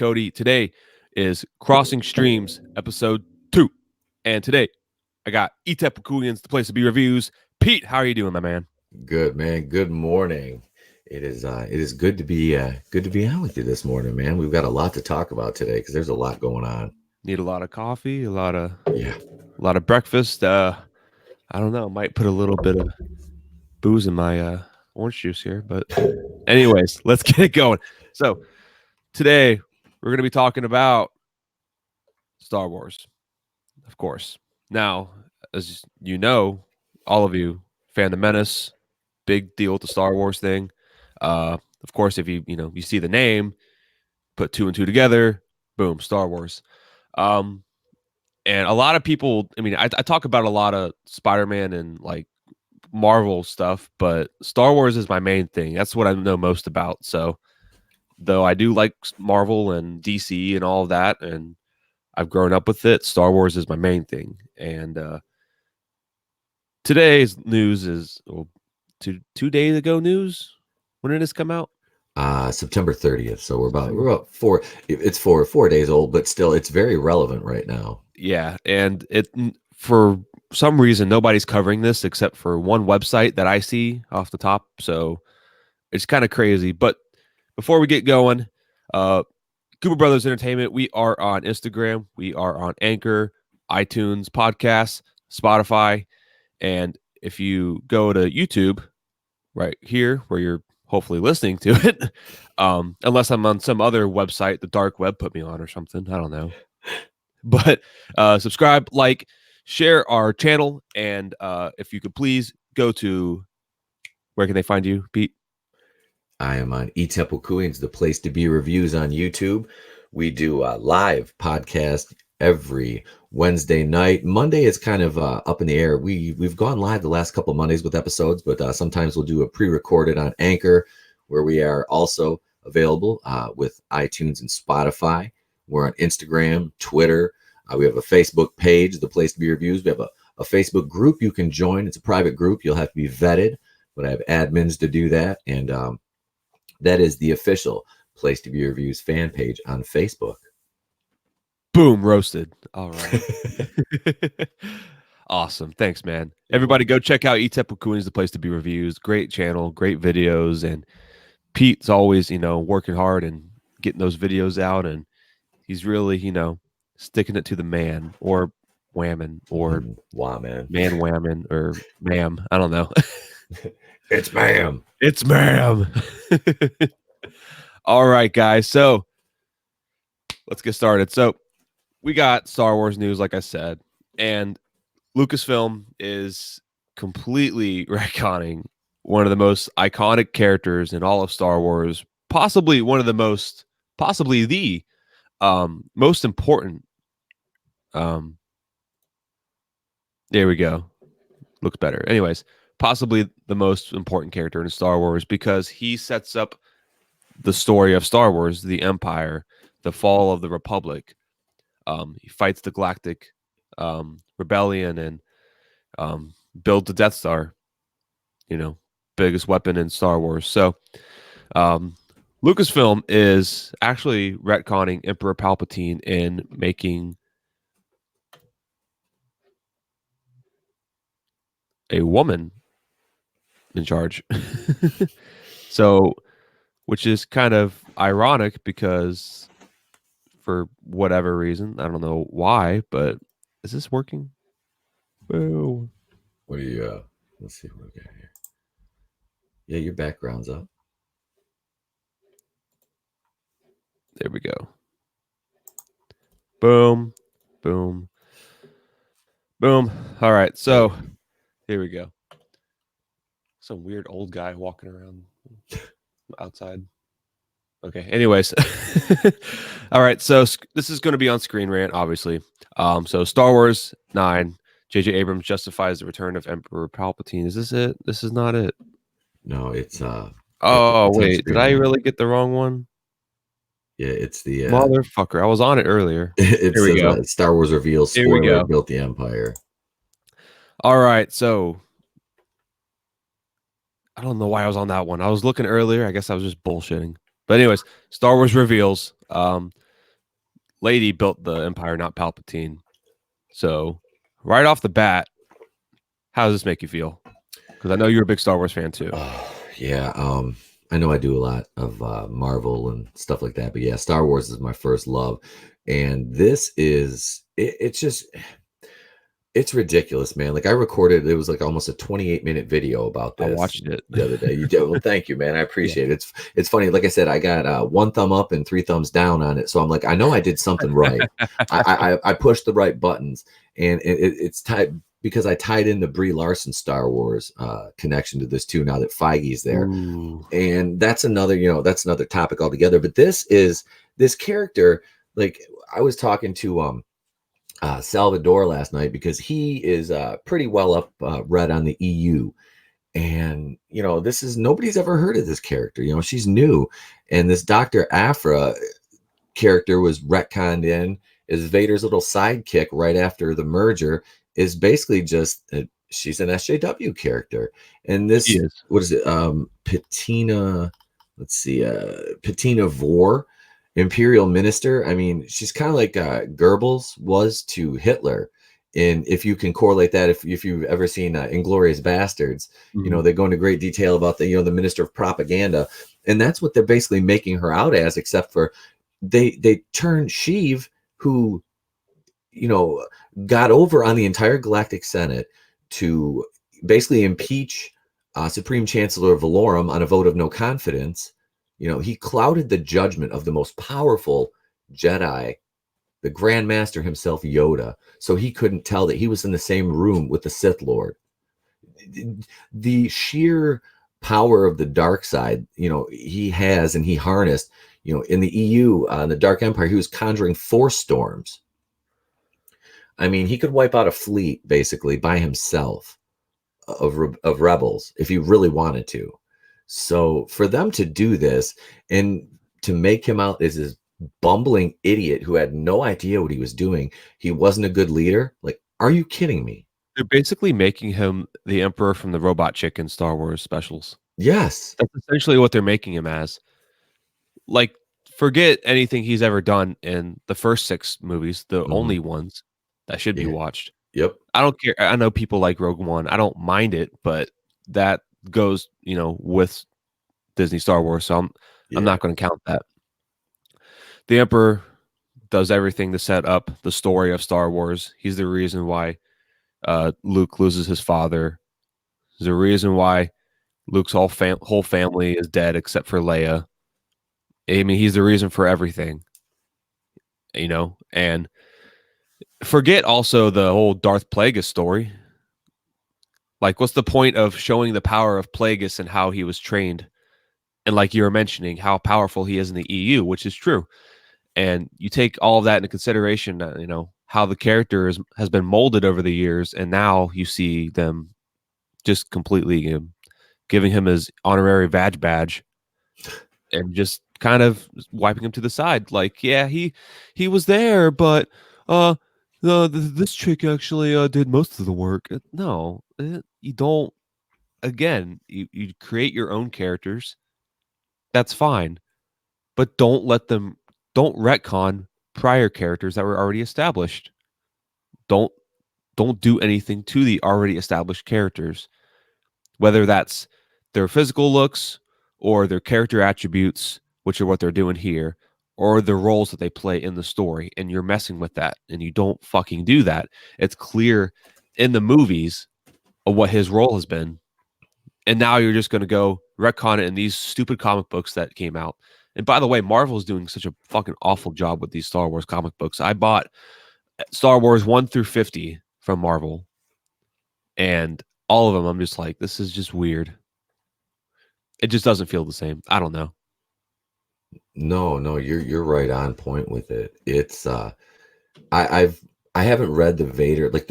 Cody. Today is Crossing Streams, episode 2. And today, I got Etep Wokuian's The Place to Be Reviews. Pete, how are you doing, my man? Good, man. Good morning. It is good to be on with you this morning, man. We've got a lot to talk about today because there's a lot going on. Need a lot of coffee, a lot of Yeah. breakfast. I don't know, might put a little bit of booze in my orange juice here, but anyways, let's get it going. So, today we're going to be talking about Star Wars, of course. Now, as you know, all of you, Phantom Menace, big deal with the Star Wars thing. Of course, if you see the name, put 2 and 2 together, boom, Star Wars. And a lot of people, I talk about a lot of Spider-Man and like Marvel stuff, but Star Wars is my main thing. That's what I know most about. So, though I do like Marvel and DC and all of that, and I've grown up with it, Star Wars is my main thing. And today's news is 2 days ago news. When did this come out? September 30th. So we're about 4. It's 4 days old, but still, it's very relevant right now. Yeah, and it for some reason nobody's covering this except for one website that I see off the top. So it's kind of crazy. But before we get going, Cooper Brothers Entertainment, we are on Instagram, we are on Anchor, iTunes, Podcasts, Spotify, and if you go to YouTube, right here where you're hopefully listening to it, unless I'm on some other website the dark web put me on or something, I don't know. But subscribe, like, share our channel, and if you could please go to, where can they find you, Pete? I am on Etep Wokuian's The Place to Be Reviews on YouTube. We do a live podcast every Wednesday night. Monday is kind of up in the air. We've gone live the last couple of Mondays with episodes, but sometimes we'll do a pre-recorded on Anchor, where we are also available with iTunes and Spotify. We're on Instagram, Twitter. We have a Facebook page, The Place to Be Reviews. We have a Facebook group you can join. It's a private group. You'll have to be vetted, but I have admins to do that. And that is the official Place to Be Reviews fan page on Facebook. Boom, roasted. All right. Awesome. Thanks, man. Everybody go check out Etep Wokuian's The Place to Be Reviews. Great channel, great videos. And Pete's always, working hard and getting those videos out. And he's really, sticking it to the man, or whammon, or man whammon, or ma'am. I don't know. It's ma'am. It's ma'am. All right, guys. So let's get started. So we got Star Wars news, like I said, and Lucasfilm is completely retconning one of the most iconic characters in all of Star Wars, possibly the most important. There we go. Looks better. Anyways, possibly the most important character in Star Wars, because he sets up the story of Star Wars, the Empire, the fall of the Republic. He fights the Galactic Rebellion and builds the Death Star, biggest weapon in Star Wars. So Lucasfilm is actually retconning Emperor Palpatine and making a woman in charge. So, which is kind of ironic because for whatever reason, I don't know why, but is this working? Whoa. What do you let's see what we got here. Yeah, your background's up. There we go. Boom, boom, boom. All right, so here we go. Some weird old guy walking around outside. Okay, anyways. All right, so this is going to be on Screen Rant, obviously. So Star Wars 9, J.J. Abrams justifies the return of Emperor Palpatine. Is this it? This is not it. No, it's oh, wait, did I really get the wrong one? Yeah, it's the motherfucker. I was on it earlier. Here we go. Star Wars reveals spoiler built the Empire. All right, so I don't know why I was on that one. I was looking earlier. I guess I was just bullshitting. But anyways, Star Wars reveals. lady built the Empire, not Palpatine. So, right off the bat, how does this make you feel? Because I know you're a big Star Wars fan too. Yeah, I know I do a lot of Marvel and stuff like that, but yeah, Star Wars is my first love, and this is it's just it's ridiculous, man. Like I recorded, it was like almost a 28-minute video about I this watched it. the other day. You did well, thank you, man. I Yeah. appreciate it. It's funny. Like I said, I got 1 thumb up and 3 thumbs down on it, so I'm like, I know I did something right. I pushed the right buttons, and it's tied because I tied in the Brie Larson Star Wars connection to this too. Now that Feige's there, Ooh. and that's another, that's another topic altogether. But this character. Like I was talking to Salvador last night because he is pretty well up read on the EU. And, this is nobody's ever heard of this character. She's new. And this Dr. Aphra character was retconned in as Vader's little sidekick right after the merger, is basically just she's an SJW character. And this, what is it? Patina, let's see, Patina Vor, Imperial Minister. I mean, she's kind of like Goebbels was to Hitler. And if you can correlate that, if you've ever seen Inglorious Bastards, they go into great detail about the Minister of Propaganda, and that's what they're basically making her out as. Except for they turned Sheev, who got over on the entire Galactic Senate to basically impeach Supreme Chancellor Valorum on a vote of no confidence. He clouded the judgment of the most powerful Jedi, the Grand Master himself, Yoda, so he couldn't tell that he was in the same room with the Sith Lord. The sheer power of the dark side, he has, and he harnessed, in the EU, the Dark Empire, he was conjuring force storms. I mean, he could wipe out a fleet basically by himself of rebels if he really wanted to. So for them to do this and to make him out as this bumbling idiot who had no idea what he was doing, he wasn't a good leader. Like, are you kidding me? They're basically making him the Emperor from the Robot Chicken Star Wars specials. Yes. That's essentially what they're making him as. Like, forget anything he's ever done in the first 6 movies, the only ones that should be watched. Yep. I don't care. I know people like Rogue One. I don't mind it, but that goes, with Disney Star Wars. So I'm not going to count that. The Emperor does everything to set up the story of Star Wars. He's the reason why Luke loses his father. There's a reason why Luke's whole family is dead except for Leia. I mean, he's the reason for everything, and forget also the whole Darth Plagueis story. Like, what's the point of showing the power of Plagueis and how he was trained? And like you were mentioning, how powerful he is in the EU, which is true. And you take all of that into consideration, how the character has been molded over the years, and now you see them just completely giving him his honorary badge and just kind of wiping him to the side. Like, yeah, he was there, but this chick actually did most of the work. No, you don't. Again, you create your own characters. That's fine, but don't retcon prior characters that were already established. Don't do anything to the already established characters, whether that's their physical looks or their character attributes, which are what they're doing here, or the roles that they play in the story. And you're messing with that, and you don't fucking do that. It's clear in the movies of what his role has been. And now you're just going to go retcon it in these stupid comic books that came out. And by the way, Marvel's doing such a fucking awful job with these Star Wars comic books. I bought Star Wars 1 through 50 from Marvel, and all of them, I'm just like, this is just weird. It just doesn't feel the same. I don't know. No, you're right on point with it. It's I haven't read the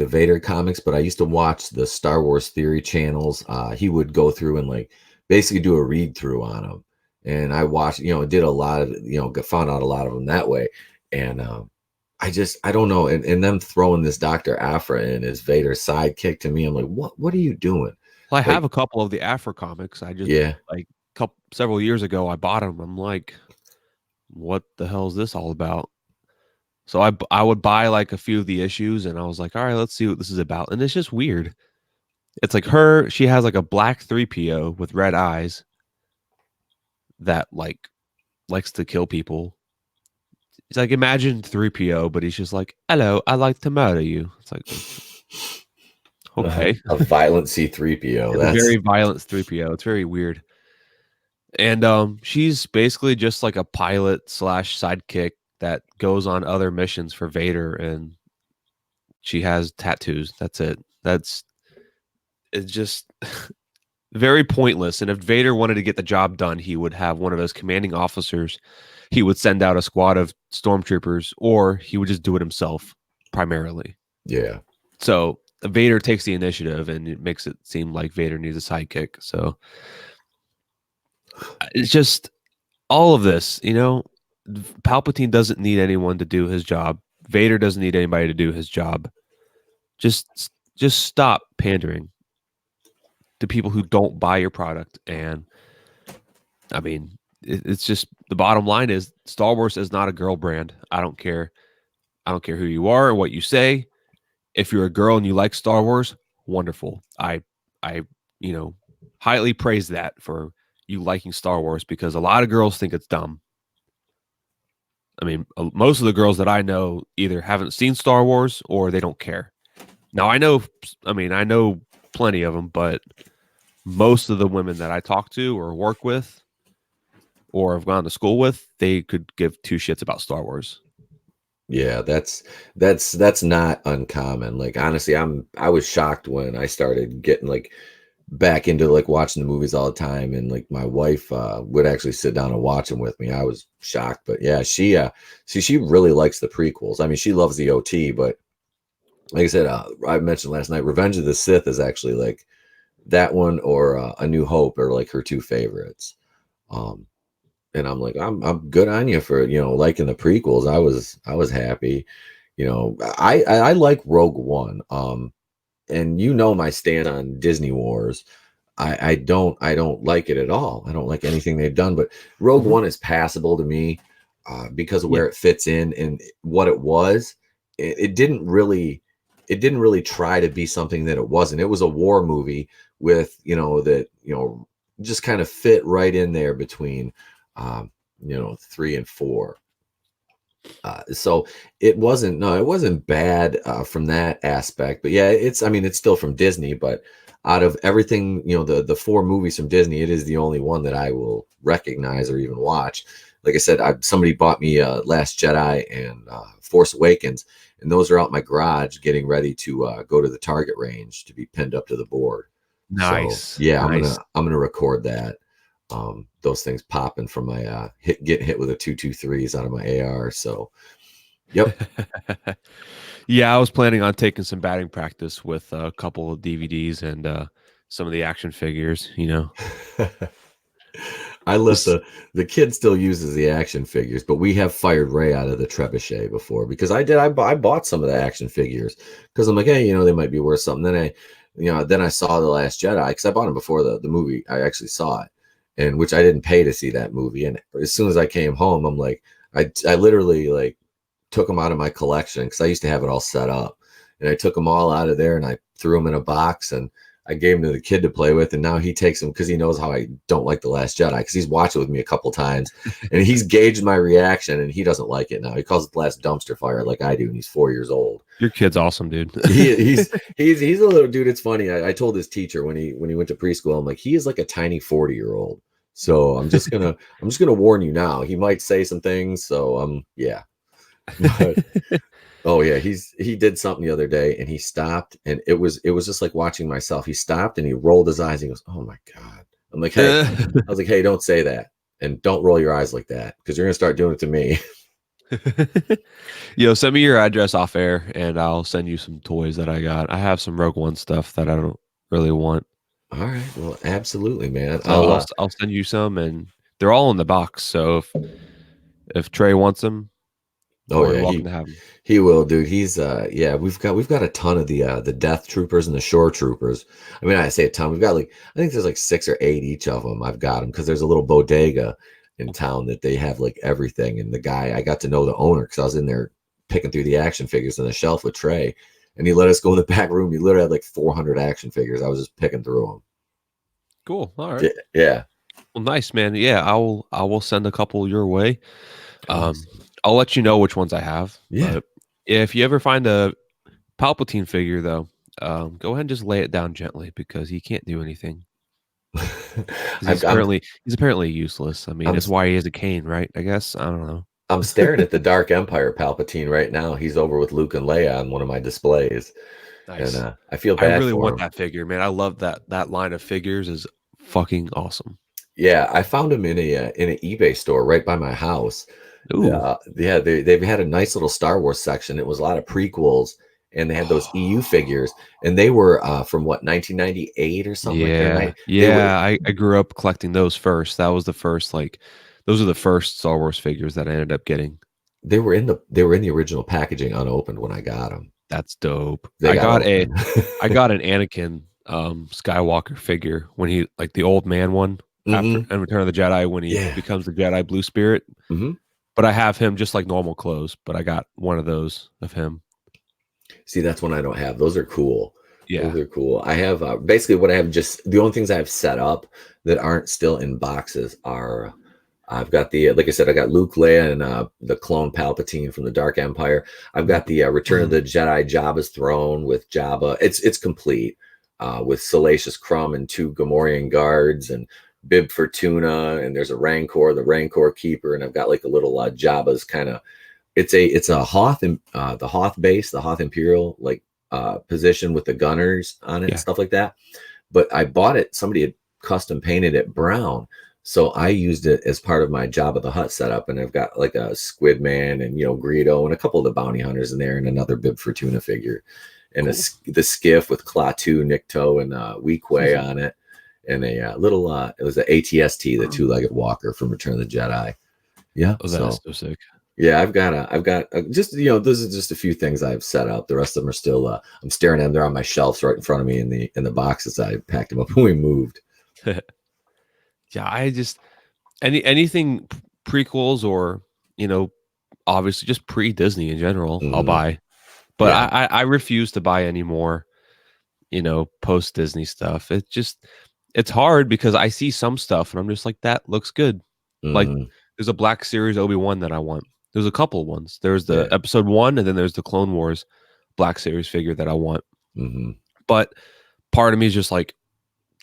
Vader comics, but I used to watch the Star Wars Theory channels. He would go through and like basically do a read through on them, and I watched, did a lot of, found out a lot of them that way. And I don't know, and them throwing this Dr. Aphra in as Vader's sidekick, to me, I'm like, what are you doing? Well, I have a couple of the Afro comics. I just several years ago I bought them. I'm like, what the hell is this all about? So I would buy like a few of the issues, and I was like, all right, let's see what this is about. And it's just weird. It's like she has like a black 3PO with red eyes that like likes to kill people. It's like imagine 3PO, but he's just like, hello, I like to murder you. It's like, okay. A violent C3PO. It's a That's very violent 3PO. It's very weird. And she's basically just like a pilot slash sidekick that goes on other missions for Vader, and she has tattoos. That's it. It's just very pointless. And if Vader wanted to get the job done, he would have one of his commanding officers. He would send out a squad of stormtroopers, or he would just do it himself primarily. yeah. So Vader takes the initiative, and it makes it seem like Vader needs a sidekick. So it's just all of this, Palpatine doesn't need anyone to do his job. Vader doesn't need anybody to do his job. Just stop pandering to people who don't buy your product. And I mean, it's just the bottom line is Star Wars is not a girl brand. I don't care. I don't care who you are or what you say. If you're a girl and you like Star Wars, wonderful. I highly praise that for you liking Star Wars, because a lot of girls think it's dumb. I mean, most of the girls that I know either haven't seen Star Wars or they don't care. Now, I know plenty of them, but most of the women that I talk to or work with or have gone to school with, they could give two shits about Star Wars. Yeah, that's not uncommon. Like honestly, I was shocked when I started getting like back into like watching the movies all the time, and like my wife would actually sit down and watch them with me. I was shocked, but yeah, she really likes the prequels. I mean, she loves the OT, but like I said, I mentioned last night, Revenge of the Sith is actually like that one or A New Hope are like her two favorites. Um, and I'm like, I'm good on you for liking the prequels. I was happy. I like Rogue One. And my stand on Disney Wars. I don't like it at all. I don't like anything they've done. But Rogue One is passable to me because of where it fits in and what it was. It didn't really try to be something that it wasn't. It was a war movie with that just kind of fit right in there between 3 and 4. So it wasn't bad from that aspect, but yeah, it's still from Disney, but out of everything, the 4 movies from Disney, it is the only one that I will recognize or even watch. Like I said, somebody bought me Last Jedi and Force Awakens, and those are out in my garage getting ready to go to the target range to be pinned up to the board. Nice. So yeah, nice. I'm gonna record that. Those things popping from my getting hit with a 223s out of my AR. So yep. Yeah, I was planning on taking some batting practice with a couple of DVDs and some of the action figures, I let the kid still uses the action figures, but we have fired Ray out of the trebuchet before because I bought some of the action figures because I'm like, hey, they might be worth something. Then I saw The Last Jedi because I bought them before the movie. I actually saw it, and which I didn't pay to see that movie. And as soon as I came home, I'm like, I literally like took them out of my collection because I used to have it all set up, and I took them all out of there and I threw them in a box and I gave them to the kid to play with, and now he takes them because he knows how I don't like The Last Jedi because he's watched it with me a couple times and he's gauged my reaction and he doesn't like it now. He calls it The Last Dumpster Fire like I do, and he's 4 years old. Your kid's awesome, dude. he's a little dude. It's funny. I told his teacher when he went to preschool, I'm like, he is like a tiny 40-year-old. So I'm just gonna warn you now. He might say some things. So yeah. But, oh yeah, he did something the other day and he stopped and it was just like watching myself. He stopped and he rolled his eyes and he goes, "Oh my God." I'm like, hey, I was like, hey, don't say that and don't roll your eyes like that because you're gonna start doing it to me. Send me your address off air and I'll send you some toys that I got. I have some Rogue One stuff that I don't really want. All right, well, absolutely, man. So I'll send you some, and they're all in the box. So if Trey wants them, you're welcome to have them. He will, dude. He's we've got a ton of the Death Troopers and the Shore Troopers. I mean, I say a ton. We've got I think there's like 6 or 8 each of them. I've got them because there's a little bodega in town that they have like everything. And the guy, I got to know the owner because I was in there picking through the action figures on the shelf with Trey, and he let us go in the back room. He literally had like 400 action figures. I was just picking through Cool. All right. them. Yeah. Well, nice, man. Yeah, I will send a couple your way. Um, Nice. I'll let you know which ones I have. Yeah. But if you ever find a Palpatine figure, though, go ahead and just lay it down gently because he can't do anything. Because I've, I'm he's apparently useless. I mean, I'm that's why he has a cane, right? I guess I don't know. I'm staring at the Dark Empire Palpatine right now. He's over with Luke and Leia on one of my displays, and Nice. I feel I bad really for want him. that figure, man. I love that line of figures is fucking awesome. Yeah, I found him in an eBay store right by my house. Ooh. Yeah, they've had a nice little Star Wars section. It was a lot of prequels, and they had those EU figures, and they were from what 1998 or something like that. Yeah. They were Yeah. I grew up collecting those first. That was the first, like, those are the first Star Wars figures that I ended up getting. they were in the original packaging unopened when I got them. That's dope. They got opened. I got an Anakin Skywalker figure when he like the old man one after Hmm. in Return of the Jedi when he Yeah. becomes the Jedi Blue Spirit. Hmm. But I have him just like normal clothes, but I got one of those of him. See, that's one I don't have. Those are cool. Yeah. Those are cool. I have basically what I have just the only things I have set up that aren't still in boxes are I've got the like I said, I got Luke, Leia, and the clone Palpatine from the Dark Empire. I've got the Return of the Jedi Jabba's throne with Jabba. It's complete with Salacious Crumb and two Gamorrean guards and Bib Fortuna, and there's a Rancor, the Rancor Keeper, and I've got like a little Jabba's kind of it's a Hoth and the Hoth base, the Hoth Imperial like position with the gunners on it and Yeah. stuff like that. But I bought it. Somebody had custom painted it brown, so I used it as part of my Jabba the Hutt setup. And I've got like a Squid Man and Greedo and a couple of the bounty hunters in there, and another Bib Fortuna figure, and Cool. the skiff with Klaatu, Nikto, and Weequay on it, and a little it was the ATST, the two-legged walker from Return of the Jedi. Yeah, Oh, that is so sick. yeah, I've got just those are just a few things I've set up. The rest of them are still I'm staring at them. They're on my shelves right in front of me in the boxes. I packed them up when we moved. Yeah, I just anything prequels or obviously just pre-Disney in general, I'll Hmm. buy. But Yeah. I refuse to buy any more, post Disney stuff. It's hard because I see some stuff and I'm just like, that looks good. Like Hmm. there's a Black Series Obi-Wan that I want. There's a couple ones. There's the Yeah. episode 1 and then there's the Clone Wars Black Series figure that I want. Hmm. But part of me is just like,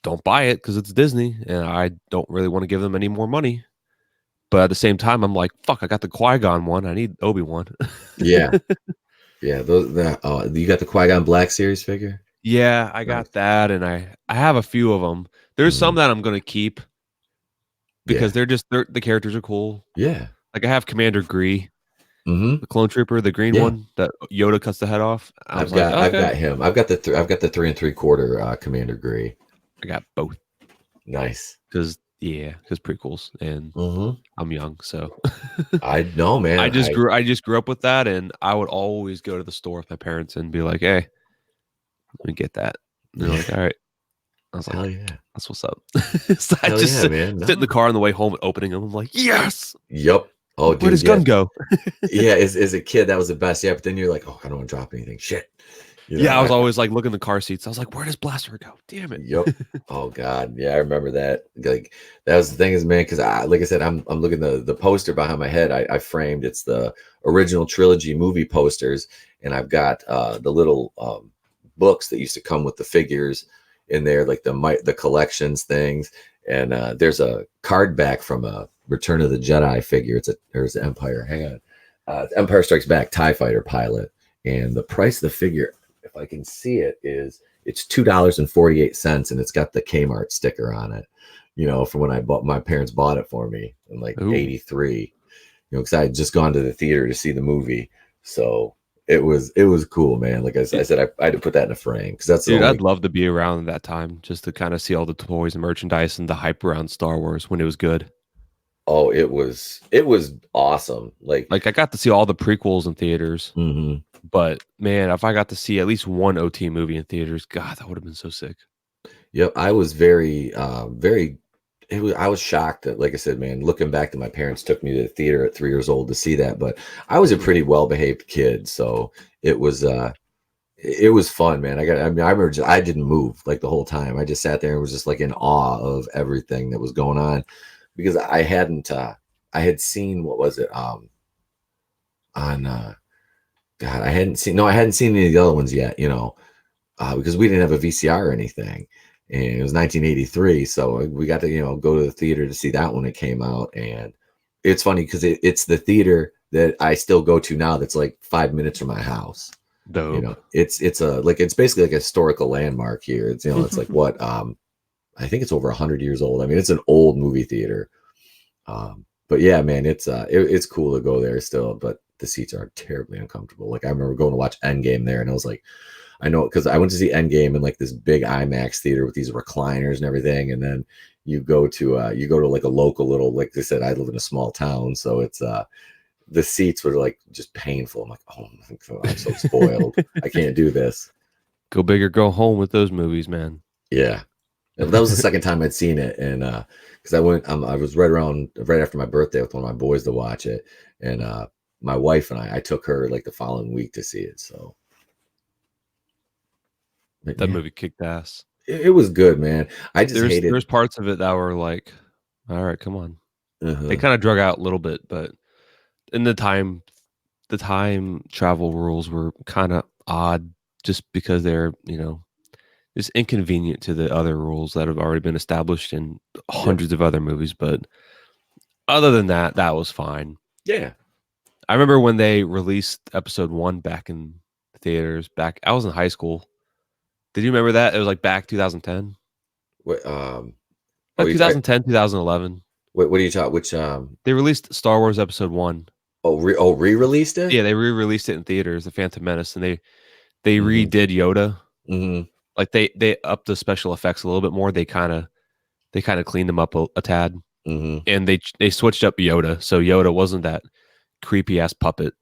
don't buy it because it's Disney and I don't really want to give them any more money. But at the same time, I'm like, fuck, I got the Qui-Gon one. I need Obi-Wan. Yeah. Yeah. You got the Qui-Gon Black Series figure? Yeah, I Nice. got that, and I have a few of them. There's some Hmm. that I'm gonna keep because Yeah. the characters are cool. Yeah. Like I have Commander Gree, Hmm. the clone trooper, the green Yeah. one that Yoda cuts the head off. I was like, I've okay, got him. I've got the 3 3/4 Commander Grey. I got both Nice. because prequels, and Hmm. I'm young, so I know, man. I just grew up with that, and I would always go to the store with my parents and be like, hey, let me get that. And they're like, all right. I was like, Hell yeah. that's what's up. So I Hell just yeah, man. sit in the No. car on the way home and opening them. I'm like, yes. Yep. Oh, Where'd dude. his Yeah. gun go? Yeah. As a kid, that was the best. Yeah. But then you're like, oh, I don't want to drop anything. Shit. Yeah, I was I, always like looking in the car seats. I was like, where does Blaster go? Damn it. yep. Oh God. Yeah. I remember that. Like that was the thing is, man, because like I said, I'm looking the poster behind my head. I framed it's the original trilogy movie posters. And I've got the little books that used to come with the figures in there, like the collections things. And there's a card back from a Return of the Jedi figure. There's the Empire. Hang on. Empire Strikes Back TIE Fighter pilot. And the price of the figure, if I can see it, it's $2.48, and it's got the Kmart sticker on it. From when my parents bought it for me in like Ooh. '83. Because I had just gone to the theater to see the movie, so it was cool, man. Like I said, I had to put that in a frame because that's the Dude, I'd only. love to be around that time just to kind of see all the toys and merchandise and the hype around Star Wars when it was good. Oh, it was awesome. Like, Like I got to see all the prequels in theaters, mhm. but man, if I got to see at least one OT movie in theaters, God, that would have been so sick. Yep, I was very, very I was shocked that, like I said, man, looking back that my parents took me to the theater at 3 years old to see that, but I was a pretty well behaved kid, so it was it was fun, man. I mean, I remember I didn't move like the whole time. I just sat there and was just like in awe of everything that was going on because I had seen, what was it, on God, I hadn't seen any of the other ones yet, because we didn't have a VCR or anything. And it was 1983, so we got to, go to the theater to see that when it came out. And it's funny because it's the theater that I still go to now that's like 5 minutes from my house. Dope. It's basically like a historical landmark here. It's like what I think it's over 100 years old. I mean, it's an old movie theater. But yeah, man, it's cool to go there still, but the seats are terribly uncomfortable. Like I remember going to watch Endgame there, and I was like, I know, because I went to see Endgame in like this big IMAX theater with these recliners and everything, and then you go to like a local little, like they said, I live in a small town, so it's the seats were like just painful. I'm like, oh, I'm so spoiled. I can't do this. Go big or go home with those movies, man. Yeah, that was the second time I'd seen it, and because I was right after my birthday with one of my boys to watch it, and my wife and I took her like the following week to see it. So That movie kicked ass. it was good, man. I just hated. There's parts of it that were like, all right, come on. Uh-huh. They kind of drug out a little bit, but in the time travel rules were kind of odd just because they're, just inconvenient to the other rules that have already been established in hundreds of other movies. But other than that, that was fine. Yeah. I remember when they released episode 1 back in theaters. I was in high school. Did you remember that? It was like back 2010. What? 2010, 2011. What are you talking? Which? They released Star Wars Episode 1. Re-released it? Yeah, they re-released it in theaters, The Phantom Menace, and they redid Yoda. Mm-hmm. Like they upped the special effects a little bit more. They kind of cleaned them up a tad, and they switched up Yoda, so Yoda wasn't that creepy ass puppet.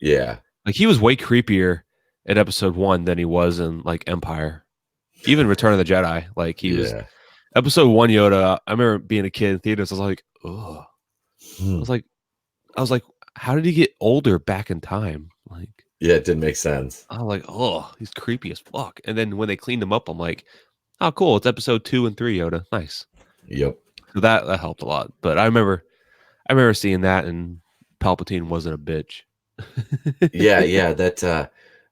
Yeah, like he was way creepier in Episode 1 than he was in like Empire, even Return of the Jedi. Like he was Episode 1 Yoda. I remember being a kid in theaters. I was like, oh, I was like, how did he get older back in time? Like, yeah, it didn't make sense. I was like, oh, he's creepy as fuck. And then when they cleaned him up, I'm like, oh, cool. It's Episode 2 and 3 Yoda. Nice. Yep. So that helped a lot. But I remember seeing that, and Palpatine wasn't a bitch. yeah.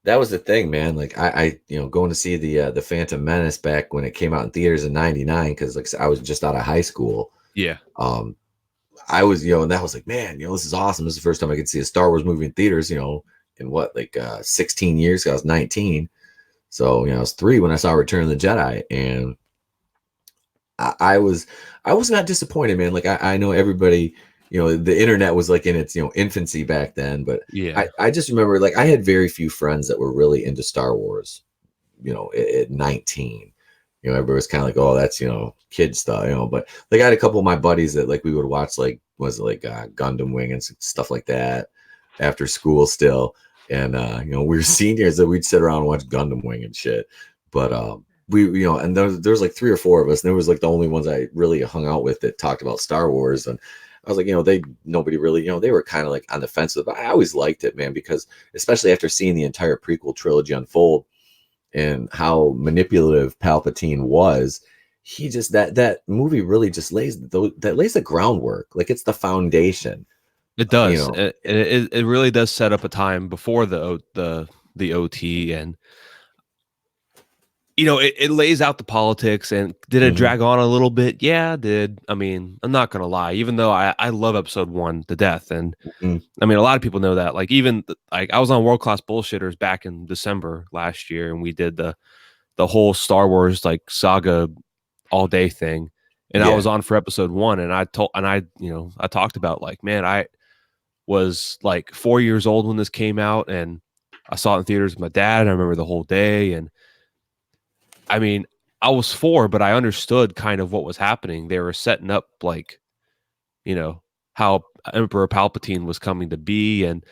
That was the thing, man. Like I going to see the Phantom Menace back when it came out in theaters in '99, because like I was just out of high school. Yeah. I was, and that was like, man, this is awesome. This is the first time I could see a Star Wars movie in theaters, in what, like 16 years. I was 19. So, I was 3 when I saw Return of the Jedi, and I was not disappointed, man. Like I know everybody, the internet was like in its, infancy back then, but yeah, I just remember, like, I had very few friends that were really into Star Wars, at 19. Everybody was kind of like, oh, that's, kid stuff, but like I had a couple of my buddies that like we would watch, like, was it like Gundam Wing and stuff like that after school still. And, we were seniors that we'd sit around and watch Gundam Wing and shit. But, we, and there's like 3 or 4 of us, and there was like the only ones I really hung out with that talked about Star Wars. And I was like, nobody really, they were kind of like on the fence. But I always liked it, man, because especially after seeing the entire prequel trilogy unfold and how manipulative Palpatine was, he just, that movie really just lays the groundwork. Like, it's the foundation. It does. It really does set up a time before the OT, and it lays out the politics. And did it drag on a little bit? Yeah, it did. I mean, I'm not gonna lie. Even though I love Episode 1 to death, and I mean, a lot of people know that. Like, even like I was on World Class Bullshitters back in December last year, and we did the whole Star Wars like saga all day thing. And I was on for Episode 1, and I talked about, like, man, I was like 4 years old when this came out, and I saw it in theaters with my dad. I remember the whole day, and I mean, I was 4, but I understood kind of what was happening. They were setting up, like, how Emperor Palpatine was coming to be, and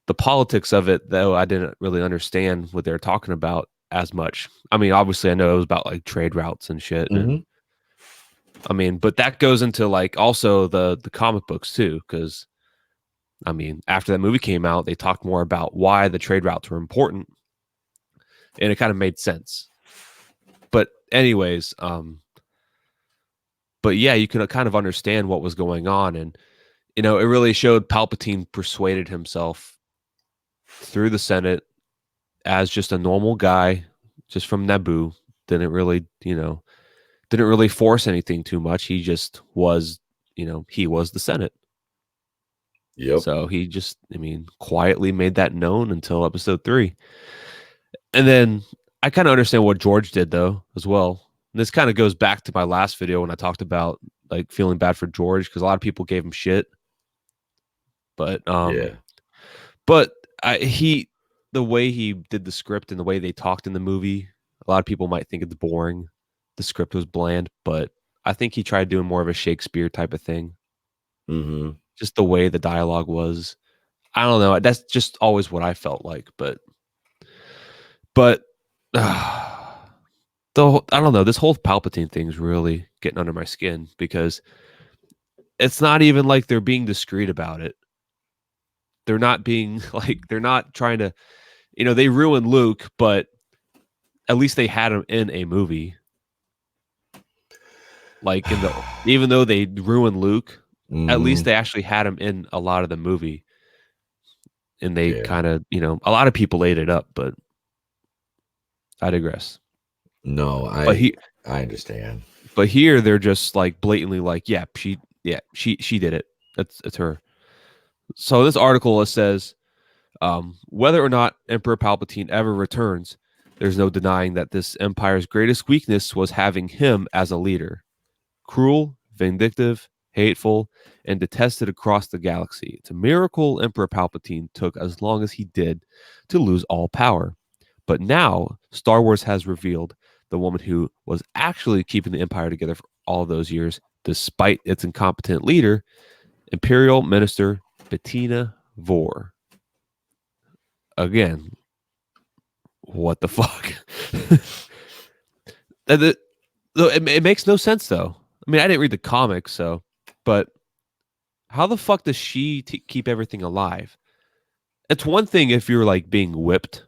the politics of it, though I didn't really understand what they were talking about as much. I mean, obviously I know it was about like trade routes and shit. And I mean, but that goes into like also the comic books too, because I mean, after that movie came out, they talked more about why the trade routes were important, and it kind of made sense. But anyways, but yeah, you can kind of understand what was going on, and it really showed Palpatine persuaded himself through the Senate as just a normal guy, just from Naboo. Didn't really, didn't really force anything too much. He just was, he was the Senate. Yep. So he just, I mean, quietly made that known until episode 3. And then I kind of understand what George did though as well. And this kind of goes back to my last video when I talked about like feeling bad for George because a lot of people gave him shit. But Yeah. but the way he did the script and the way they talked in the movie, a lot of people might think it's boring. The script was bland, but I think he tried doing more of a Shakespeare type of thing. Mm-hmm. Just the way the dialogue was. I don't know. That's just always what I felt like, but I don't know. This whole Palpatine thing's really getting under my skin because it's not even like they're being discreet about it. They're not being like they're not trying to, they ruined Luke, but at least they had him in a movie. Like even though they ruined Luke, at least they actually had him in a lot of the movie. And they kind of, a lot of people ate it up, but I digress. No, But I understand. But here they're just like blatantly like, she did it. It's her. So this article it says, whether or not Emperor Palpatine ever returns, there's no denying that this empire's greatest weakness was having him as a leader. Cruel, vindictive, hateful, and detested across the galaxy. It's a miracle Emperor Palpatine took as long as he did to lose all power. But now, Star Wars has revealed the woman who was actually keeping the Empire together for all those years, despite its incompetent leader, Imperial Minister Bettina Vore. Again, what the fuck? It makes no sense, though. I mean, I didn't read the comics, but how the fuck does she keep everything alive? It's one thing if you're like being whipped,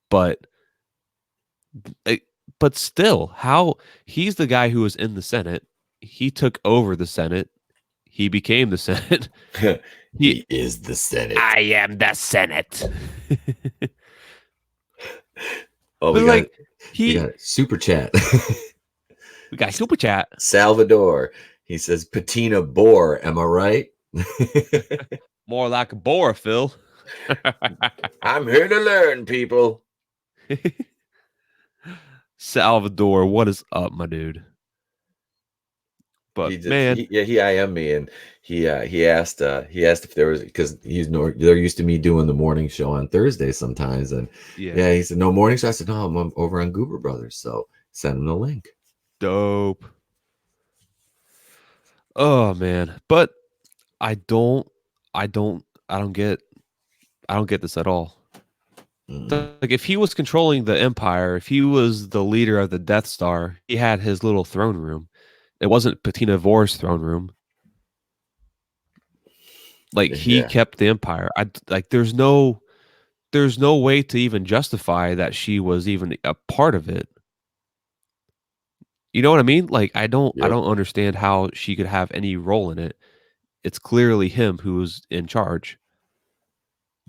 but still, how he's the guy who was in the Senate. He took over the Senate. He became the Senate. He is the Senate. I am the Senate. Oh, we got super chat. We got super chat. Salvador. He says patina boar. Am I right? More like a boar, Phil. I'm here to learn, people. Salvador, what is up, my dude? But he IM'd me and he asked if there was, because they're used to me doing the morning show on Thursday sometimes, and he said no morning show. I said no, I'm over on Goober Brothers, so send him the link. Dope. Oh man, but I don't get this at all. Like if he was controlling the Empire, if he was the leader of the Death Star, he had his little throne room. It wasn't Patina Vore's throne room. Like he kept the Empire. There's no way to even justify that she was even a part of it. You know what I mean? Like I don't understand how she could have any role in it. It's clearly him who's in charge.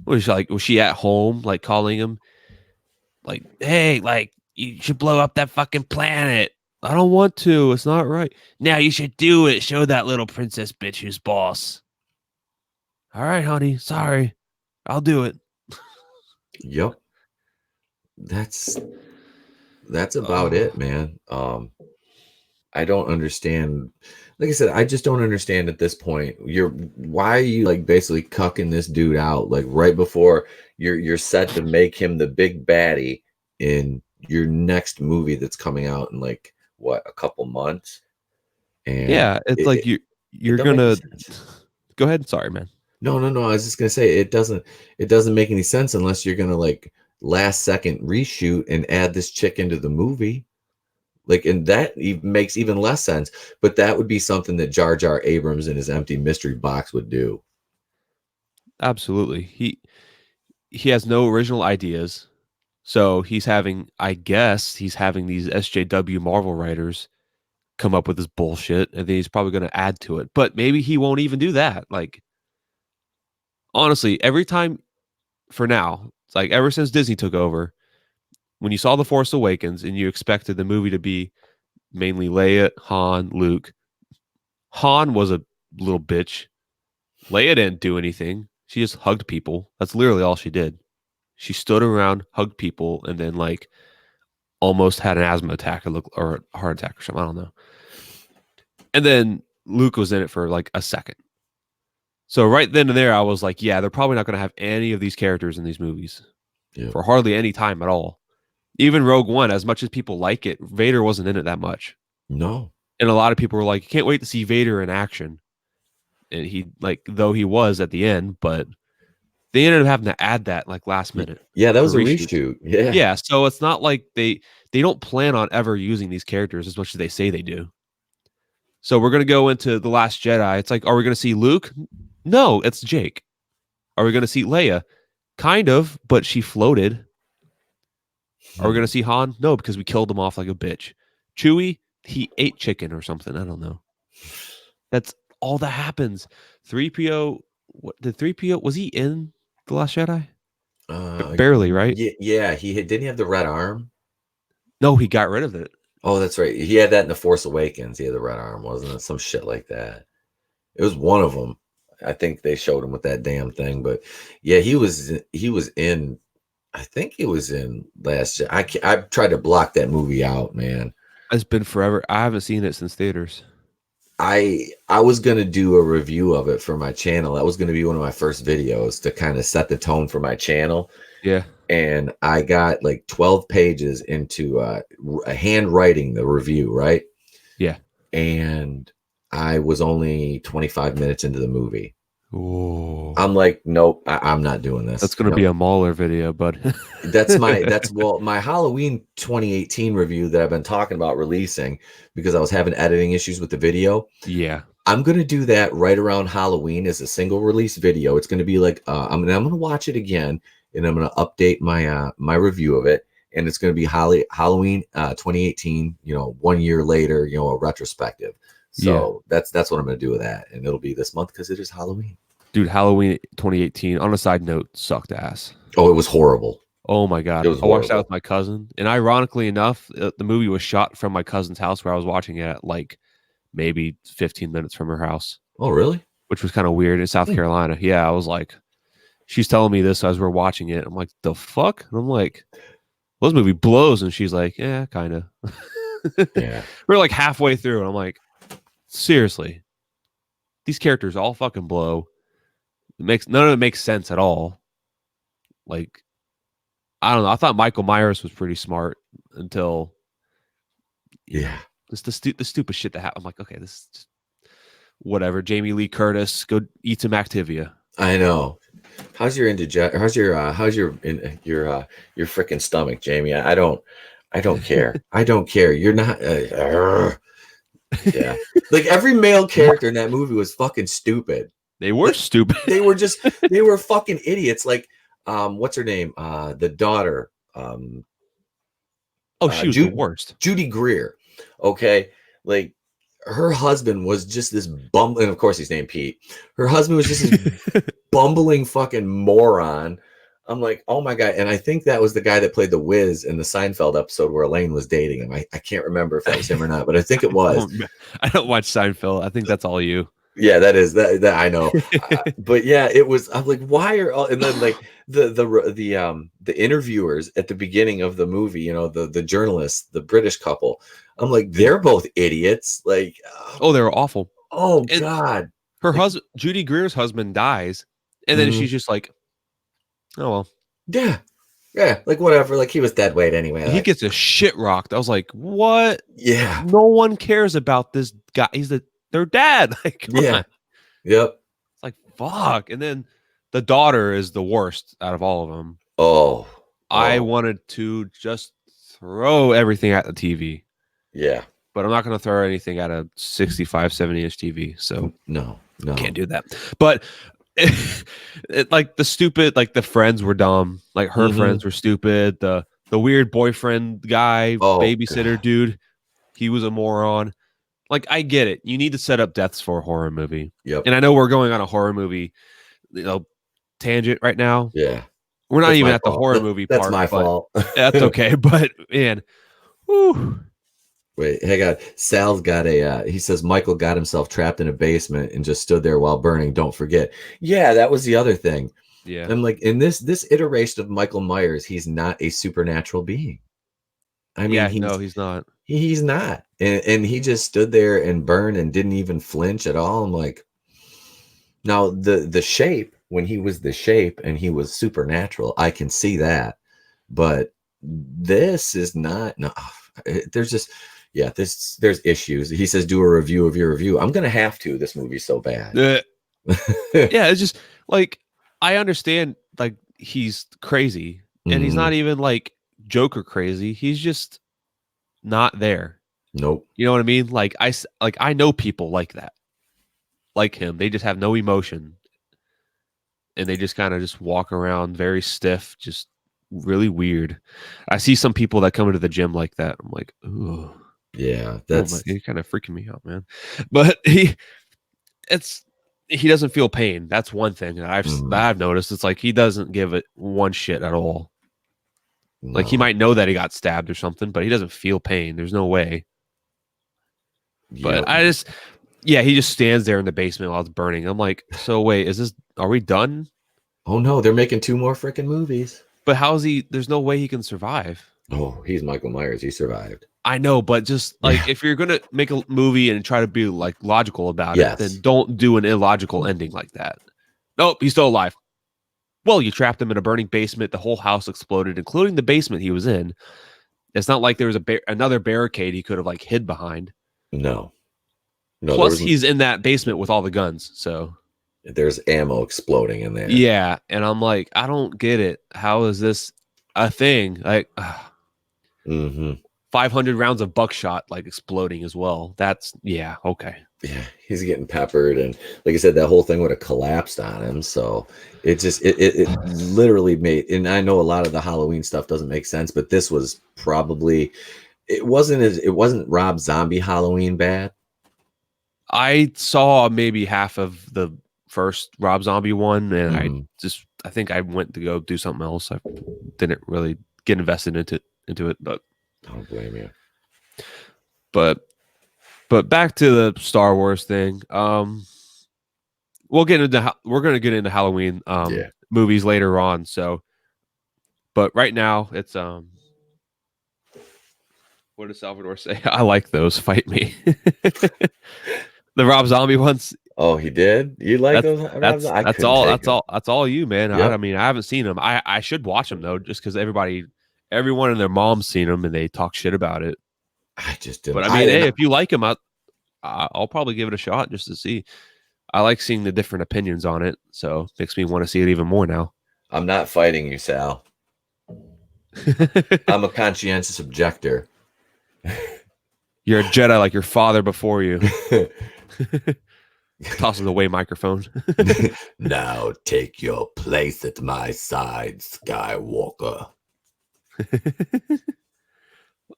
Was she at home, like calling him, like, hey, like you should blow up that fucking planet. I don't want to. It's not right. Now you should do it. Show that little princess bitch who's boss. All right, honey. Sorry. I'll do it. Yep. That's about it, man. I don't understand. Like I said, I just don't understand at this point. Why are you like basically cucking this dude out like right before you're set to make him the big baddie in your next movie that's coming out in like what, a couple months? And yeah, it's like you're gonna go ahead. Sorry, man. No. I was just gonna say it doesn't make any sense unless you're gonna like last second reshoot and add this chick into the movie. Like, and that makes even less sense. But that would be something that Jar Jar Abrams in his empty mystery box would do. Absolutely. He has no original ideas. So I guess he's having these SJW Marvel writers come up with this bullshit, and then he's probably going to add to it. But maybe he won't even do that. Like, honestly, every time for now, it's like ever since Disney took over, when you saw The Force Awakens and you expected the movie to be mainly Leia, Han, Luke, Han was a little bitch. Leia didn't do anything. She just hugged people. That's literally all she did. She stood around, hugged people, and then like almost had an asthma attack or a heart attack or something. I don't know. And then Luke was in it for like a second. So right then and there, I was like, yeah, they're probably not going to have any of these characters in these movies for hardly any time at all. Even Rogue One, as much as people like it, Vader wasn't in it that much. No. And a lot of people were like, can't wait to see Vader in action. And though he was at the end, but they ended up having to add that like last minute. Yeah, that was a reshoot. Yeah. Yeah. So it's not like they don't plan on ever using these characters as much as they say they do. So we're going to go into The Last Jedi. It's like, are we going to see Luke? No, it's Jake. Are we going to see Leia? Kind of, but she floated. Are we going to see Han? No, because we killed him off like a bitch. Chewie, he ate chicken or something. I don't know. That's all that happens. 3PO, what did 3PO, was he in The Last Jedi? Barely, right? Yeah, didn't he have the red arm? No, he got rid of it. Oh, that's right. He had that in The Force Awakens. He had the red arm, wasn't it? Some shit like that. It was one of them. I think they showed him with that damn thing. But yeah, he was in. I think he was in Last. I tried to block that movie out, man. It's been forever. I haven't seen it since theaters. I was gonna do a review of it for my channel. That was gonna be one of my first videos to kind of set the tone for my channel. Yeah. And I got like 12 pages into handwriting the review, right? Yeah. And I was only 25 minutes into the movie. Ooh. I'm like, nope, I'm not doing this. That's going to be a Mauler video, bud. that's my Halloween 2018 review that I've been talking about releasing because I was having editing issues with the video. Yeah. I'm going to do that right around Halloween as a single release video. It's going to be like, I'm going to watch it again and I'm going to update my review of it. And it's going to be Halloween 2018, 1 year later, a retrospective. So that's what I'm going to do with that. And it'll be this month because it is Halloween. Dude, Halloween 2018, on a side note, sucked ass. Oh, it was horrible. Oh my God. I watched that with my cousin. And ironically enough, the movie was shot from my cousin's house where I was watching it at like maybe 15 minutes from her house. Oh, really? Which was kind of weird in South Carolina. Yeah, I was like, she's telling me this as we're watching it. I'm like, the fuck? And I'm like, well, this movie blows. And she's like, yeah, kind of. Yeah. We're like halfway through. And I'm like, seriously, these characters all fucking blow. None of it makes sense at all. Like, I don't know. I thought Michael Myers was pretty smart until, just the stupid shit that happened. I'm like, okay, this is just whatever. Jamie Lee Curtis, go eat some Activia. I know. How's your freaking stomach, Jamie? I don't care. I don't care. You're not. Yeah, like every male character in that movie was fucking stupid. They were stupid. They were fucking idiots. Like, what's her name? The daughter. She was the worst. Judy Greer. Okay, like her husband was just this bumbling. And of course, he's named Pete. Her husband was just this bumbling fucking moron. I'm like, oh my God. And I think that was the guy that played the Wiz in the Seinfeld episode where Elaine was dating him. I can't remember if that was him or not, but I think it was. I don't watch Seinfeld. I think that's all you. Yeah, that is that I know. But yeah, it was. I'm like, why are all, and then like the interviewers at the beginning of the movie, the journalists, the British couple. I'm like, they're both idiots. Like, they were awful. Oh God. Her husband, Judy Greer's husband, dies, and then she's just like, oh well. Yeah, like whatever. Like he was dead weight anyway. He gets a shit rocked. I was like, what? Yeah. No one cares about this guy. He's their dad. Like, come on. Yep. It's like, fuck. And then the daughter is the worst out of all of them. Oh. I wanted to just throw everything at the TV. Yeah. but I'm not going to throw anything at a 65, 70-inch TV. So No. can't do that. But like the stupid, like the friends were dumb. Like her Mm-hmm. friends were stupid. The weird boyfriend guy, Oh babysitter God. dude, he was a moron. Like I get it. You need to set up deaths for a horror movie. Yep. And I know we're going on a horror movie, tangent right now. Yeah. We're not That's even my at the fault. horror movie That's part, my but fault. that's okay. But man, whew. Wait, hang on. Sal's got a. He says Michael got himself trapped in a basement and just stood there while burning. Don't forget. Yeah, that was the other thing. Yeah. I'm like, in this iteration of Michael Myers, he's not a supernatural being. I mean, No, he's not. he's not, and he just stood there and burned and didn't even flinch at all. I'm like, now the shape when he was the shape and he was supernatural, I can see that, but this is not. No, there's just there's issues. He says do a review of your review. I'm gonna have to. This movie's so bad. Yeah, it's just like I understand like he's crazy and he's Mhm. not even like Joker crazy. He's just not there. Nope. You know what I mean? Like I know people like that. Like him. They just have no emotion and they just kind of just walk around very stiff, just really weird. I see some people that come into the gym like that. I'm like, ooh. Yeah, Oh my, that's you're kind of freaking me out, man. But he doesn't feel pain. That's one thing that I've noticed. It's like he doesn't give it one shit at all. Like he no. might know that he got stabbed or something, but he doesn't feel pain. There's no way. But Yep. he just stands there in the basement while it's burning. I'm like, so wait, are we done? Oh no, they're making 2 more freaking movies. But how is he? There's no way he can survive. Oh, he's Michael Myers. He survived. I know, but just like Yeah. if you're gonna make a movie and try to be like logical about it, then Yes. don't do an illogical ending like that. Nope, he's still alive. Well, you trapped him in a burning basement. The whole house exploded, including the basement he was in. It's not like there was another barricade he could have like hid behind. No. No, Plus, he's in that basement with all the guns. So there's ammo exploding in there. yeah, and I'm like, I don't get it. How is this a thing? Like, Mm-hmm. 500 rounds of buckshot like exploding as well. That's okay. Yeah, he's getting peppered, and like I said, that whole thing would have collapsed on him. So it just it literally made. And I know a lot of the Halloween stuff doesn't make sense, but this was probably it wasn't Rob Zombie Halloween bad. I saw maybe half of the first Rob Zombie one, and I think I went to go do something else. I didn't really get invested into it, but I don't blame you. But back to the Star Wars thing. We're going to get into Halloween movies later on. So, but right now it's what does Salvador say? I like those. Fight me. The Rob Zombie ones. Oh, he did. You like those? That's all you, man. Yep. I mean, I haven't seen them. I should watch them though, just because everyone and their mom's seen them and they talk shit about it. I just didn't. But I mean, hey, if you like them, I'll probably give it a shot just to see. I like seeing the different opinions on it, so it makes me want to see it even more now. I'm not fighting you, Sal. I'm a conscientious objector. You're a Jedi like your father before you. Tosses away microphone. Now take your place at my side, Skywalker.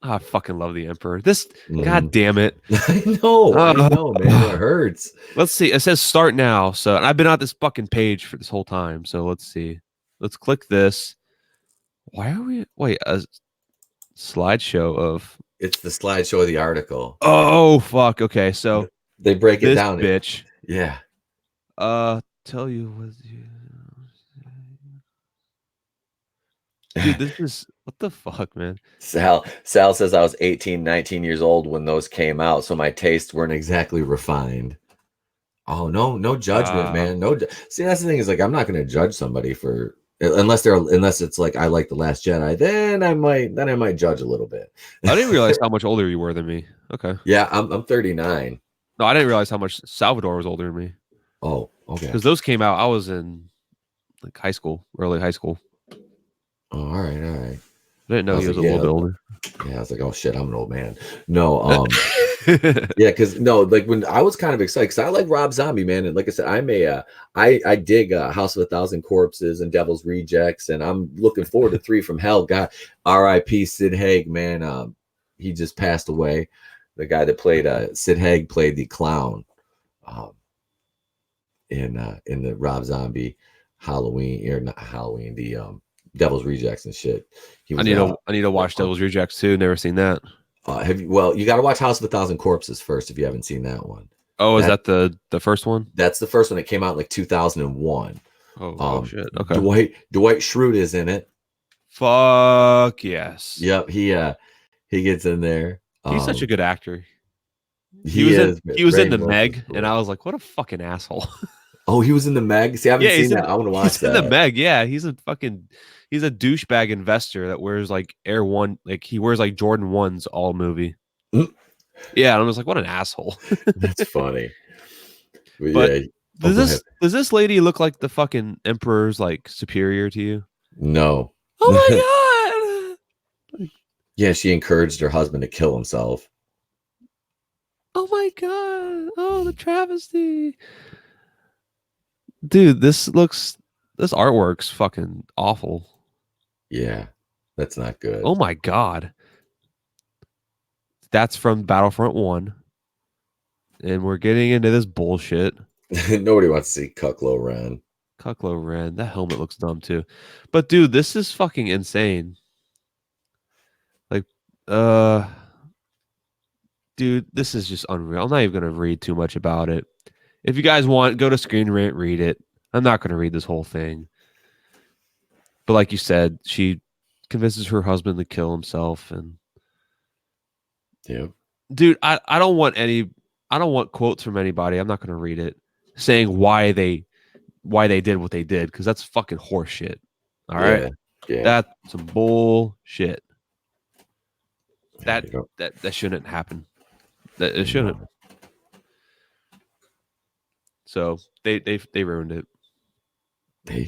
I fucking love the Emperor. God damn it. I know, man. It hurts. Let's see. It says start now. So, and I've been on this fucking page for this whole time. So let's see. Let's click this. Why are we? Wait, a slideshow of. It's the slideshow of the article. Oh fuck. Okay, so they break it down. Bitch. Yeah. Tell you what. Dude, this is what the fuck, man. Sal says I was 18, 19 years old when those came out, so my tastes weren't exactly refined. Oh, no judgment, man. See, that's the thing is like I'm not going to judge somebody for unless it's like I like The Last Jedi, then I might judge a little bit. I didn't realize how much older you were than me. Okay. Yeah, I'm 39. No, I didn't realize how much Salvador was older than me. Oh, okay. Because those came out, I was in like high school, early high school. Oh, all right. I didn't know he was a little bit older. Yeah, I was like, oh shit, I'm an old man. No, yeah, because no, like when I was kind of excited, because I like Rob Zombie, man, and like I said, I dig House of a Thousand Corpses and Devil's Rejects, and I'm looking forward to Three from Hell. God, R.I.P. Sid Haig, man. He just passed away. The guy that played Sid Haig played the clown, um, in the Rob Zombie Halloween, or not Halloween, the Devil's Rejects and shit. He was I need to watch Devil's Rejects too. Never seen that. have you? Well, you got to watch House of a Thousand Corpses first if you haven't seen that one. Oh, is That that the first one? that's the first one that came out in like 2001. Oh shit. Okay. Dwight Schrute is in it. Fuck yes. Yep, he gets in there. He's such a good actor. He is He was very in the Meg, noticeable. and I was like, what a fucking asshole. Oh, he was in the Meg. See, I haven't Yeah, seen that. I want to watch he's in the that. Meg. Yeah, he's a douchebag investor that wears like Air One, like he wears like Jordan ones all movie. Mm. Yeah, and I was like, what an asshole. That's funny. But But yeah. Oh, go ahead. does this lady look like the fucking emperor's like superior to you? No. Oh my god! Yeah, she encouraged her husband to kill himself. Oh my god! Oh, the travesty, dude. This artwork's fucking awful. Yeah, that's not good. Oh my god. That's from Battlefront 1. And we're getting into this bullshit. Nobody wants to see Cucklo Ren. Cucklo Ren. That helmet looks dumb too. But dude, this is fucking insane. Like, dude, this is just unreal. I'm not even gonna read too much about it. If you guys want, go to Screen Rant, read it. I'm not gonna read this whole thing. But like you said, she convinces her husband to kill himself, and Yeah. dude, I don't want quotes from anybody. I'm not gonna read it saying why they did what they did, because that's fucking horseshit. All right. Yeah. Yeah. That's some bullshit. There That you go. that shouldn't happen. That it shouldn't. No. So they ruined it. They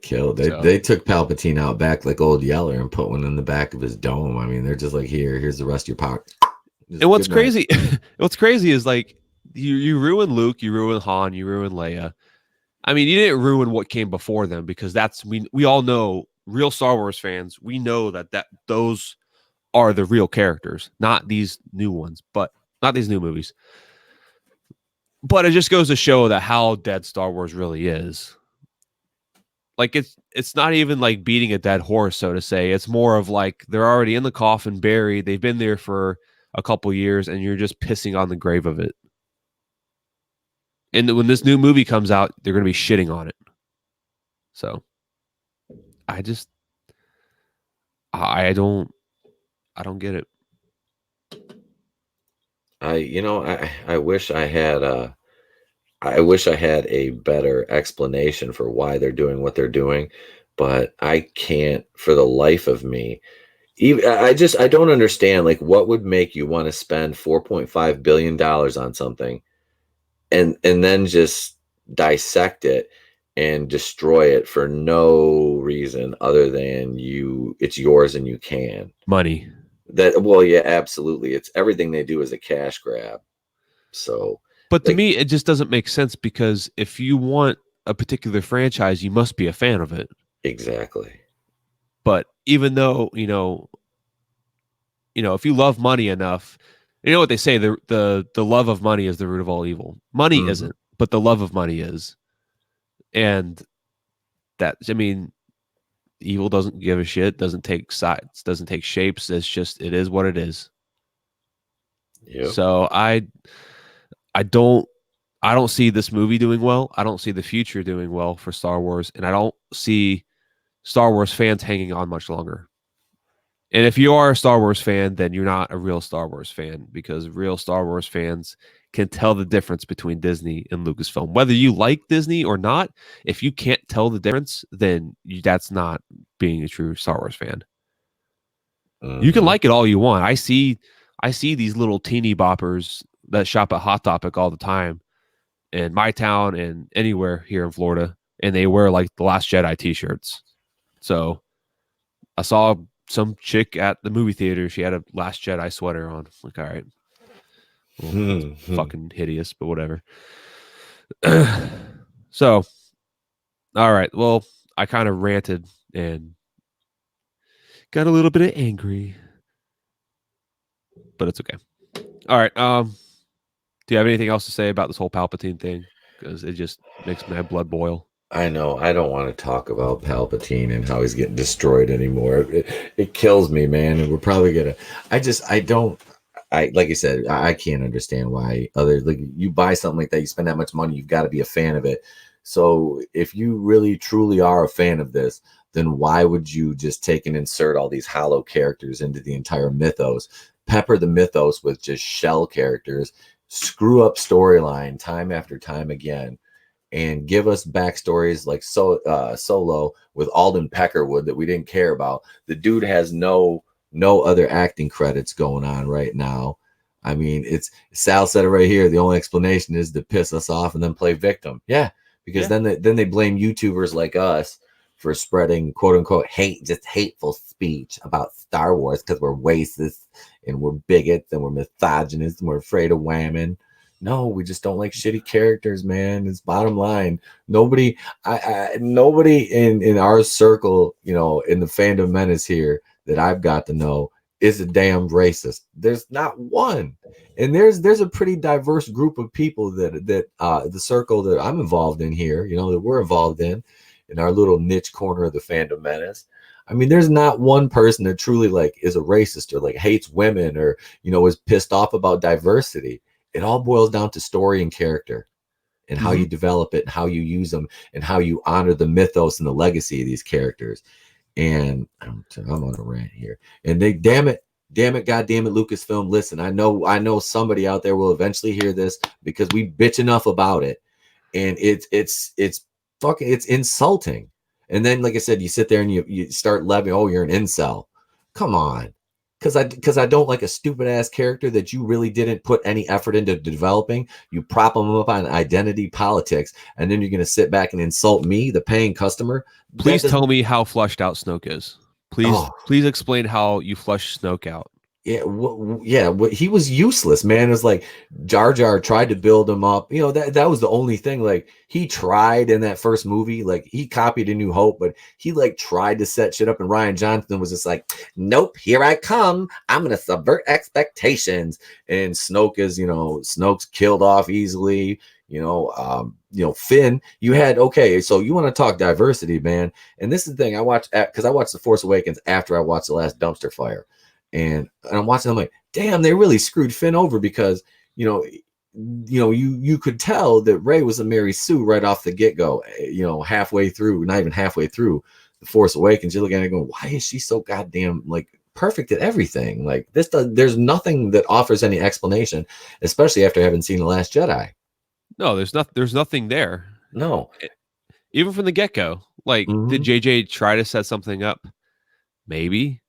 killed. So- They took Palpatine out back like old Yeller and put one in the back of his dome. I mean, they're just like, here's the rest of your power. Just And what's good night. crazy, what's crazy is like you ruin Luke, you ruin Han, you ruin Leia. I mean, you didn't ruin what came before them, because that's we all know, real Star Wars fans, we know that those are the real characters, not these new ones, but not these new movies. But it just goes to show that how dead Star Wars really is. Like it's not even like beating a dead horse, so to say. It's more of like they're already in the coffin, buried. They've been there for a couple years, and you're just pissing on the grave of it. And when this new movie comes out, they're going to be shitting on it. So I just I don't get it. I wish I had a better explanation for why they're doing what they're doing, but I can't for the life of me. Even I don't understand, like, what would make you want to spend $4.5 billion on something and then just dissect it and destroy it for no reason other than it's yours and you can. Money. Well, yeah, absolutely. It's everything they do is a cash grab. So, But to like, me, it just doesn't make sense, because if you want a particular franchise, you must be a fan of it. exactly. But even though, if you love money enough, you know what they say, the love of money is the root of all evil. Money Mhm. isn't, but the love of money is. And evil doesn't give a shit, doesn't take sides, doesn't take shapes. It is what it is. Yep. So I don't see this movie doing well. I don't see the future doing well for Star Wars, and I don't see Star Wars fans hanging on much longer. And if you are a Star Wars fan, then you're not a real Star Wars fan, because real Star Wars fans can tell the difference between Disney and Lucasfilm. Whether you like Disney or not, if you can't tell the difference, then that's not being a true Star Wars fan. You can Mhm. like it all you want. I see these little teeny boppers that shop at Hot Topic all the time in my town and anywhere here in Florida, and they wear like the Last Jedi t-shirts. So I saw some chick at the movie theater. She had a Last Jedi sweater on. Like, all right, well, it's fucking hideous, but whatever. So, all right. Well, I kind of ranted and got a little bit of angry, but it's okay. All right. Do you have anything else to say about this whole Palpatine thing? Because it just makes my blood boil. I know. I don't want to talk about Palpatine and how he's getting destroyed anymore. It kills me, man. And we're probably gonna. I don't. I like I said, I can't understand why other like you buy something like that, you spend that much money, you've got to be a fan of it. So if you really truly are a fan of this, then why would you just take and insert all these hollow characters into the entire mythos, pepper the mythos with just shell characters, screw up storyline time after time again, and give us backstories like Solo with Alden Peckerwood that we didn't care about. The dude has no other acting credits going on right now. I mean, it's Sal said it right here. The only explanation is to piss us off and then play victim. Yeah, because then they blame YouTubers like us for spreading quote unquote hate, just hateful speech about Star Wars because we're racist and we're bigots and we're misogynists and we're afraid of women. No, we just don't like shitty characters, man. It's bottom line. Nobody, nobody in our circle, you know, in the fandom menace here that I've got to know is a damn racist. There's not one, and there's a pretty diverse group of people that the circle that I'm involved in here, you know, that we're involved in our little niche corner of the fandom menace. I mean, there's not one person that truly like is a racist or like hates women or, you know, is pissed off about diversity. It all boils down to story and character and how you develop it and how you use them and how you honor the mythos and the legacy of these characters. And I'm on a rant here. And they, damn it, God damn it, Lucasfilm. Listen, I know somebody out there will eventually hear this because we bitch enough about it. And it's fucking, it's insulting. And then, like I said, you sit there and you start levying, oh, you're an incel. Come on. Because I don't like a stupid ass character that you really didn't put any effort into developing. You prop them up on identity politics, and then you're going to sit back and insult me, the paying customer. Please tell me how flushed out Snoke is. Please explain how you flush Snoke out. Yeah, he was useless, man. It's like Jar Jar tried to build him up. You know, that was the only thing. Like, he tried in that first movie, like he copied A New Hope, but he like tried to set shit up, and Rian Johnson was just like, nope, here I come. I'm gonna subvert expectations. And Snoke is, you know, Snoke's killed off easily. You know, Finn, you had, okay, so you want to talk diversity, man. And this is the thing, I watched The Force Awakens after I watched The Last Dumpster Fire. And I'm watching, I'm like, damn, they really screwed Finn over because, you could tell that Rey was a Mary Sue right off the get-go, halfway through, not even halfway through The Force Awakens. You're looking at it going, why is she so goddamn like perfect at everything? Like there's nothing that offers any explanation, especially after having seen The Last Jedi. No, there's nothing there. No. Even from the get-go. Like, did JJ try to set something up? Maybe.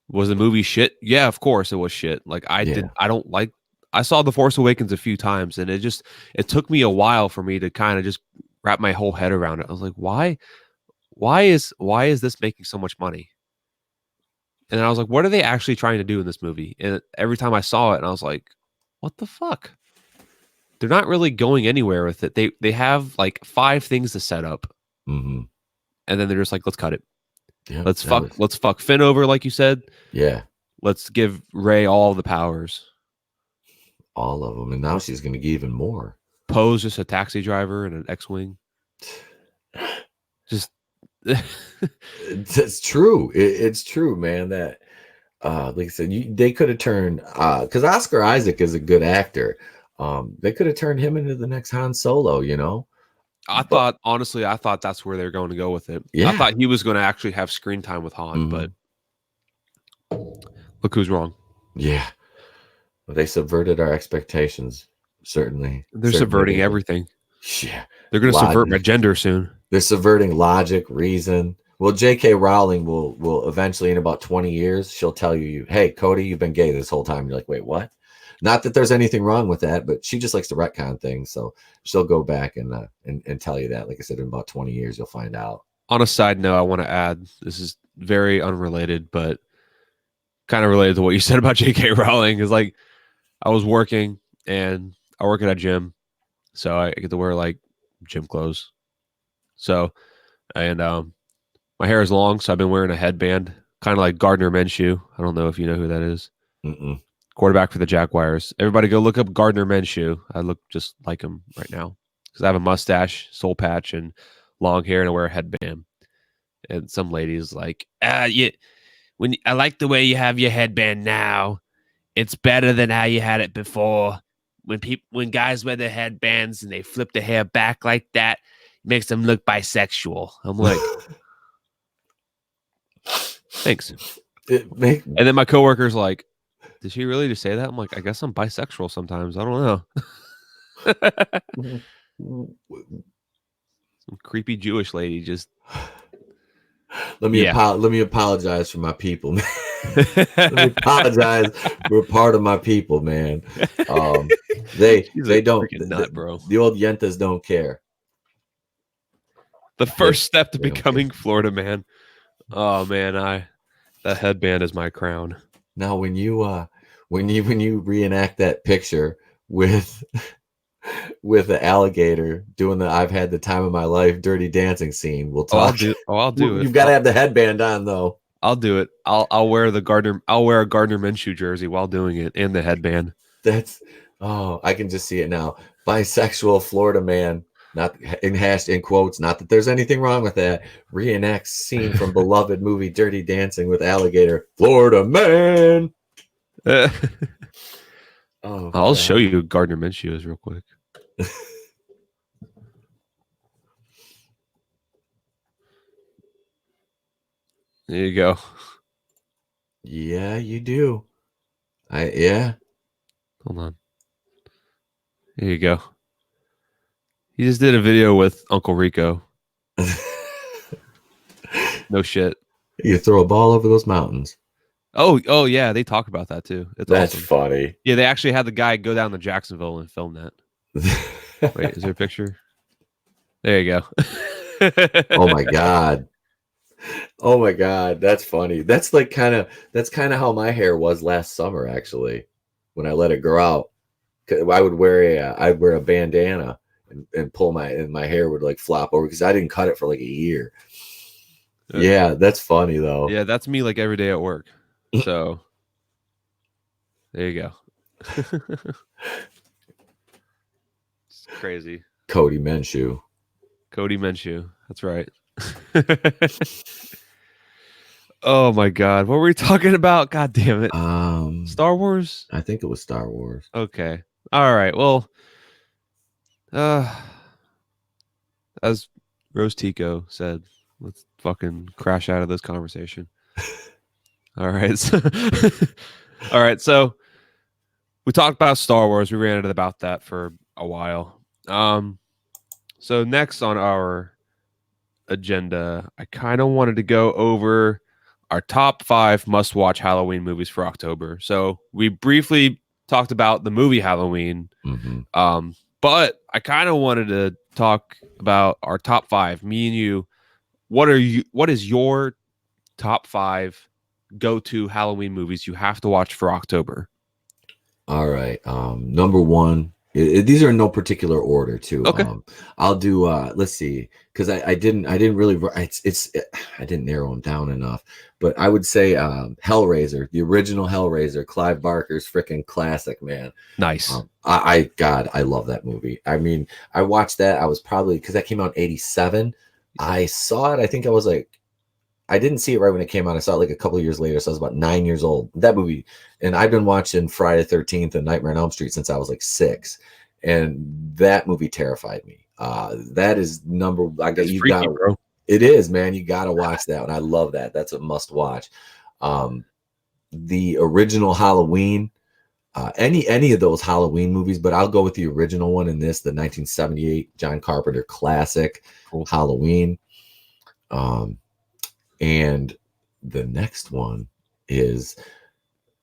Was the movie shit? Yeah, of course it was shit. Like, I saw The Force Awakens a few times, and it took me a while for me to kind of just wrap my whole head around it. I was like, why is this making so much money? And then I was like, what are they actually trying to do in this movie? And every time I saw it, and I was like, what the fuck? They're not really going anywhere with it. They have like 5 things to set up, and then they're just like, let's cut it. Yep, let's fuck Finn over, like you said. Yeah. Let's give Rey all the powers. All of them. And now she's going to get even more. Poe's just a taxi driver and an X-Wing. Just. That's true. It's true, man. That, like I said, they could have turned, because Oscar Isaac is a good actor. They could have turned him into the next Han Solo, you know? I thought that's where they're going to go with it. Yeah. I thought he was going to actually have screen time with Han, but look who's wrong. Yeah. Well, they subverted our expectations, certainly. They're subverting everything. Yeah. They're going to subvert my gender soon. They're subverting logic, reason. Well, J.K. Rowling will eventually, in about 20 years, she'll tell you, hey, Cody, you've been gay this whole time. You're like, wait, what? Not that there's anything wrong with that, but she just likes to retcon things. So she'll go back and tell you that. Like I said, in about 20 years, you'll find out. on a side note, I want to add, this is very unrelated, but kind of related to what you said about J.K. Rowling. Is like I was working and I work at a gym, so I get to wear like gym clothes. So and my hair is long, so I've been wearing a headband, kind of like Gardner Minshew. I don't know if you know who that is. Mm-mm. Quarterback for the Jaguars. Everybody go look up Gardner Minshew. I look just like him right now because I have a mustache, soul patch, and long hair, and I wear a headband. And some lady's like, I like the way you have your headband now. It's better than how you had it before. When guys wear their headbands and they flip the hair back like that, it makes them look bisexual. I'm like, thanks. And then my coworker's like, did she really just say that? I'm like, I guess I'm bisexual sometimes. I don't know. Some creepy Jewish lady just. Let me apologize for my people, man. Let me apologize. We're part of my people, man. They don't nut, bro. The old Yentas don't care. The first step to becoming Florida man. Oh man, that headband is my crown. Now when you reenact that picture with the alligator doing the "I've had the time of my life" Dirty Dancing scene, we'll talk. I'll do it. You've got to have the headband on though. I'll do it. I'll wear a Gardner Minshew jersey while doing it and the headband. I can just see it now. Bisexual Florida man, not in quotes, not that there's anything wrong with that. Reenacts scene from beloved movie Dirty Dancing with alligator. Florida man. I'll show you who Gardner Minshew is real quick. There you go. Yeah, you do. Yeah. Hold on. There you go. He just did a video with Uncle Rico. No shit. You throw a ball over those mountains. Oh yeah, they talk about that too. That's awesome. Funny. Yeah, they actually had the guy go down to Jacksonville and film that. Wait, is there a picture? There you go. Oh my god. Oh my god, that's funny. That's kind of how my hair was last summer actually, when I let it grow out. I'd wear a bandana and pull my hair would like flop over because I didn't cut it for like a year. Okay. Yeah, that's funny though. Yeah, that's me like every day at work. So there you go. It's crazy. Cody Minshew. That's right. Oh my god, what were we talking about? God damn it. Star Wars? I think it was Star Wars. Okay. All right. Well, as Rose Tico said, let's fucking crash out of this conversation. All right. So we talked about Star Wars. We ranted about that for a while. So next on our agenda, I kind of wanted to go over our top 5 must-watch Halloween movies for October. So we briefly talked about the movie Halloween, but I kind of wanted to talk about our top 5. Me and you. What is your top 5 go-to Halloween movies you have to watch for October? All right. Number 1. These are in no particular order too. Okay. I'll do let's see, because I didn't really I didn't narrow them down enough, but I would say Hellraiser, the original Hellraiser, Clive Barker's freaking classic, man. Nice. I love that movie. I mean, I watched that. I was probably, because that came out in 1987. I saw it. I think I was like, I didn't see it right when it came out. I saw it like a couple of years later. So I was about 9 years old. That movie. And I've been watching Friday the 13th and Nightmare on Elm Street since I was like 6. And that movie terrified me. That is bro. It is, man. You got to watch that. And I love that. That's a must watch. The original Halloween, any of those Halloween movies, but I'll go with the original one in this, the 1978 John Carpenter classic, Halloween. And the next one is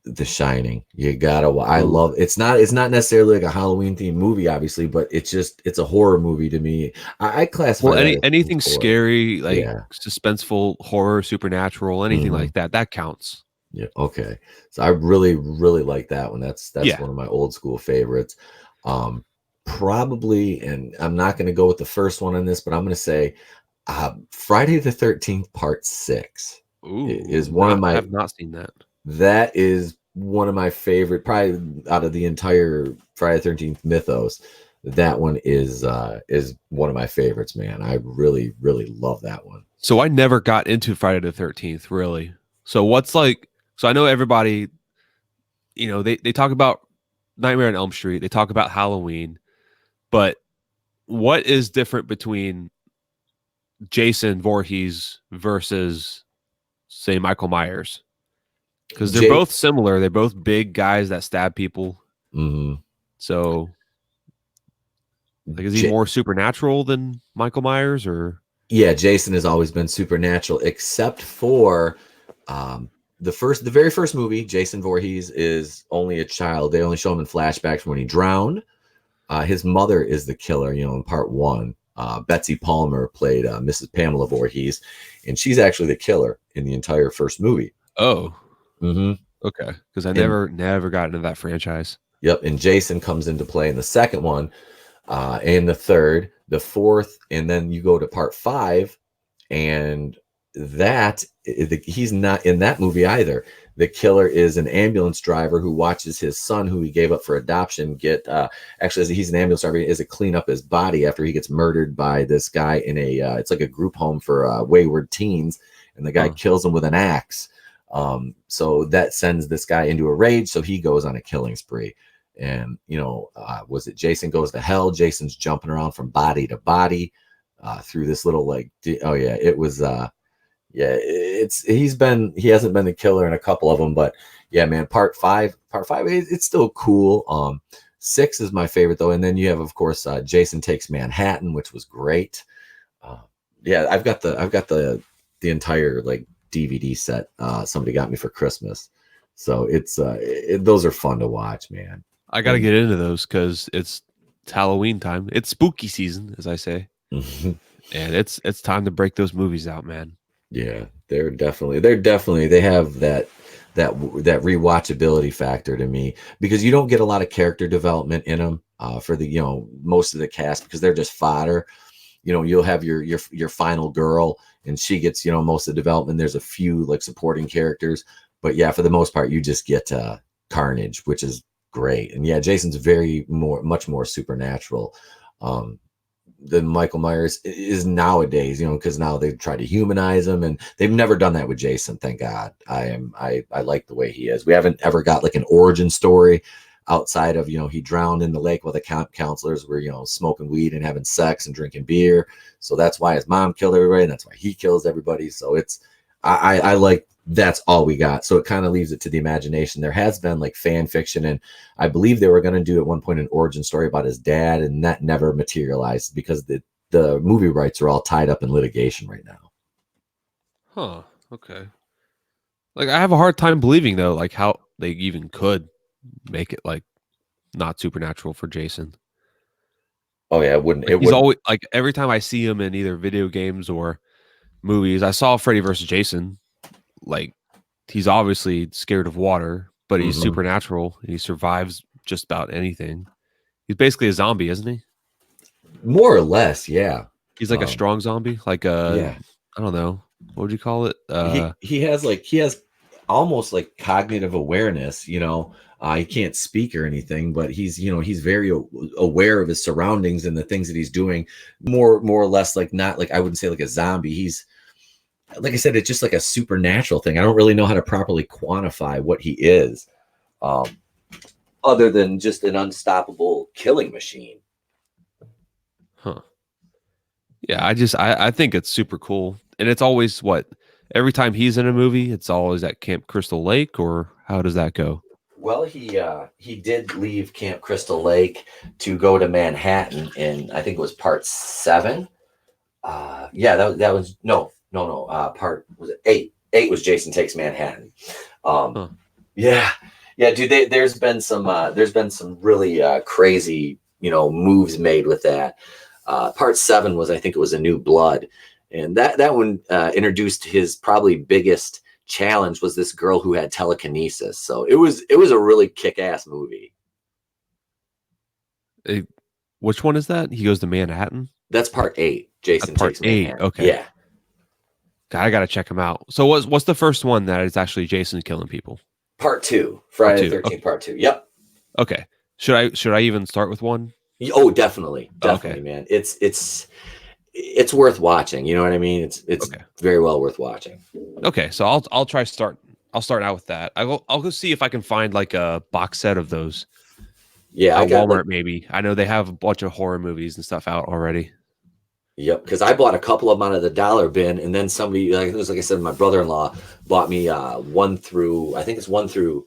The Shining. You gotta. I Ooh. love. It's not necessarily like a Halloween themed movie, obviously, but it's a horror movie to me. I classify Well, that as anything horror. scary, like Yeah. suspenseful, horror, supernatural, anything Hmm. like that, that counts. Yeah. Okay. So I really, really like that one. That's Yeah. one of my old school favorites. Um, Probably, and I'm not going to go with the first one on this, but I'm going to say Friday the 13th Part 6 is Ooh, one of not my. have not seen that. That is one of my favorite, probably out of the entire Friday the 13th mythos. That one is one of my favorites, man. I really, really love that one. So I never got into Friday the 13th, really. So what's like, so I know everybody, they talk about Nightmare on Elm Street, they talk about Halloween, but what is different between Jason Voorhees versus, say, Michael Myers? Because they're Jake. both similar. They're both big guys that stab people. Mhm. So, like, is he J- more supernatural than Michael Myers, or? yeah, Jason has always been supernatural, except for um, the very first movie. Jason Voorhees is only a child. They only show him in flashbacks when he drowned. His mother is the killer, in part one. Betsy Palmer played Mrs. Pamela Voorhees, and she's actually the killer in the entire first movie. Oh, Hmm. okay. Because I And never got into that franchise. yep, and Jason comes into play in the second one, and the third, the fourth, and then you go to part five, and he's not in that movie either. The killer is an ambulance driver who watches his son, who he gave up for adoption, get actually he's an ambulance driver, is to clean up his body after he gets murdered by this guy in a it's like a group home for wayward teens, and the guy Huh. kills him with an axe. So that sends this guy into a rage, so he goes on a killing spree. And was it Jason Goes to Hell? Jason's jumping around from body to body through this little oh yeah, it was yeah, he hasn't been the killer in a couple of them, but yeah, man, part five, it's still cool. Six is my favorite though, and then you have, of course, Jason Takes Manhattan, which was great. uh, yeah, I've got the entire like DVD set. Somebody got me for Christmas, so those are fun to watch, man. I got to And get into those because it's Halloween time. It's spooky season, as I say, and it's time to break those movies out, man. yeah, they have that rewatchability factor to me, because you don't get a lot of character development in them for the most of the cast, because they're just fodder. You'll have your final girl, and she gets most of the development. There's a few like supporting characters, but yeah, for the most part you just get Carnage, which is great. And yeah, Jason's much more supernatural um than Michael Myers is nowadays, because now they've tried to humanize him, and they've never done that with Jason. Thank God. I like the way he is. We haven't ever got like an origin story outside of, he drowned in the lake while the counselors were, smoking weed and having sex and drinking beer. So that's why his mom killed everybody, and that's why he kills everybody. So I like, that's all we got. So it kind of leaves it to the imagination. There has been like fan fiction, and I believe they were going to do at one point an origin story about his dad, and that never materialized because the movie rights are all tied up in litigation right now. Huh. Okay. Like I have a hard time believing though, like how they even could make it like not supernatural for Jason. Oh yeah, it wouldn't. Like It he's wouldn't. always like every time I see him in either video games or movies, I saw Freddy versus Jason. Like he's obviously scared of water, but he's Hmm. supernatural and he survives just about anything. He's basically a zombie, isn't he? More or less, yeah. He's like a Um, strong zombie, like a yeah. I don't know what would you call it? He has almost like cognitive awareness. He can't speak or anything, but he's very aware of his surroundings and the things that he's doing. More or less, like, not like, I wouldn't say like a zombie. He's, like I said, it's just like a supernatural thing. I don't really know how to properly quantify what he is, um, other than just an unstoppable killing machine. Huh. Yeah, I think it's super cool. And it's always what every time he's in a movie, it's always at Camp Crystal Lake, or how does that go? Well, he did leave Camp Crystal Lake to go to Manhattan in, I think it was part seven. Yeah, that was, no. Part, was it eight? Eight was Jason Takes Manhattan. Um, Huh. Yeah, yeah, dude. There's been some really crazy, moves made with that. Part 7 was, I think it was A New Blood, and that one introduced his probably biggest challenge was this girl who had telekinesis. So it was a really kick ass movie. Which one is that? He goes to Manhattan. That's part 8. Jason Part Takes 8. Manhattan. Okay, Yeah, I gotta check him out. So what's the first one that is actually Jason killing people? part 2. Part Friday the 2. 13th, part 2. Yep. Okay. Should I even start with one? Oh, definitely, Okay. man. It's worth watching. You know what I mean? It's Okay. very well worth watching. Okay. So I'll try start. I'll start out with that. I'll go see if I can find like a box set of those Yeah, I at got Walmart. like, Maybe I know they have a bunch of horror movies and stuff out already. yep, because I bought a couple of them out of the dollar bin, and then somebody, like it was, like I said, my brother-in-law bought me 1 through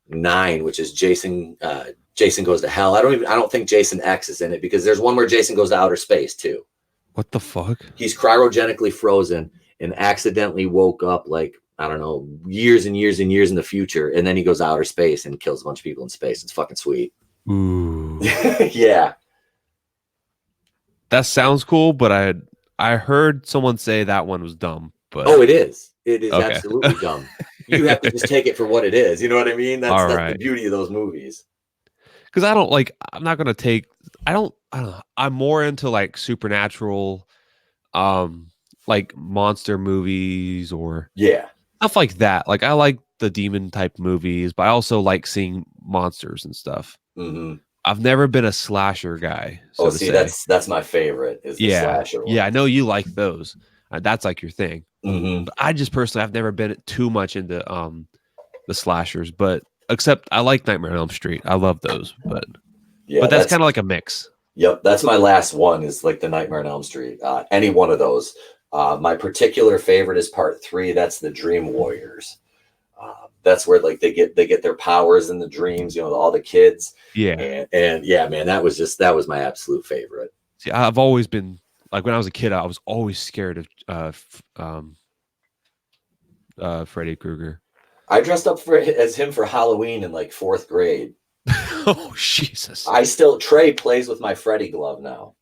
9, which is Jason Goes to Hell. I don't think Jason X is in it, because there's one where Jason goes to outer space too. What the fuck? He's cryogenically frozen and accidentally woke up, like, I don't know, years and years and years in the future, and then he goes to outer space and kills a bunch of people in space. It's fucking sweet. Ooh, Yeah. that sounds cool, but I heard someone say that one was dumb. But Oh, it is. It is okay. absolutely dumb. You have to just take it for what it is. You know what I mean? That's All the right. beauty of those movies. Because I'm not gonna take. I don't know. I'm more into like supernatural, um, like monster movies or Yeah. stuff like that. Like I like the demon type movies, but I also like seeing monsters and stuff. Hmm. I've never been a slasher guy, Oh, so to see, say. that's my favorite, is the Yeah, slasher yeah, one. I know you like those. That's like your thing. Hmm. But I just personally, I've never been too much into the slashers, but except I like Nightmare on Elm Street. I love those, Yeah, but that's kind of like a mix. yep, that's my last one, is like the Nightmare on Elm Street. Any one of those. My particular favorite is part 3. That's the Dream Warriors. That's where like they get their powers in the dreams, all the kids. Yeah. And yeah, man, that was my absolute favorite. See, I've always been like when I was a kid, I was always scared of Freddy Krueger. I dressed up as him for Halloween in like 4th grade. Oh Jesus! Trey plays with my Freddy glove now.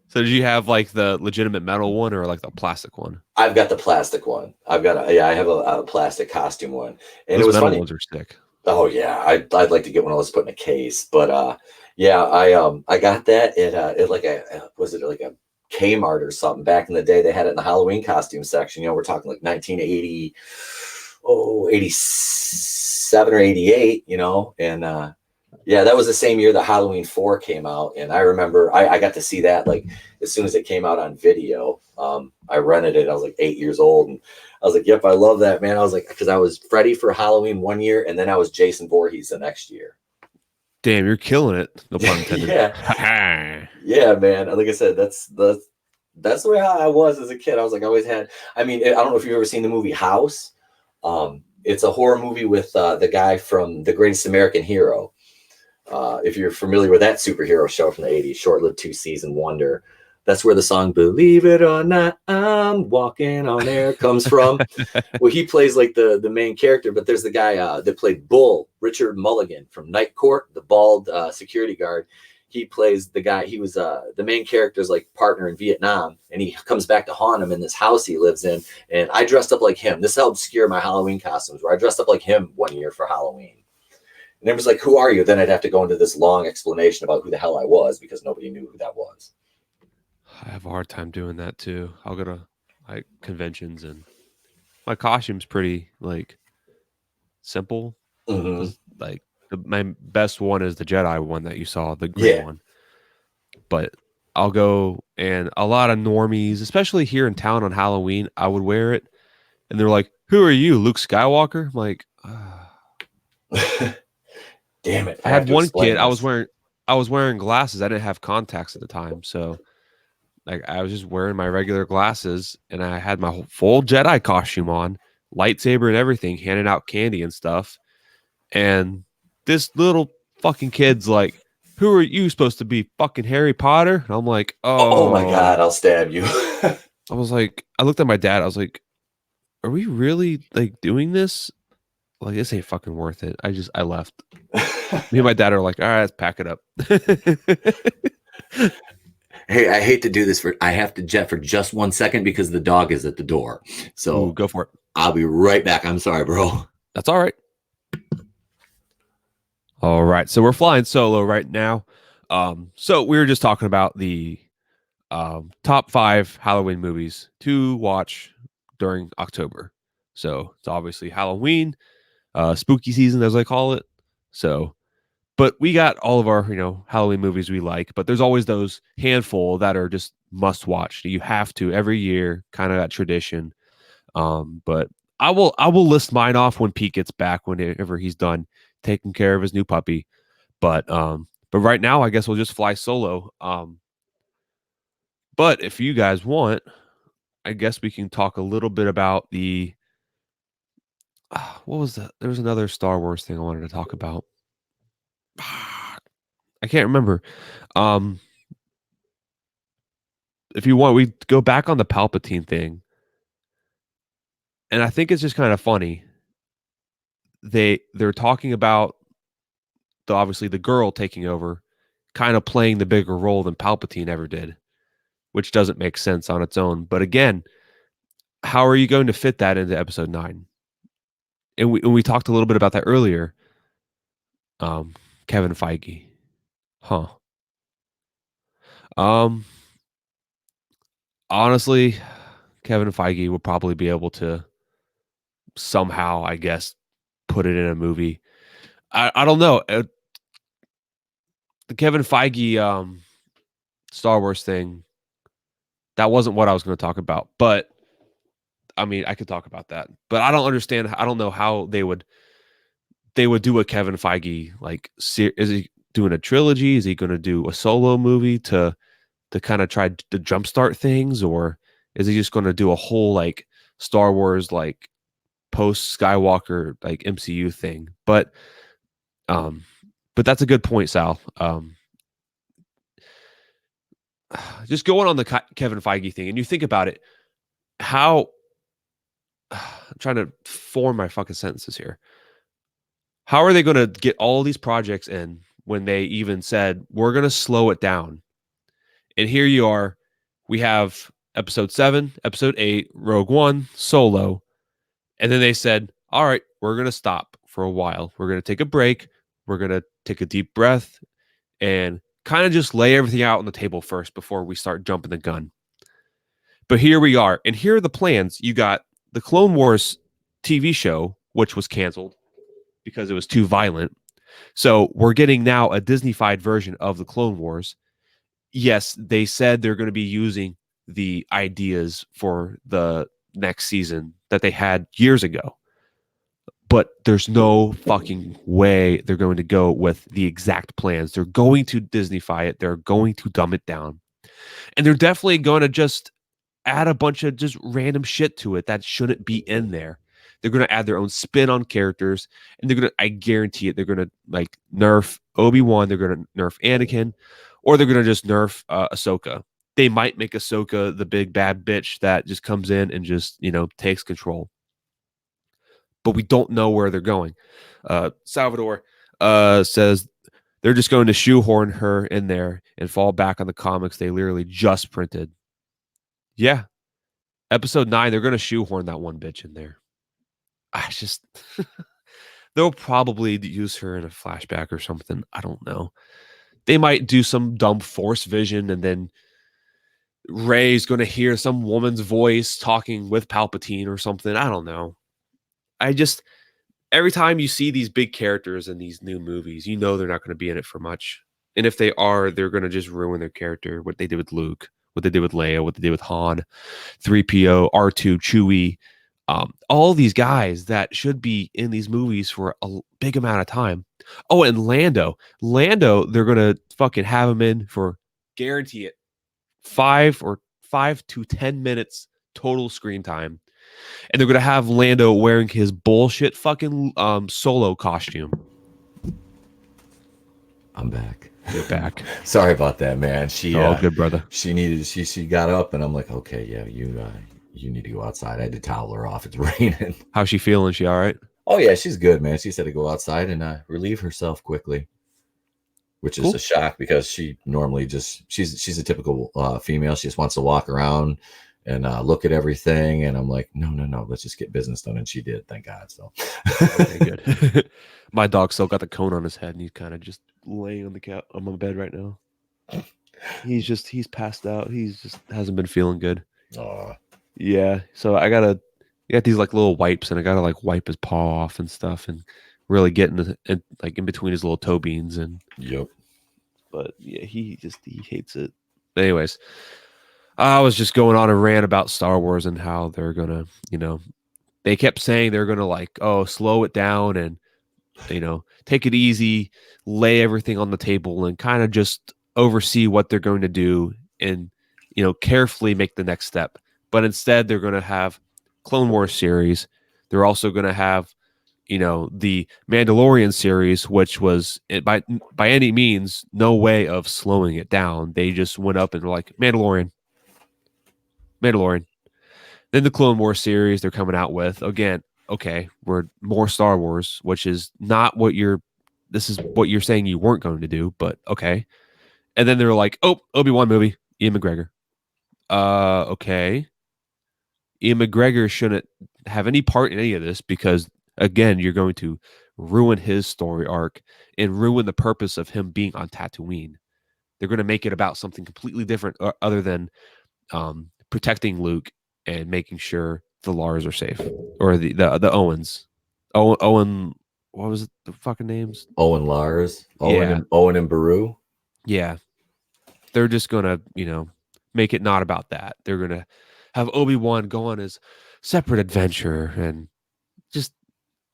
So did you have like the legitimate metal one or like the plastic one? I've got the plastic one. I have a plastic costume one, and it Those was metal funny. ones are sick. Oh yeah, I'd like to get one of those put in a case, but yeah, I got that at like was it like a Kmart or something back in the day. They had it in the Halloween costume section. We're talking like 1980, 87 or 88. And yeah, that was the same year that Halloween 4 came out, and I remember I got to see that like as soon as it came out on video. I rented it. I was like 8 years old, and I was like, "Yep, I love that, man." I was like, because I was Freddy for Halloween one year, and then I was Jason Voorhees the next year. Damn, you're killing it. No pun intended. Yeah, yeah, man. Like I said, that's the way I was as a kid. I was like, I always had. I mean, I don't know if you've ever seen the movie House. It's a horror movie with the guy from The Greatest American Hero. If you're familiar with that superhero show from the 80s, short-lived 2-season wonder, that's where the song "Believe It or Not, I'm Walking on Air" comes from. Well, he plays like the main character, but there's the guy that played Bull, Richard Mulligan from Night Court, the bald security guard. He plays the guy. He was the main character's like partner in Vietnam, and he comes back to haunt him in this house he lives in. And I dressed up like him. This helped obscure my Halloween costumes, where I dressed up like him one year for Halloween. And it was like, "Who are you?" Then I'd have to go into this long explanation about who the hell I was, because nobody knew who that was. I have a hard time doing that too. I'll go to like conventions and my costume's pretty like simple. Mm-hmm. Like my best one is the Jedi one that you saw, the green Yeah. one. But I'll go, and a lot of normies, especially here in town on Halloween, I would wear it, and they're like, "Who are you, Luke Skywalker?" I'm like, Damn it! I had to one explain kid. this. I was wearing glasses. I didn't have contacts at the time, so like I was just wearing my regular glasses, and I had my whole full Jedi costume on, lightsaber and everything, handing out candy and stuff. And this little fucking kid's like, "Who are you supposed to be, fucking Harry Potter?" And I'm like, Oh my "Oh." God! I'll stab you. I was like, I looked at my dad. I was like, are we really like doing this? Like, this ain't fucking worth it. I left. Me and my dad are like, all right, let's pack it up. Hey, I hate to do this I have to jet for just 1 second because the dog is at the door. Ooh, So go for it. I'll be right back. I'm sorry, bro. That's all right. All right. So we're flying solo right now. So we were just talking about the top 5 Halloween movies to watch during October. So it's obviously Halloween, spooky season, as I call it. So, but we got all of our, Halloween movies we like, but there's always those handful that are just must watch. You have to every year, kind of that tradition. But I will list mine off when Pete gets back, whenever he's done taking care of his new puppy. But right now, I guess we'll just fly solo. But if you guys want, I guess we can talk a little bit about the what was that? There was another Star Wars thing I wanted to talk about. I can't remember. Um, if you want, we go back on the Palpatine thing, and I think it's just kind of funny. They're talking about obviously the girl taking over, kind of playing the bigger role than Palpatine ever did, which doesn't make sense on its own. But again, how are you going to fit that into Episode 9? And we talked a little bit about that earlier. Kevin Feige, huh? Um, honestly, Kevin Feige will probably be able to somehow, I guess, put it in a movie. I don't know. The Kevin Feige Star Wars thing, that wasn't what I was going to talk about, but I mean, I could talk about that. But I don't understand. I don't know how they would do a Kevin Feige like. Is he doing a trilogy? Is he going to do a solo movie to kind of try to jumpstart things, or is he just going to do a whole like Star Wars like post Skywalker like MCU thing? Um, but that's a good point, Sal. Just going on the Kevin Feige thing, and you think about it, how I'm trying to form my fucking sentences here. How are they going to get all these projects in when they even said we're going to slow it down? And here you are, we have episode 7, episode 8, Rogue One, Solo, and then they said, "All right, we're going to stop for a while. We're going to take a break. We're going to take a deep breath and kind of just lay everything out on the table first before we start jumping the gun." But here we are, and here are the plans. You got the Clone Wars TV show, which was canceled because it was too violent. So we're getting now a Disney-fied version of the Clone Wars. Yes, they said they're going to be using the ideas for the next season that they had years ago. But there's no fucking way they're going to go with the exact plans. They're going to Disney-fy it. They're going to dumb it down. And they're definitely going to just add a bunch of just random shit to it that shouldn't be in there. They're going to add their own spin on characters, and I guarantee it, they're going to like nerf Obi-Wan, they're going to nerf Anakin, or they're going to just nerf Ahsoka. They might make Ahsoka the big bad bitch that just comes in and just, takes control. But we don't know where they're going. Salvador says they're just going to shoehorn her in there and fall back on the comics they literally just printed. Yeah. Episode 9, they're going to shoehorn that one bitch in there. I just, they'll probably use her in a flashback or something. I don't know. They might do some dumb force vision, and then Rey's going to hear some woman's voice talking with Palpatine or something. I don't know. Every time you see these big characters in these new movies, you know they're not going to be in it for much. And if they are, they're going to just ruin their character. What they did with Luke, what they did with Leia, what they did with Han, 3PO, R2, Chewie, all these guys that should be in these movies for a big amount of time. Oh, and Lando, they're going to fucking have him in for, guarantee it, 5 to 10 minutes total screen time. And they're going to have Lando wearing his bullshit fucking Solo costume. I'm back. You're back. Sorry about that, man. Good, brother. She got up, and I'm like, okay, yeah, you need to go outside. I had to towel her off. It's raining. How's she feeling? She all right? Oh yeah, she's good, man. She said to go outside and relieve herself quickly, which is a Cool. shock because she normally just she's a typical female. She just wants to walk around and look at everything. And I'm like, no, let's just get business done. And she did, thank God. So Okay, good. My dog still got the cone on his head, and he's kind of just laying on the couch on my bed right now. He's passed out. He's just hasn't been feeling good. uh, Yeah, so I got these like little wipes, and I gotta like wipe his paw off and stuff, and really get like in between his little toe beans. And yep. but yeah, he hates it. Anyways, I was just going on a rant about Star Wars and how they're gonna, they kept saying they're gonna like, oh, slow it down and take it easy, lay everything on the table, and kind of just oversee what they're going to do and carefully make the next step. But instead, they're going to have Clone Wars series. They're also going to have the Mandalorian series, which was by any means no way of slowing it down. They just went up and were like, Mandalorian. Then the Clone Wars series they're coming out with again. Okay, we're more Star Wars, which is not what this is what you're saying you weren't going to do, but okay. And then they're like, oh, Obi-Wan movie, Ian McGregor. Okay. Ian McGregor shouldn't have any part in any of this because, again, you're going to ruin his story arc and ruin the purpose of him being on Tatooine. They're going to make it about something completely different other than protecting Luke and making sure the Lars are safe, or the Owens. Owen, what was it? The fucking names? Owen Lars, Yeah. Owen and Baru. Yeah. They're just going to, make it not about that. They're going to have Obi-Wan go on his separate adventure and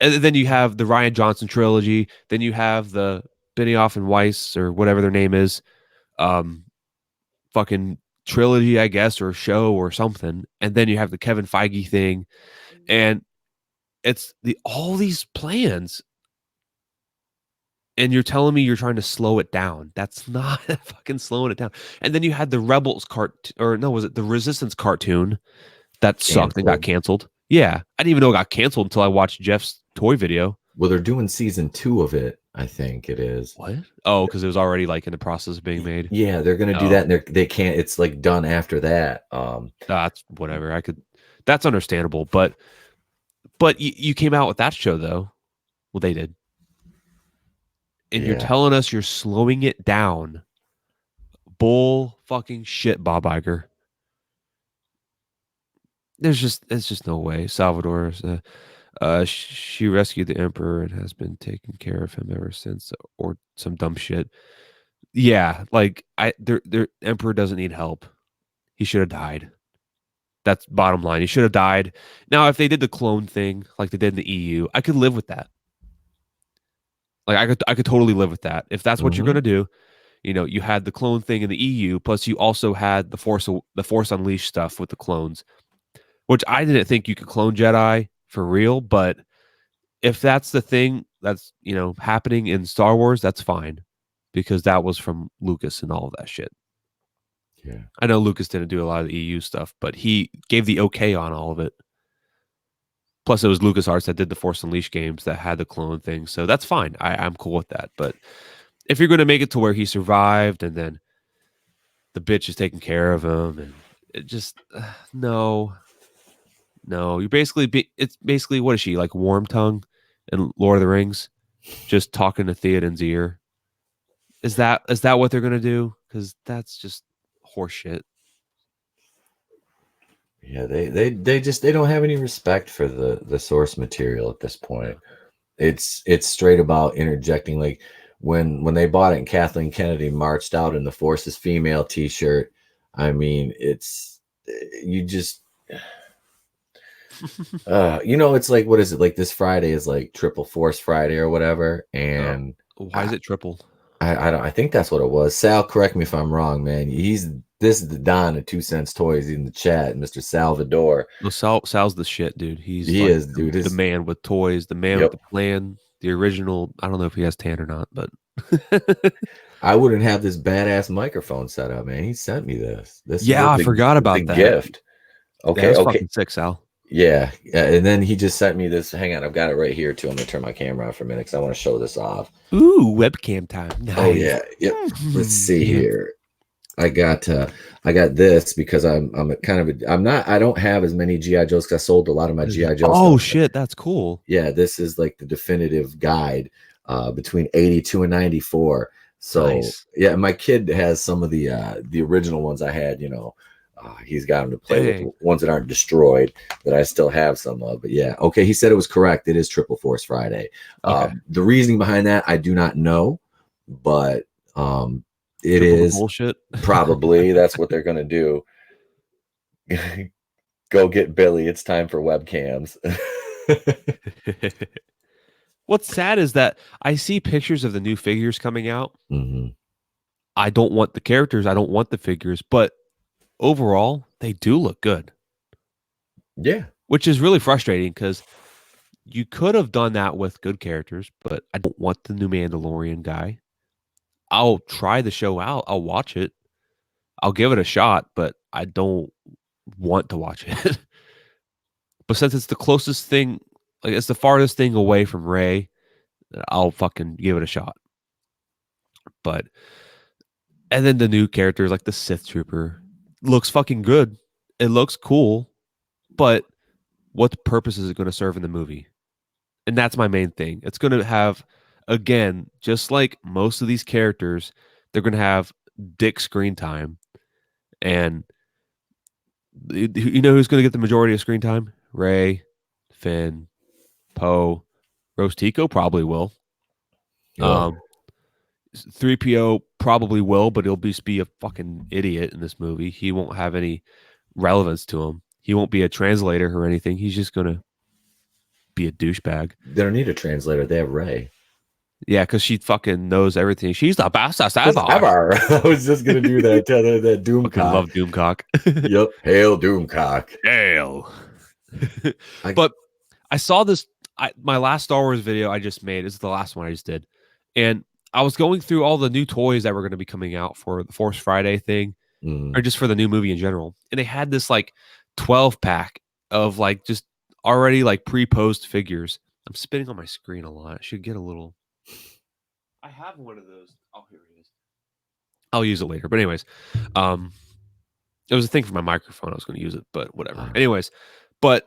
then you have the Rian Johnson trilogy. Then you have the Benioff and Weiss or whatever their name is, fucking trilogy, I guess, or show or something. And then you have the Kevin Feige thing. And it's all these plans. And you're telling me you're trying to slow it down. That's not fucking slowing it down. And then you had the Rebels was it the Resistance cartoon that sucked and got canceled? Yeah. I didn't even know it got canceled until I watched Jeff's toy video. Well, they're doing season 2 of it. I think it is. What? Oh, because it was already like in the process of being made. Yeah, they're gonna do that, and they can't. It's like done after that. That's whatever. That's understandable, but you came out with that show though. Well, they did, and you're telling us you're slowing it down. Bull fucking shit, Bob Iger. It's just no way. Salvador, she rescued the emperor and has been taking care of him ever since, or some dumb shit. Yeah, like their emperor doesn't need help. He should have died. That's bottom line. He should have died. Now, if they did the clone thing like they did in the EU, I could live with that. Like I could totally live with that. If that's what you're gonna do, you had the clone thing in the EU, plus you also had the Force Unleashed stuff with the clones, which I didn't think you could clone Jedi for real. But if that's the thing that's happening in Star Wars, that's fine, because that was from Lucas and all of that shit. Yeah, I know Lucas didn't do a lot of the EU stuff, but he gave the okay on all of it. Plus, it was LucasArts that did the Force Unleashed games that had the clone thing, so that's fine. I'm cool with that. But if you're going to make it to where he survived and then the bitch is taking care of him, and it just no, you're it's basically what is she like, Warm Tongue in Lord of the Rings, just talking to Theoden's ear? Is that what they're going to do? Because that's just horseshit. Yeah, they don't have any respect for the source material at this point. It's straight about interjecting. Like when they bought it and Kathleen Kennedy marched out in the Force is Female t-shirt. I mean, it's you just it's like, what is it, like this Friday is like Triple Force Friday or whatever, and why is it triple? I think that's what it was. Sal, correct me if I'm wrong, man. This is the Don of 2 Cents Toys in the chat, Mr. Salvador. No, Sal's the shit, dude. He like is, dude. The man with toys, the man with the plan, the original. I don't know if he has tan or not, but I wouldn't have this badass microphone set up, man. He sent me this. I forgot about that gift. That Okay, was okay. fucking sick, Sal. Yeah, yeah, and then he just sent me this. Hang on, I've got it right here too. I'm gonna turn my camera on for a minute because I want to show this off. Ooh, webcam time. Oh Nice. yeah, yep. Let's see Yeah. here. I got this because I'm kind of I'm not I don't have as many GI Joes because I sold a lot of my What is it? GI Joe Oh stuff. But shit, that's cool. yeah, this is like the definitive guide between 82 and 94. So Nice. yeah, my kid has some of the original ones I had. He's got them to play with, Dang. ones that aren't destroyed that I still have some of. But yeah, okay, he said it was correct. It is Triple Force Friday. Okay. The reasoning behind that I do not know, but it Triple the is bullshit. probably that's what they're gonna do. Go get Billy. It's time for webcams. What's sad is that I see pictures of the new figures coming out. Mhm. I don't want the characters, I don't want the figures, but overall, they do look good, Yeah. which is really frustrating because you could have done that with good characters, but I don't want the new Mandalorian guy. I'll try the show out, I'll watch it, I'll give it a shot, but I don't want to watch it. But since it's the closest thing, like it's the farthest thing away from Ray, I'll fucking give it a shot. But and then the new characters like the Sith Trooper looks fucking good. It looks cool, but what purpose is it going to serve in the movie? And that's my main thing. It's going to have, again, just like most of these characters, they're going to have dick screen time. And you know who's going to get the majority of screen time? Ray, Finn, Poe, Rostico probably will. Yeah. 3PO probably will, but he'll just be a fucking idiot in this movie. He won't have any relevance to him. He won't be a translator or anything. He's just going to be a douchebag. They don't need a translator. They have Ray. Yeah, because she fucking knows everything. She's the bastest ever. Ever. I was just gonna do that. That Fucking Doomcock. love Doomcock. Yep. Hail Doomcock. Hail. I, But I saw this. My last Star Wars video I just made. This is the last one I just did. And I was going through all the new toys that were going to be coming out for the Force Friday thing, or just for the new movie in general. And they had this like 12 pack of like just already like pre-posed figures. I'm spinning on my screen a lot. I should get a little. I have one of those. Oh, here it is. I'll use it later. But anyways, it was a thing for my microphone. I was going to use it, but whatever. Anyways, but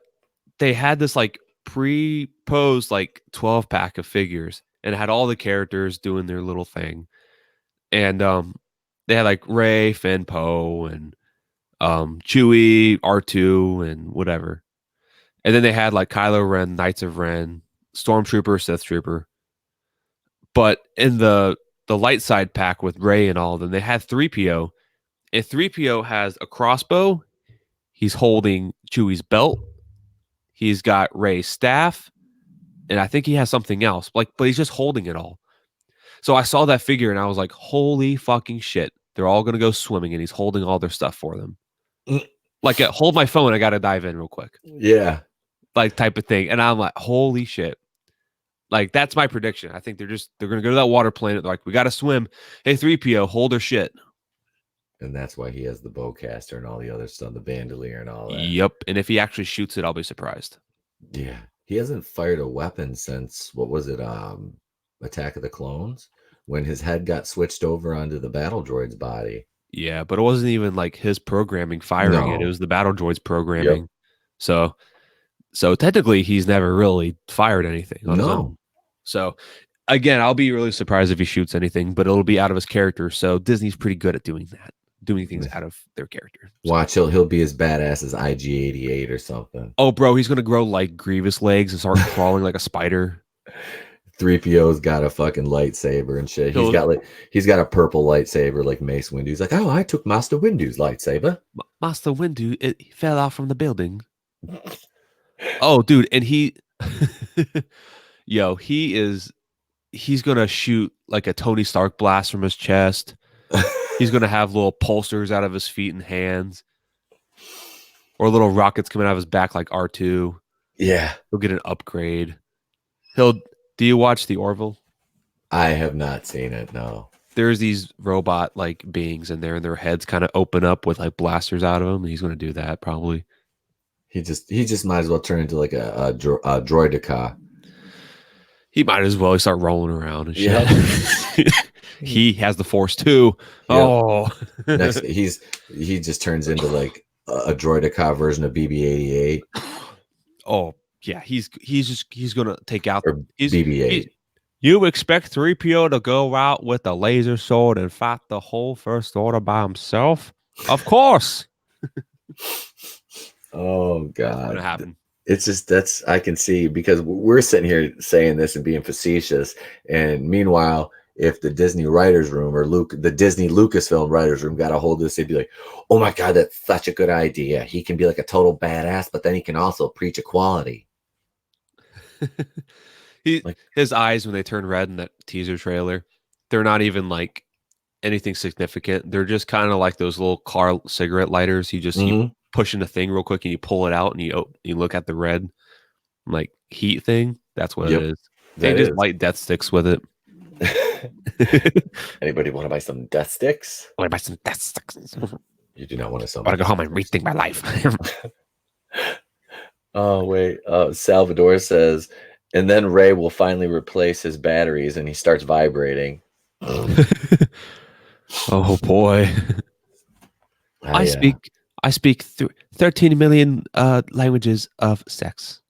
they had this like pre-posed like 12 pack of figures, and it had all the characters doing their little thing. And they had like Ray, Finn, Poe, and Chewie, R2, and whatever. And then they had like Kylo Ren, Knights of Ren, Stormtrooper, Sith Trooper. But in the light side pack with Ray and all of them, they had 3PO. And 3PO has a crossbow. He's holding Chewie's belt. He's got Ray's staff. And I think he has something else. Like, but he's just holding it all. So I saw that figure and I was like, holy fucking shit. They're all gonna go swimming and he's holding all their stuff for them. Like hold my phone, I gotta dive in real quick. Yeah. Like type of thing. And I'm like, holy shit. Like that's my prediction. I think they're gonna go to that water planet. They're like, we gotta swim. Hey, 3PO, hold their shit. And that's why he has the bowcaster and all the other stuff, the bandolier and all that. Yep. And if he actually shoots it, I'll be surprised. Yeah. He hasn't fired a weapon since what was it? Attack of the Clones, when his head got switched over onto the battle droid's body. Yeah, but it wasn't even like his programming firing it. It was the battle droid's programming. Yep. So technically he's never really fired anything on his own. So again, I'll be really surprised if he shoots anything, but it'll be out of his character. So Disney's pretty good at doing that, doing things out of their character. So. Watch, he'll be as badass as IG-88 or something. Oh, bro, he's gonna grow like Grievous legs and start crawling like a spider. 3PO's got a fucking lightsaber and shit. He's got a purple lightsaber like Mace Windu. He's like, oh, I took Master Windu's lightsaber. Master Windu, it fell out from the building. Oh, dude, and he's gonna shoot like a Tony Stark blast from his chest. He's gonna have little pulsers out of his feet and hands, or little rockets coming out of his back like R2. Yeah, he'll get an upgrade. Do you watch the Orville? I have not seen it. No. There's these robot like beings in there, and their heads kind of open up with like blasters out of them. And he's gonna do that probably. He just might as well turn into like a droidica. He might as well start rolling around and shit. Yep. He has the Force too. Yep. Oh, Next, he just turns into like a droidica version of BB-88 oh yeah. He's gonna take out. or He's BB-8. You expect 3PO to go out with a laser sword and fight the whole First Order by himself? Of course. Oh That's going to God. happen. It's just that's I can see because we're sitting here saying this and being facetious, and meanwhile, if the Disney writers room or the Disney Lucasfilm writers room got a hold of this, they'd be like, "Oh my God, that's such a good idea. He can be like a total badass, but then he can also preach equality." Like, His eyes, when they turn red in that teaser trailer, they're not even like anything significant. They're just kind of like those little car cigarette lighters. You mhm. push in the thing real quick and you pull it out and you look at the red like heat thing. That's what it Yep, is. They that just is. light death sticks with it. Anybody want to buy some death sticks? I want to buy some death sticks. You do not want to I sell want me to go home death and sticks. rethink my life. Oh wait, Salvador says, and then Ray will finally replace his batteries, and he starts vibrating. Oh boy. I Yeah. speak 13 million languages of sex.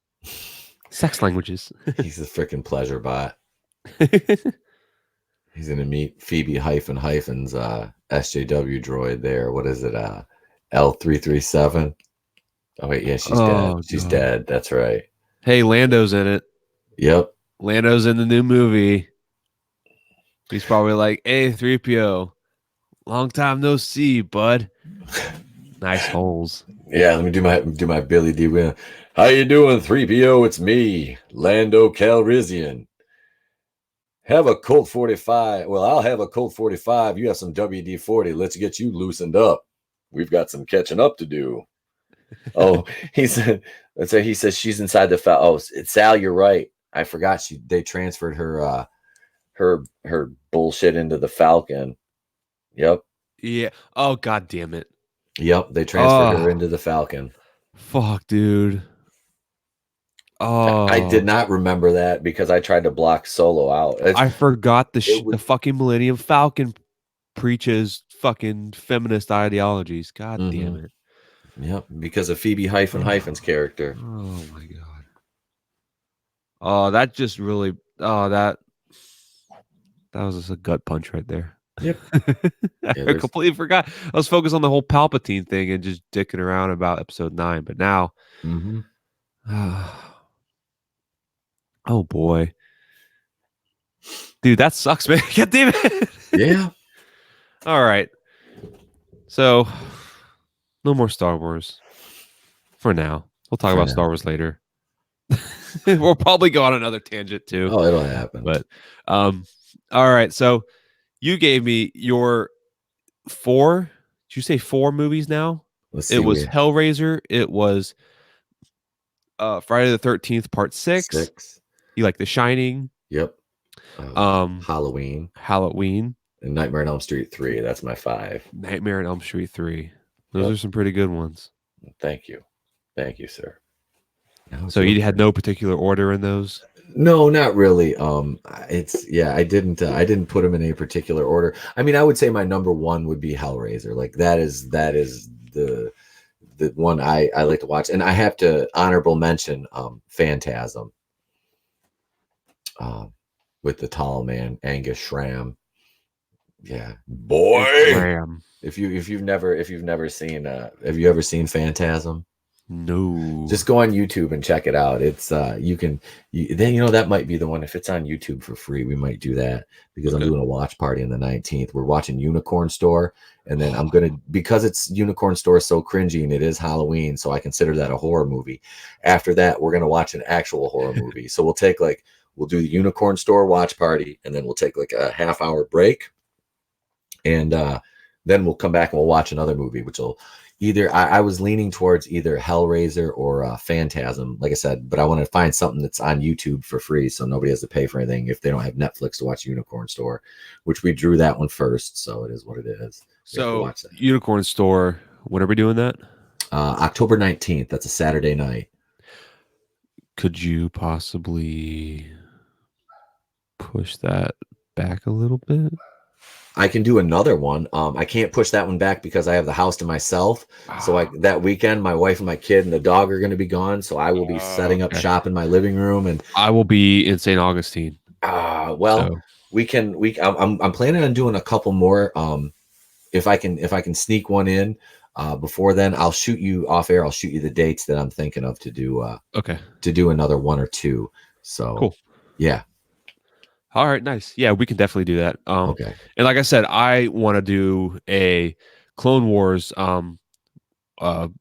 Sex languages. He's a freaking pleasure bot. He's gonna meet Phoebe hyphen's SJW droid there. What is it? L337. Oh wait, yeah, she's dead. Oh She's god. dead. That's right. Hey, Lando's in it. Yep. Lando's in the new movie. He's probably like, "Hey, 3PO, long time no see, bud. Nice holes." Yeah, let me do my Billy D. Williams. How you doing, 3PO? It's me, Lando Calrissian. Have a Colt 45. Well, I'll have a Colt 45. You have some WD-40. Let's get you loosened up. We've got some catching up to do. Oh, he said. Let's say he says she's inside the Falcon. Oh, it's Sal. You're right. I forgot they transferred her bullshit into the Falcon. Yep. Yeah. Oh god damn it. Yep. They transferred her Oh into the Falcon. fuck, dude. I did Oh, not remember that because I tried to block Solo out. I forgot It the was. fucking Millennium Falcon preaches fucking feminist ideologies. God damn Mhm. it. Yep. Because of Phoebe hyphen's character. Oh my god. Oh, that just really. Oh, that was just a gut punch right there. Yep. Yeah. I completely forgot. I was focused on the whole Palpatine thing and just dicking around about Episode 9, but now, Mhm. oh boy, dude, that sucks, man. God damn it. Yeah. All right, so no more Star Wars for now. We'll talk For about now. Star Wars later. We'll probably go on another tangent too. Oh, it'll happen. But all right. So you gave me your 4. Did you say 4 movies now? Let's It see. was Hellraiser. It was Friday the 13th Part 6. 6. You like The Shining, Yep. Halloween Halloween, and Nightmare on Elm Street 3. That's my 5. Nightmare on Elm Street 3. Those Yep. are some pretty good ones. Thank you. Thank you, sir. Now So you had no particular order in those? No, not really. I didn't put them in a particular order. I mean, I would say my number 1 would be Hellraiser. Like that is the one I like to watch. And I have to honorable mention Phantasm. With the tall man, Angus Schramm. Yeah. Boy. Ram. If you've never seen have you ever seen Phantasm? No. Just go on YouTube and check it out. It's that might be the one. If it's on YouTube for free, we might do that because I'm Okay. doing a watch party on the 19th. We're watching Unicorn Store, and then I'm gonna, because it's Unicorn Store is so cringy and it is Halloween, so I consider that a horror movie. After that, we're gonna watch an actual horror movie. So we'll do the Unicorn Store watch party, and then we'll take like a half-hour break, and then we'll come back and we'll watch another movie, which will either I was leaning towards either Hellraiser or Phantasm, like I said, but I want to find something that's on YouTube for free, so nobody has to pay for anything if they don't have Netflix to watch Unicorn Store, which we drew that one first, so it is what it is. We have to So watch that. Unicorn Store. When are we doing that? October 19th. That's a Saturday night. Could you possibly push that back a little bit? I can do another one. I can't push that one back because I have the house to myself. So that weekend, my wife and my kid and the dog are going to be gone. So I will be setting up Okay. shop in my living room, and I will be in St. Augustine. well, So I'm planning on doing a couple more. If I can sneak one in before then, I'll shoot you off air. I'll shoot you the dates that I'm thinking of okay, to do another one or two. So cool. yeah, All right, nice. Yeah, we can definitely do that. okay. And like I said, I want to do a Clone Wars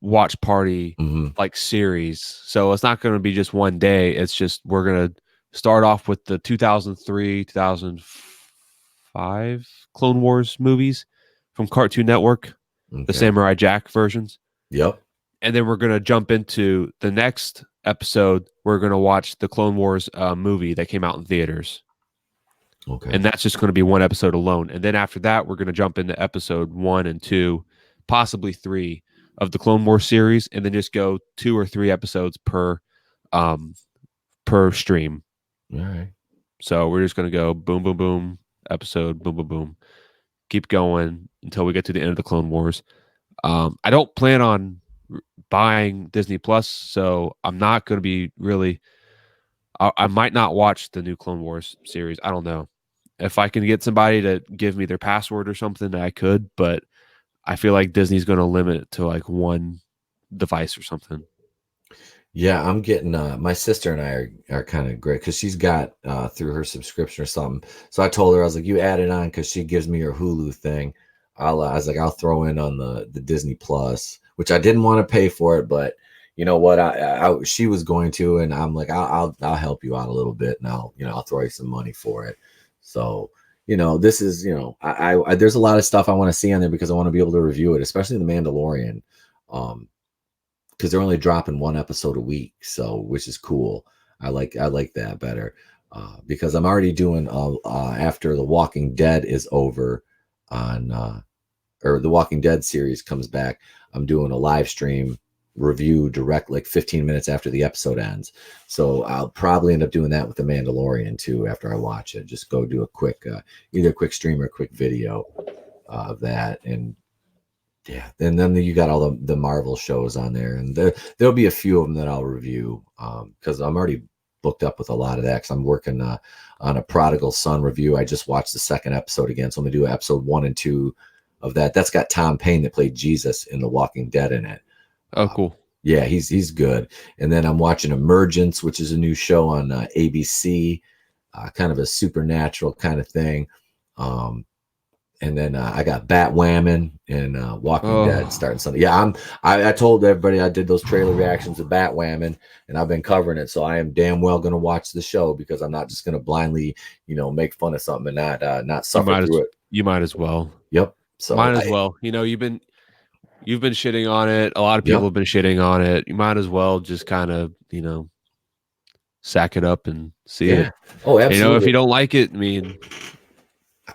watch party Hmm. like series. So it's not going to be just one day. It's just we're going to start off with the 2003, 2005 Clone Wars movies from Cartoon Network, the Okay. Samurai Jack versions. Yep. And then we're going to jump into the next episode. We're going to watch the Clone Wars movie that came out in theaters. Okay. And that's just going to be one episode alone. And then after that, we're going to jump into episode 1 and 2, possibly 3 of the Clone Wars series, and then just go 2 or 3 episodes um per stream. All right. So we're just going to go boom, boom, boom, episode, boom, boom, boom, keep going until we get to the end of the Clone Wars. I don't plan on buying Disney Plus, so I'm not going to be really. I might not watch the new Clone Wars series. I don't know. If I can get somebody to give me their password or something, I could, but I feel like Disney's going to limit it to like one device or something. Yeah, I'm getting my sister and I are kind of great because she's got through her subscription or something. So I told her, I was like, you add it on because she gives me her Hulu thing. I was like, I'll throw in on the Disney Plus, which I didn't want to pay for it, but you know what? She was going to, and I'm like, I'll help you out a little bit, and I'll throw you some money for it. So this is I there's a lot of stuff I want to see on there because I want to be able to review it, especially The Mandalorian. Because they're only dropping one episode a week, so which is cool. I like that better because I'm already doing after The Walking Dead is over on or The Walking Dead series comes back. I'm doing a live stream review direct like 15 minutes after the episode ends. So I'll probably end up doing that with The Mandalorian too after I watch it. Just go do a quick either a quick stream or a quick video of that. And yeah, and then you got all the Marvel shows on there, and there'll be a few of them that I'll review because I'm already booked up with a lot of that because I'm working on a Prodigal Son review. I just watched the second episode again, so I'm gonna do episode 1 and 2 of that. That's got Tom Payne that played Jesus in The Walking Dead in it. Oh, cool. Yeah, he's good. And then I'm watching Emergence, which is a new show on ABC, kind of a supernatural kind of thing. And then I got Batwoman and Walking Dead starting Sunday. Yeah, I told everybody I did those trailer reactions of Batwoman, and I've been covering it. So I am damn well going to watch the show because I'm not just going to blindly, make fun of something and not suffer through it. You might as well. Yep. So might as well. You've been shitting on it. A lot of people have been shitting on it. You might as well just kind of sack it up and see it. Oh, absolutely. If you don't like it, I mean,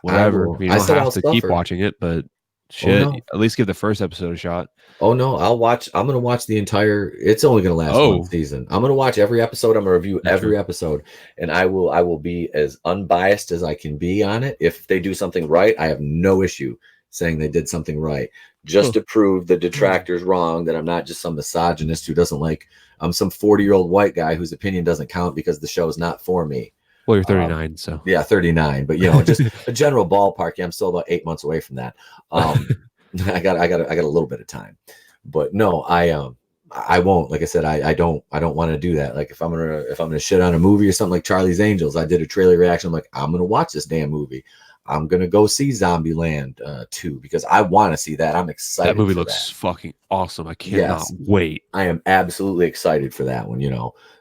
whatever. You don't have to keep watching it, but shit, at least give the first episode a shot. Oh no, I'm going to watch the entire. It's only going to last one season. I'm going to watch every episode. I'm going to review every episode, and I will be as unbiased as I can be on it. If they do something right, I have no issue saying they did something right, just to prove the detractors wrong. That I'm not just some misogynist who doesn't like. I'm some 40-year-old white guy whose opinion doesn't count because the show is not for me. Well, you're 39, so yeah, 39. But just a general ballpark. Yeah, I'm still about 8 months away from that. I got a little bit of time, but no, I won't. Like I said, I don't want to do that. Like if I'm gonna shit on a movie or something like Charlie's Angels, I did a trailer reaction. I'm like, I'm gonna watch this damn movie. I'm gonna go see Zombieland 2 because I want to see that. I'm excited. That movie looks fucking awesome. I cannot wait. I am absolutely excited for that one.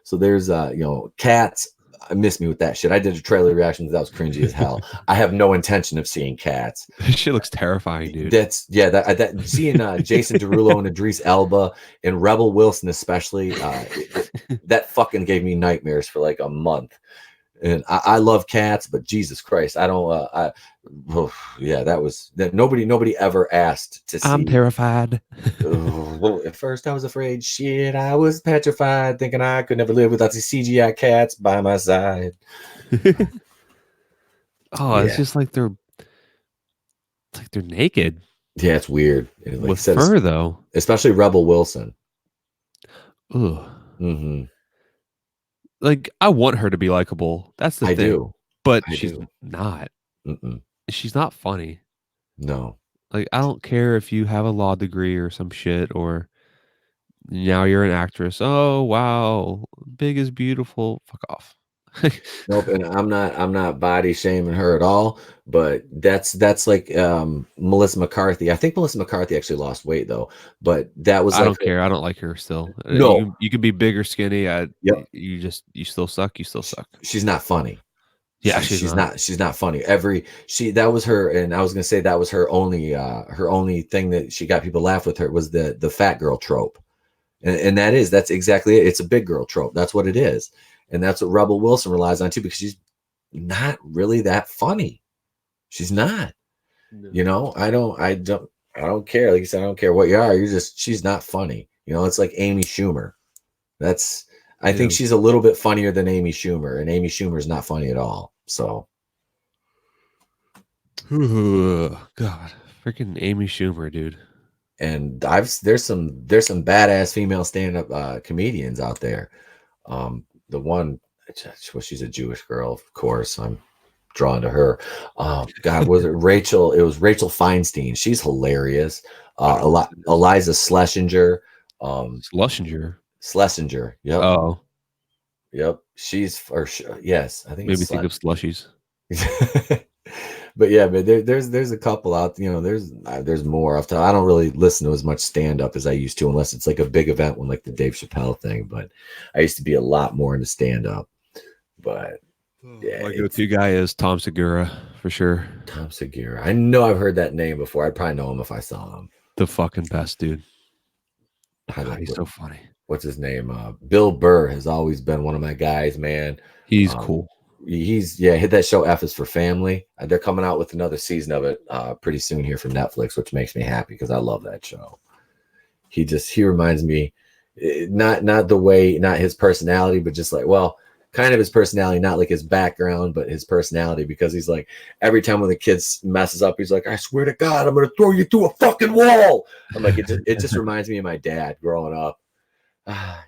So there's Cats. I miss me with that shit. I did a trailer reaction that was cringy as hell. I have no intention of seeing Cats. This shit looks terrifying, dude. That seeing Jason Derulo and Idris Elba and Rebel Wilson especially, that fucking gave me nightmares for like a month. And I love cats, but Jesus Christ, I don't. Yeah, that. Nobody ever asked to I'm see. terrified. Well, at first, I was afraid. Shit, I was petrified, thinking I could never live without these CGI cats by my side. Oh, it's Yeah, just like they're naked yeah, it's weird. And like I with said, fur though. especially Rebel Wilson. Ugh. Hmm. Like I want her to be likable. That's the I thing. do. But I do. not. Mm-mm. She's not funny. No. Like I don't care if you have a law degree or some shit or now you're an actress. Oh wow, big is beautiful. Fuck off. Nope, and I'm not body shaming her at all, but that's like Melissa McCarthy. I think Melissa McCarthy actually lost weight though, but that was I like don't care. I don't like her still. no. You can be big or skinny. Yep. You still suck. You still suck. She's not funny. Yeah, She, she's she's not. not she's not funny. That was her, and I was gonna say that was her only thing that she got people laugh with her was the fat girl trope. And that's exactly it. It's a big girl trope. That's what it is. And that's what Rebel Wilson relies on too, because she's not really that funny. She's not. No. You know, I don't care. Like you said, I don't care what you are. She's not funny. You know, it's like Amy Schumer. That's I think Yeah. she's a little bit funnier than Amy Schumer, and Amy Schumer's not funny at all. So God, freaking Amy Schumer, dude. and there's some badass female stand-up comedians out there. The one, well, she's a Jewish girl, of course. I'm drawn to her. God, was it Rachel? It was Rachel Feinstein. She's hilarious. I don't know who that is. Eliza Schlesinger. Schlesinger. Schlesinger. Yep. Oh, Yep. Yes, I think made me it's think of slushies. but yeah, but there's a couple out. You know, there's more. I don't really listen to as much stand up as I used to, unless it's like a big event one, like the Dave Chappelle thing. But I used to be a lot more into stand up. But yeah, My it's go-to guy is Tom Segura for sure. Tom Segura. I know I've heard that name before. I'd probably know him if I saw him. The fucking best dude. I God, like he's so funny. what's his name? Bill Burr has always been one of my guys, man. He's Um, cool. hit that show F is for Family. They're coming out with another season of it pretty soon here from Netflix, which makes me happy because I love that show. He reminds me, not the way, not his personality, but just like, well, kind of his personality, not like his background, but his personality, because he's like, every time when the kid messes up, he's like, I swear to God, I'm gonna throw you through a fucking wall. I'm like, it just reminds me of my dad growing up.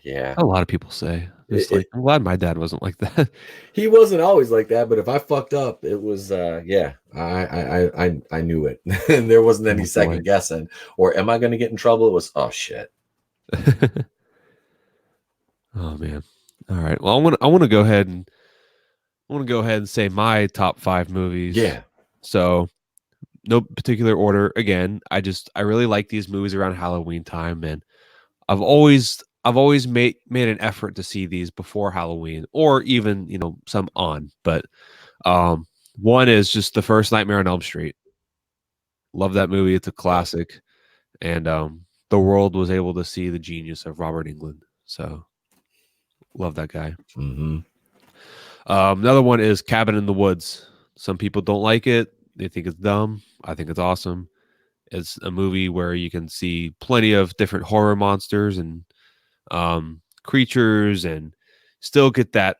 Yeah. A lot of people say. Just like, I'm glad my dad wasn't like that. He wasn't always like that, but if I fucked up, it was yeah, I knew it. And there wasn't any Oh, boy. second guessing. Or am I gonna get in trouble? It was, oh shit. Oh man. All right. Well, I want to go ahead and say my top 5 movies. Yeah. So, no particular order. Again, I really like these movies around Halloween time, and I've always made an effort to see these before Halloween, or even some on. But one is just the first Nightmare on Elm Street. Love that movie. It's a classic, and the world was able to see the genius of Robert Englund. So love that guy. Mm-hmm. Another one is Cabin in the Woods. Some people don't like it. They think it's dumb. I think it's awesome. It's a movie where you can see plenty of different horror monsters and creatures, and still get that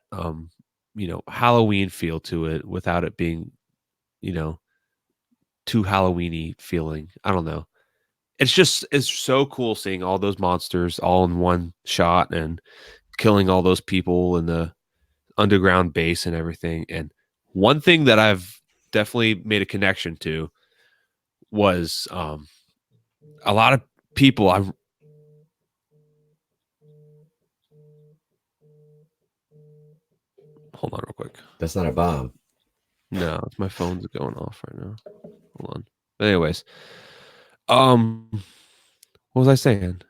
Halloween feel to it without it being you know too Halloweeny feeling. I don't know. It's so cool seeing all those monsters all in one shot and killing all those people in the underground base and everything. And one thing that I've definitely made a connection to was a lot of people. Hold on real quick. That's not a bomb. No, it's my phone's going off right now. Hold on. But anyways, um, what was I saying?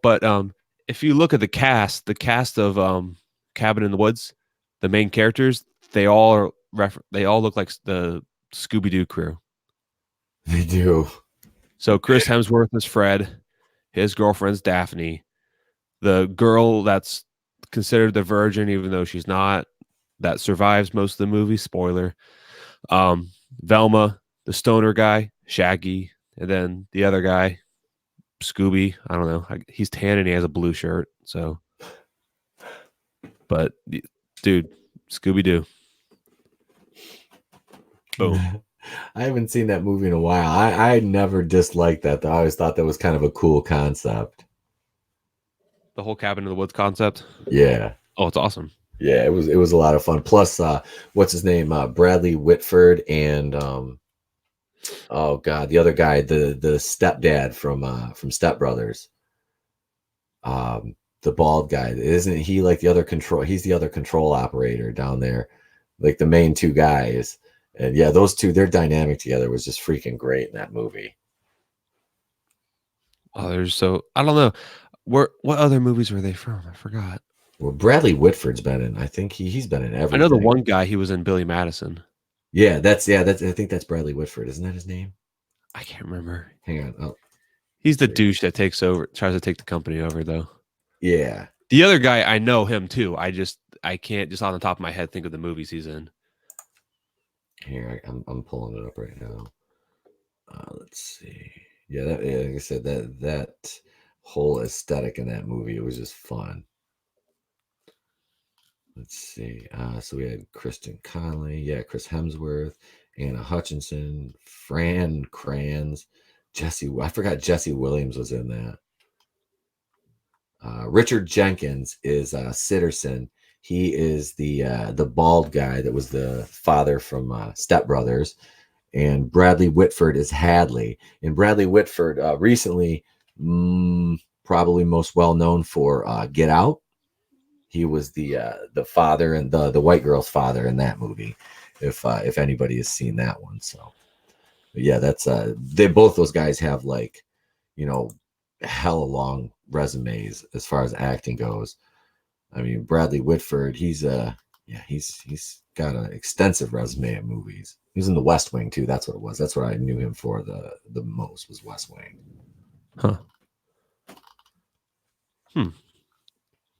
But if you look at the cast of Cabin in the Woods, the main characters, they all look like the Scooby Doo crew. They do. So Chris Hemsworth is Fred, his girlfriend's Daphne, the girl that's considered the virgin even though she's not. that survives most of the movie. Spoiler. Velma, the stoner guy, Shaggy, and then the other guy, Scooby. I don't know. He's tan and he has a blue shirt. So, but dude, Scooby Doo. Boom. I haven't seen that movie in a while. I never disliked that though. I always thought that was kind of a cool concept. The whole cabin in the woods concept. Yeah. Oh, it's awesome. Yeah, it was a lot of fun. Plus, what's his name? Bradley Whitford and oh god, the other guy, the stepdad from Step Brothers. The bald guy. Isn't he like the other control? He's the other control operator down there, like the main two guys. And yeah, those two, their dynamic together was just freaking great in that movie. Oh, there's so I don't know. What other movies were they from? I forgot. Well, Bradley Whitford's been in. I think he's been in everything. I know the one guy. He was in Billy Madison. Yeah, that's I think that's Bradley Whitford. Isn't that his name? I can't remember. Hang on. Oh, He's the douche that tries to take the company over, though. yeah. The other guy, I know him too. I can't just on the top of my head think of the movies he's in. Here, I'm pulling it up right now. Let's see. Yeah, like I said, that whole aesthetic in that movie, it was just fun. Let's see. So we had Kristen Connolly, yeah, Chris Hemsworth, Anna Hutchinson, Fran Kranz, I forgot Jesse Williams was in that. Richard Jenkins is Sitterson. He is the bald guy that was the father from Step Brothers, and Bradley Whitford is Hadley. And Bradley Whitford recently, probably most well known for Get Out. He was the father and the white girl's father in that movie. If anybody has seen that one, so but yeah, that's both those guys have like, hella long resumes as far as acting goes. I mean, Bradley Whitford, he's got an extensive resume of movies. He was in The West Wing too. That's what it was. That's what I knew him for the most was West Wing. Huh.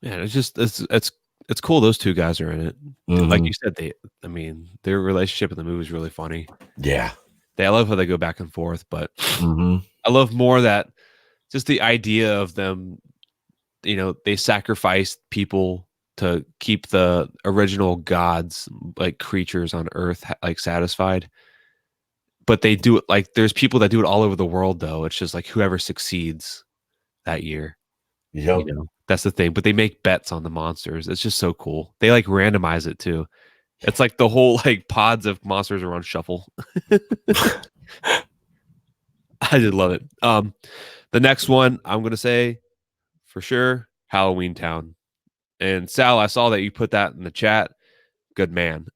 Yeah, it's cool. Those two guys are in it. Mm-hmm. Like you said, their relationship in the movie is really funny. Yeah, I love how they go back and forth, but I love more that just the idea of them. They sacrificed people to keep the original gods, like creatures on Earth, like satisfied. But they do it like there's people that do it all over the world, though. It's just like whoever succeeds that year. yep. That's the thing. But they make bets on the monsters. It's just so cool. They like randomize it too. It's like the whole like pods of monsters are on shuffle. I just love it. The next one I'm gonna say for sure, Halloween Town. And Sal, I saw that you put that in the chat. Good man.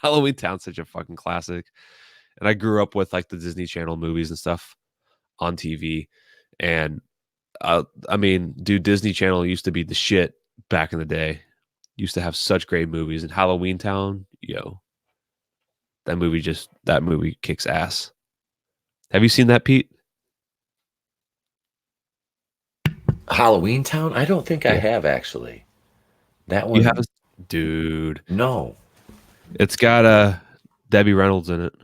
Halloween Town's such a fucking classic. And I grew up with like the Disney Channel movies and stuff on TV. And I mean, dude, Disney Channel used to be the shit back in the day. Used to have such great movies. And Halloween Town, that movie kicks ass. Have you seen that, Pete? Halloween Town? I don't think I have actually. That one. You have, dude. No. It's got Debbie Reynolds in it.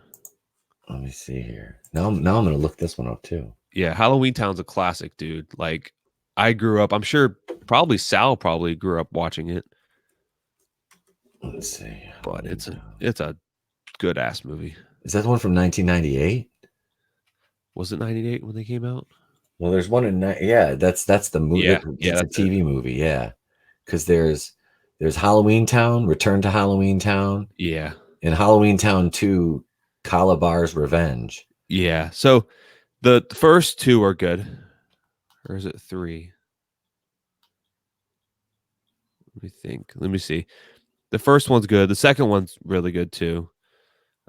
Let me see here. Now I'm gonna look this one up too. Yeah, Halloween Town's a classic, dude. Like I grew up. I'm sure probably Sal probably grew up watching it. Let's see. But it's a good ass movie. Is that the one from 1998? Was it 98 when they came out? Well, there's one in that's the movie. Yeah, it's a TV movie, yeah. Because there's Halloween Town, Return to Halloween Town, Yeah, and Halloween Town 2, Calabar's Revenge. yeah. So the first two are good, or is it 3? Let me think. Let me see. The first one's good. The second one's really good too.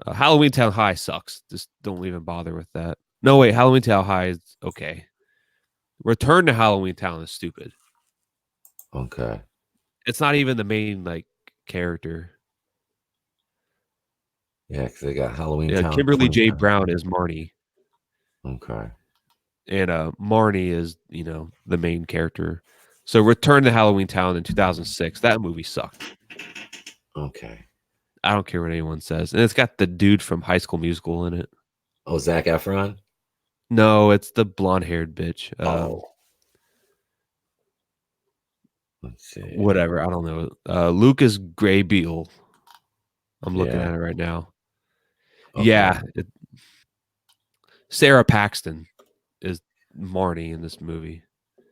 Halloween Town High sucks. Just don't even bother with that. No, wait. Halloween Town High is okay. Return to Halloween Town is stupid. Okay. It's not even the main like character. Yeah, because they got Halloween Town. Kimberly J. Brown is Marnie. Okay. And Marnie is, the main character. So Return to Halloween Town in 2006. That movie sucked. Okay. I don't care what anyone says. And it's got the dude from High School Musical in it. Oh, Zac Efron. No, it's the blonde-haired bitch. Oh, let's see. Whatever. I don't know. Lucas Grabeel. I'm looking Yeah. at it right now. Okay. Yeah, Sarah Paxton is Marnie in this movie.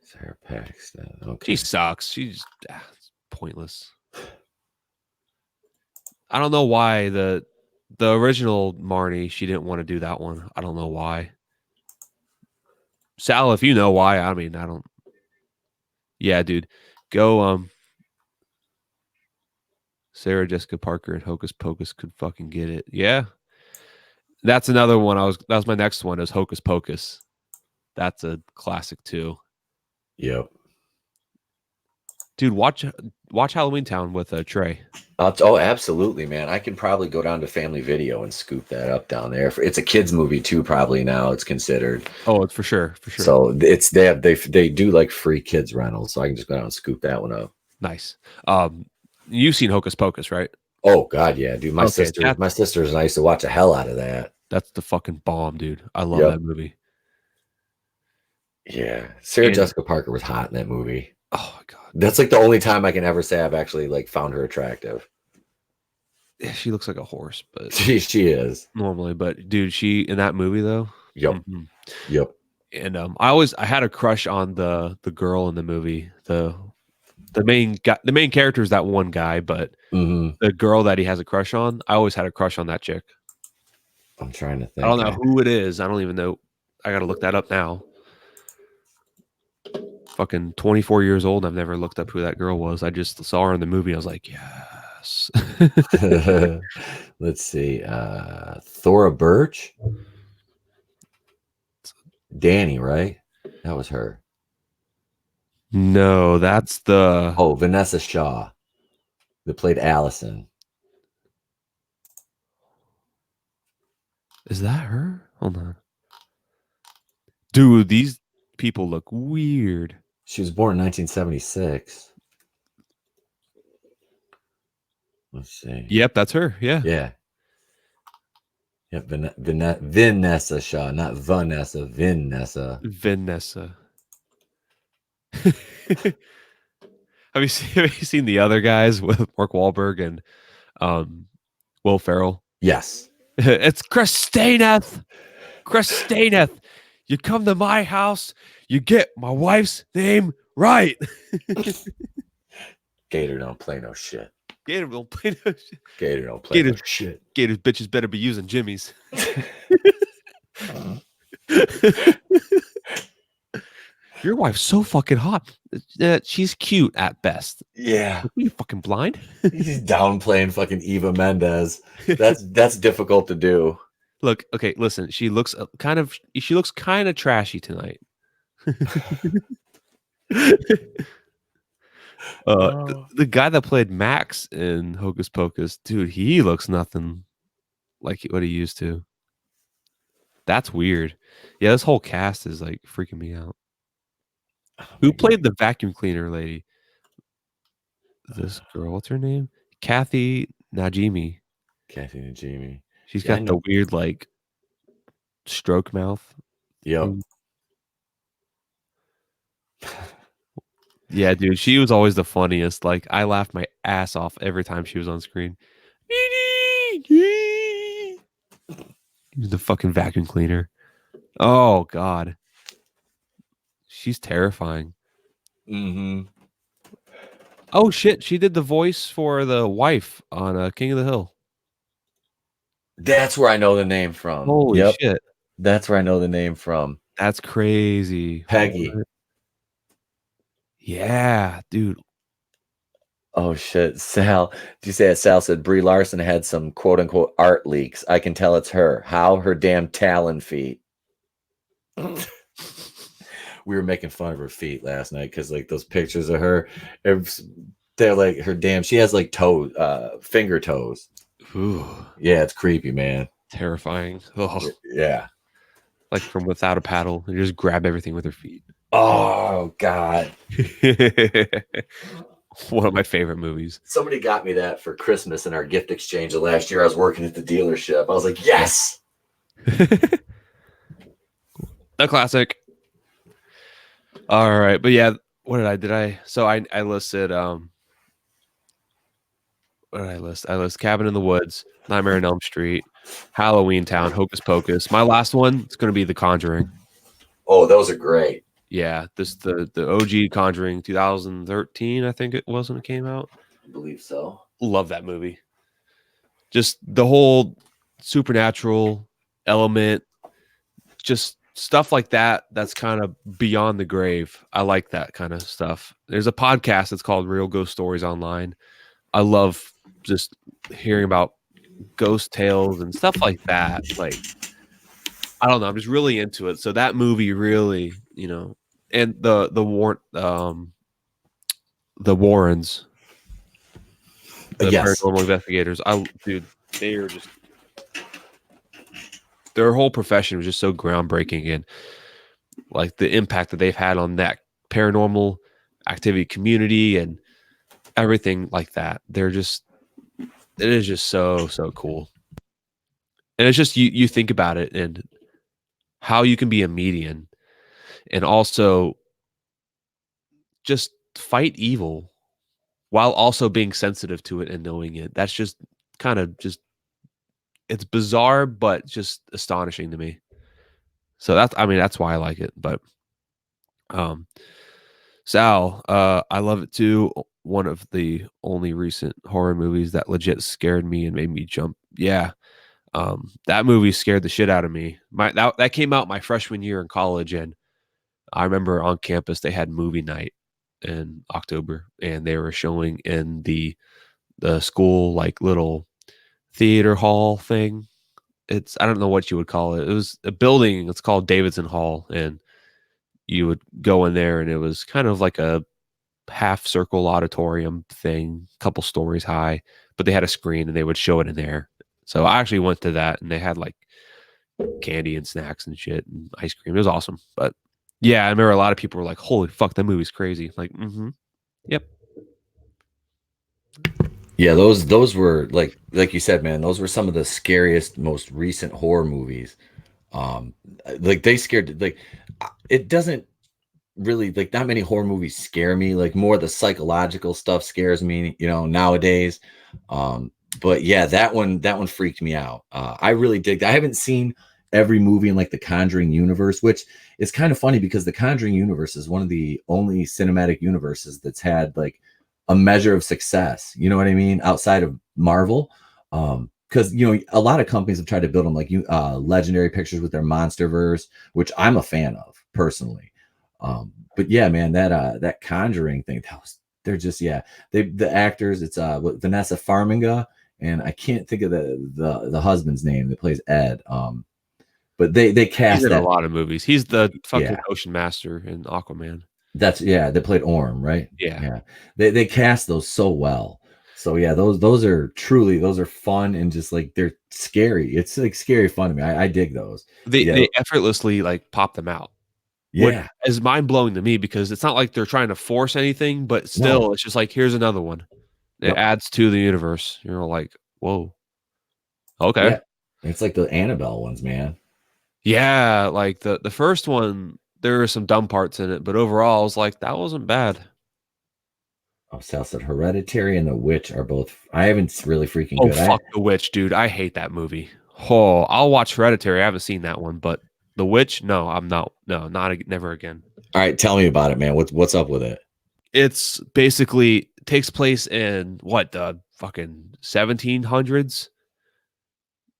Sarah Paxton. Okay. She sucks. She's it's pointless. I don't know why the original Marnie, she didn't want to do that one. I don't know why. Sal, if you know why, I mean, I don't. Yeah, dude, go. Sarah Jessica Parker and Hocus Pocus could fucking get it. Yeah, that's another one. That was my next one. Is Hocus Pocus. That's a classic too. Yep. Dude, watch Halloween Town with Trey. Oh, absolutely, man. I can probably go down to Family Video and scoop that up down there. It's a kids movie too, probably now it's considered. Oh, it's for sure, for sure. So it's they do like free kids rentals, so I can just go down and scoop that one up. Nice. You've seen Hocus Pocus, right? Oh God, yeah, dude. My Okay, sisters and I used to watch the hell out of that. that's the fucking bomb, dude. I love Yep. that movie. Yeah, Sarah And- Jessica Parker was hot in that movie. Oh my god, That's like the only time I can ever say I've actually like found her attractive. yeah, she looks like a horse, but She is. normally, but dude, she in that movie though. Yep. Mhm. Yep. And I had a crush on the girl in the movie. The main guy, the main character is that one guy, but Mm-hmm. the girl that he has a crush on, I always had a crush on that chick. I'm trying to think. I don't know who it is. I don't even know. I got to look that up now. Fucking 24 years old. I've never looked up who that girl was. I just saw her in the movie. I was like, yes. Let's see. Thora Birch. Danny, right? That was her. No, that's the. Oh, Vanessa Shaw, that played Allison. Is that her? Hold on. Dude, these people look weird. She was born in 1976. Let's see. Yep, that's her. Yeah. Yeah. Yep. Vanessa Shaw, not Vanessa. Vanessa. Vanessa. Have you seen the other guys with Mark Wahlberg and Will Ferrell? Yes. It's Christineth. Christineth. You come to my house, you get my wife's name right. Gator don't play no shit. Gator don't play no shit. Gator don't play no Gator- shit. Gator's bitches better be using Jimmy's. Your wife's so fucking hot. She's cute at best. Yeah. Are you fucking blind? He's downplaying fucking Eva Mendes. That's difficult to do. Look, okay, listen. She looks kind of trashy tonight. The guy that played Max in Hocus Pocus, dude, he looks nothing like what he used to. That's weird. Yeah, this whole cast is like freaking me out. Who played the vacuum cleaner lady? This girl, what's her name? Kathy Najimy. Kathy and Jamie. She's Yeah, I got the know. weird like stroke mouth. Yep. Yeah, dude, she was always the funniest. Like I laughed my ass off every time she was on screen. The fucking vacuum cleaner. Oh god. She's terrifying. Mm-hmm. Oh shit, she did the voice for the wife on King of the Hill. That's where I know the name from. Holy shit. That's where I know the name from. That's crazy. Peggy. What? Yeah, dude. Oh shit. Sal, did you say that Sal said Brie Larson had some quote unquote art leaks? I can tell it's her. How? Her damn talon feet. We were making fun of her feet last night because like those pictures of her, they're like her damn. She has like toes, finger toes. Ooh, Yeah, it's creepy, man. terrifying. Oh, Yeah. like from Without a Paddle. You just grab everything with her feet. Oh God. One of my favorite movies. Somebody got me that for Christmas in our gift exchange of last year. I was working at the dealership. I was like, Yeah. yes. The classic. All right, but yeah, what did I? So I listed what did I list? I list Cabin in the Woods, Nightmare on Elm Street, Halloween Town, Hocus Pocus. My last one is going to be The Conjuring. Oh, those are great. Yeah, this the OG Conjuring 2013, I think it was when it came out. I believe so. Love that movie. Just the whole supernatural element, just stuff like that. That's kind of beyond the grave. I like that kind of stuff. There's a podcast that's called Real Ghost Stories Online. I love just hearing about ghost tales and stuff like that. Like, I don't know, I'm just really into it. So that movie really, and the Warrens, the Yes. paranormal investigators. Dude, they are just their whole profession was just so groundbreaking, and like the impact that they've had on that paranormal activity community and everything like that. It is just so cool. And it's just you think about it and how you can be a median and also just fight evil while also being sensitive to it and knowing it. That's just kind of just it's bizarre but just astonishing to me. So that's why I like it. But um Sal, I love it too. One of the only recent horror movies that legit scared me and made me jump. Yeah. That movie scared the shit out of me. That came out my freshman year in college, and I remember on campus they had movie night in October, and they were showing in the school like little theater hall thing. I don't know what you would call it. It was a building. It's called Davidson Hall, and you would go in there, and it was kind of like a half circle auditorium thing, a couple stories high, but they had a screen and they would show it in there. So I actually went to that, and they had like candy and snacks and shit and ice cream. It was awesome. But yeah, I remember a lot of people were like, "Holy fuck, that movie's crazy!" Like, yep. Yeah, those were like you said, man, those were some of the scariest, most recent horror movies. Um, like they scared like it doesn't really like not many horror movies scare me. Like more the psychological stuff scares me, nowadays. Um, but yeah, that one freaked me out. I really dig. I haven't seen every movie in like the Conjuring universe, which is kind of funny because the Conjuring universe is one of the only cinematic universes that's had like a measure of success. You know what I mean? Outside of Marvel. Because a lot of companies have tried to build them like Legendary Pictures with their MonsterVerse, which I'm a fan of personally. But yeah, man, that Conjuring thing, they're just the actors. It's Vanessa Farmiga, and I can't think of the husband's name that plays Ed. But they cast He's in that. a lot of movies. He's the fucking Yeah, Ocean Master in Aquaman. they played Orm, right? Yeah. Yeah, they cast those so well. So yeah, those are fun and just like they're scary. It's like scary fun to me. I dig those. They effortlessly like pop them out. Which Yeah. is mind blowing to me because it's not like they're trying to force anything, but still, No. it's just like here's another one. It Yep. adds to the universe. You're like, whoa, okay, Yeah. It's like the Annabelle ones, man. yeah. Like the first one, there are some dumb parts in it, but overall, I was like, that wasn't bad. Oh, Sal said Hereditary and The Witch are both. I haven't really freaking Oh good. fuck, The Witch, dude, I hate that movie. Oh, I'll watch Hereditary. I haven't seen that one, but The Witch, no, I'm not. No, never again. All right, tell me about it, man. What's up with it? It's basically takes place in what the fucking 1700s,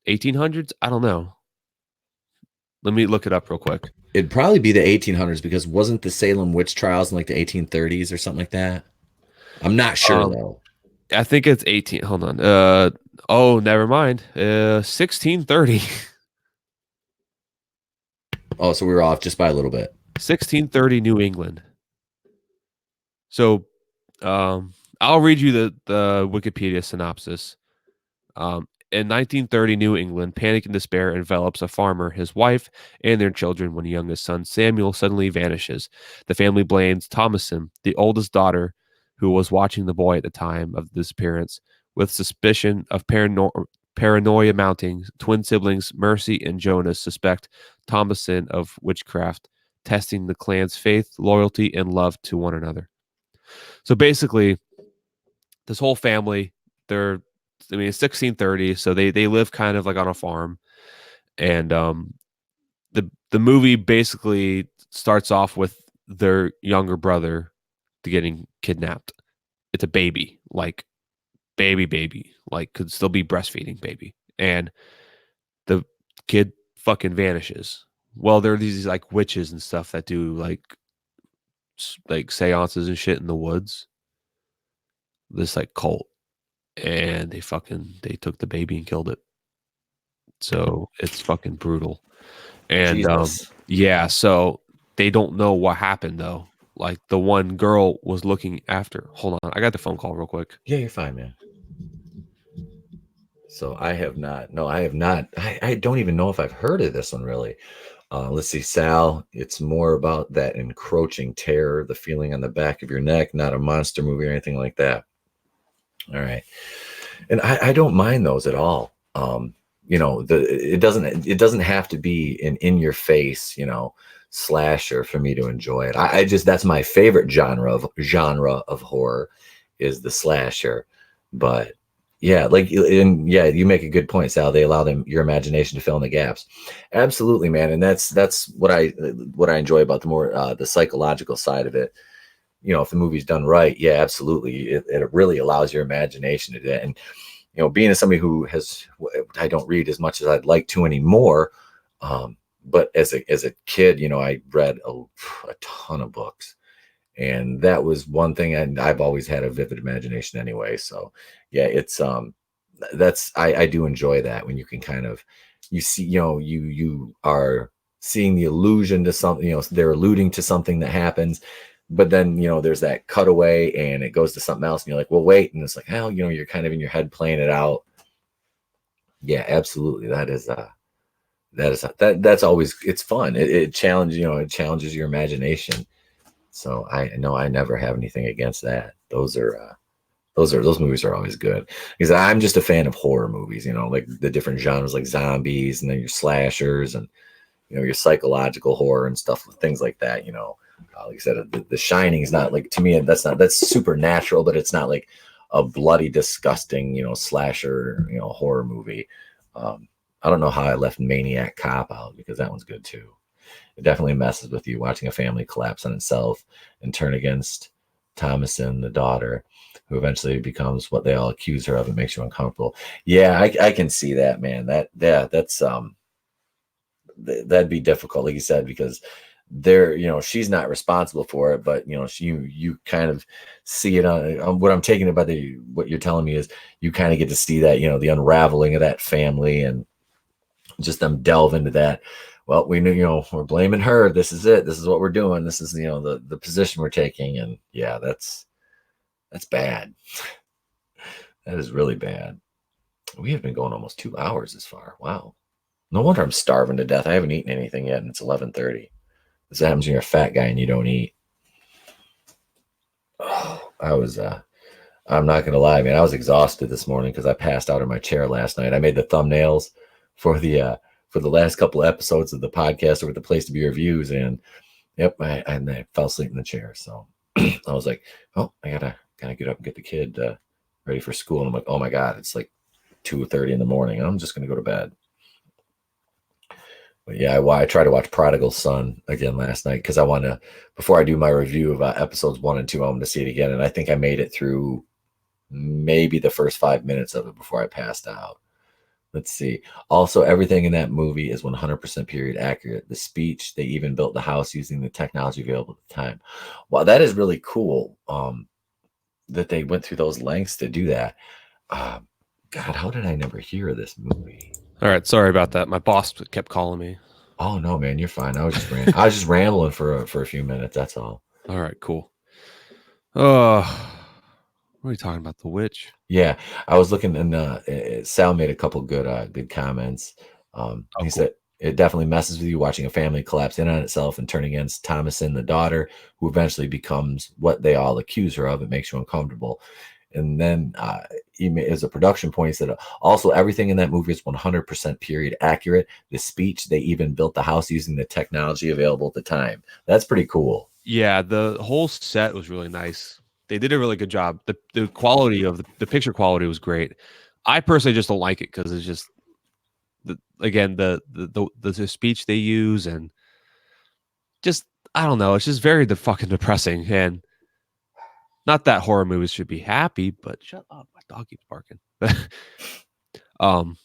1800s. I don't know. Let me look it up real quick. It'd probably be the 1800s because wasn't the Salem witch trials in like the 1830s or something like that? I'm not sure though. I think it's 18. Hold on. Oh, never mind. 1630. Oh, so we were off just by a little bit. 1630 New England. So, I'll read you the Wikipedia synopsis. In 1930 New England, panic and despair envelops a farmer, his wife, and their children when youngest son Samuel suddenly vanishes. The family blames Thomasin, the oldest daughter, who was watching the boy at the time of the disappearance. With suspicion of paranoia mounting, twin siblings Mercy and Jonas suspect Thomason of witchcraft, testing the clan's faith, loyalty, and love to one another. So basically, this whole family, it's 1630, so they live kind of like on a farm, and the movie basically starts off with their younger brother getting kidnapped. It's a baby, like baby, like could still be breastfeeding baby, and the kid fucking vanishes. Well, there are these like witches and stuff that do like seances and shit in the woods. This like cult, and they took the baby and killed it. So it's fucking brutal. And Jesus. yeah, so they don't know what happened though. Like the one girl was looking after. Hold on, I got the phone call real quick. Yeah, you're fine, man. So I have not. No, I have not. I don't even know if I've heard of this one really. Let's see, Sal. It's more about that encroaching terror, the feeling on the back of your neck, not a monster movie or anything like that. All right, and I don't mind those at all. It doesn't have to be an in your face, slasher for me to enjoy it. I just that's my favorite genre of horror is the slasher, but yeah, you make a good point, Sal. They allow your imagination to fill in the gaps. Absolutely, man, and that's what I enjoy about the psychological side of it. If the movie's done right, yeah, absolutely, it really allows your imagination to do it. And being as somebody I don't read as much as I'd like to anymore, but as a kid, I read a ton of books, and that was one thing. And I've always had a vivid imagination anyway. So yeah, it's I do enjoy that when you can kind of you see you are seeing the allusion to something. They're alluding to something that happens. But then, there's that cutaway and it goes to something else and you're like, well, wait. And it's like, hell, you're kind of in your head playing it out. Yeah, absolutely. That's always, it's fun. It challenges your imagination. So I know I never have anything against that. Those movies are always good because I'm just a fan of horror movies, like the different genres like zombies and then your slashers and, your psychological horror and stuff, things like that, like I said, the Shining is not like, to me, that's supernatural, but it's not like a bloody, disgusting, slasher, horror movie. I don't know how I left Maniac Cop out because that one's good too. It definitely messes with you watching a family collapse on itself and turn against Thomason, the daughter, who eventually becomes what they all accuse her of. It makes you uncomfortable. Yeah, I can see that, man. That's that'd be difficult, like you said, because she's not responsible for it, but you kind of see it on what I'm taking about what you're telling me is you kind of get to see that, the unraveling of that family and just them delve into that. Well, we knew, we're blaming her. This is it. This is what we're doing. This is, the position we're taking. And yeah, that's bad. That is really bad. We have been going almost 2 hours this far. Wow. No wonder I'm starving to death. I haven't eaten anything yet, and it's 11:30. This happens when you're a fat guy and you don't eat. Oh, I'm not gonna lie, man. I was exhausted this morning because I passed out in my chair last night. I made the thumbnails for the last couple of episodes of the podcast over the Place to Be reviews, and yep, I fell asleep in the chair. So I was like, oh, I gotta get up and get the kid ready for school. And I'm like, oh my god, it's like 2:30 in the morning. I'm just gonna go to bed. But yeah, I tried to watch Prodigal Son again last night because I want to, before I do my review of episodes 1 and 2, I want to see it again. And I think I made it through maybe the first 5 minutes of it before I passed out. Let's see. Also, everything in that movie is 100% period accurate. The speech, they even built the house using the technology available at the time. Well, that is really cool that they went through those lengths to do that. God, how did I never hear of this movie? All right, sorry about that. My boss kept calling me. Oh no, man, you're fine. I was just rambling for a few minutes. That's all. All right, cool. What are you talking about? The witch? Yeah, I was looking, and Sal made a couple good comments. He cool. said it definitely messes with you watching a family collapse in on itself and turn against Thomason, the daughter, who eventually becomes what they all accuse her of. It makes you uncomfortable. And then as a production point, he said also everything in that movie is 100% period accurate. The speech, they even built the house using the technology available at the time. That's pretty cool. Yeah, the whole set was really nice. They did a really good job. The quality of the picture quality was great. I personally just don't like it because it's just again the speech they use, and just I don't know. It's just very fucking depressing, and not that horror movies should be happy, but shut up, my dog keeps barking. um,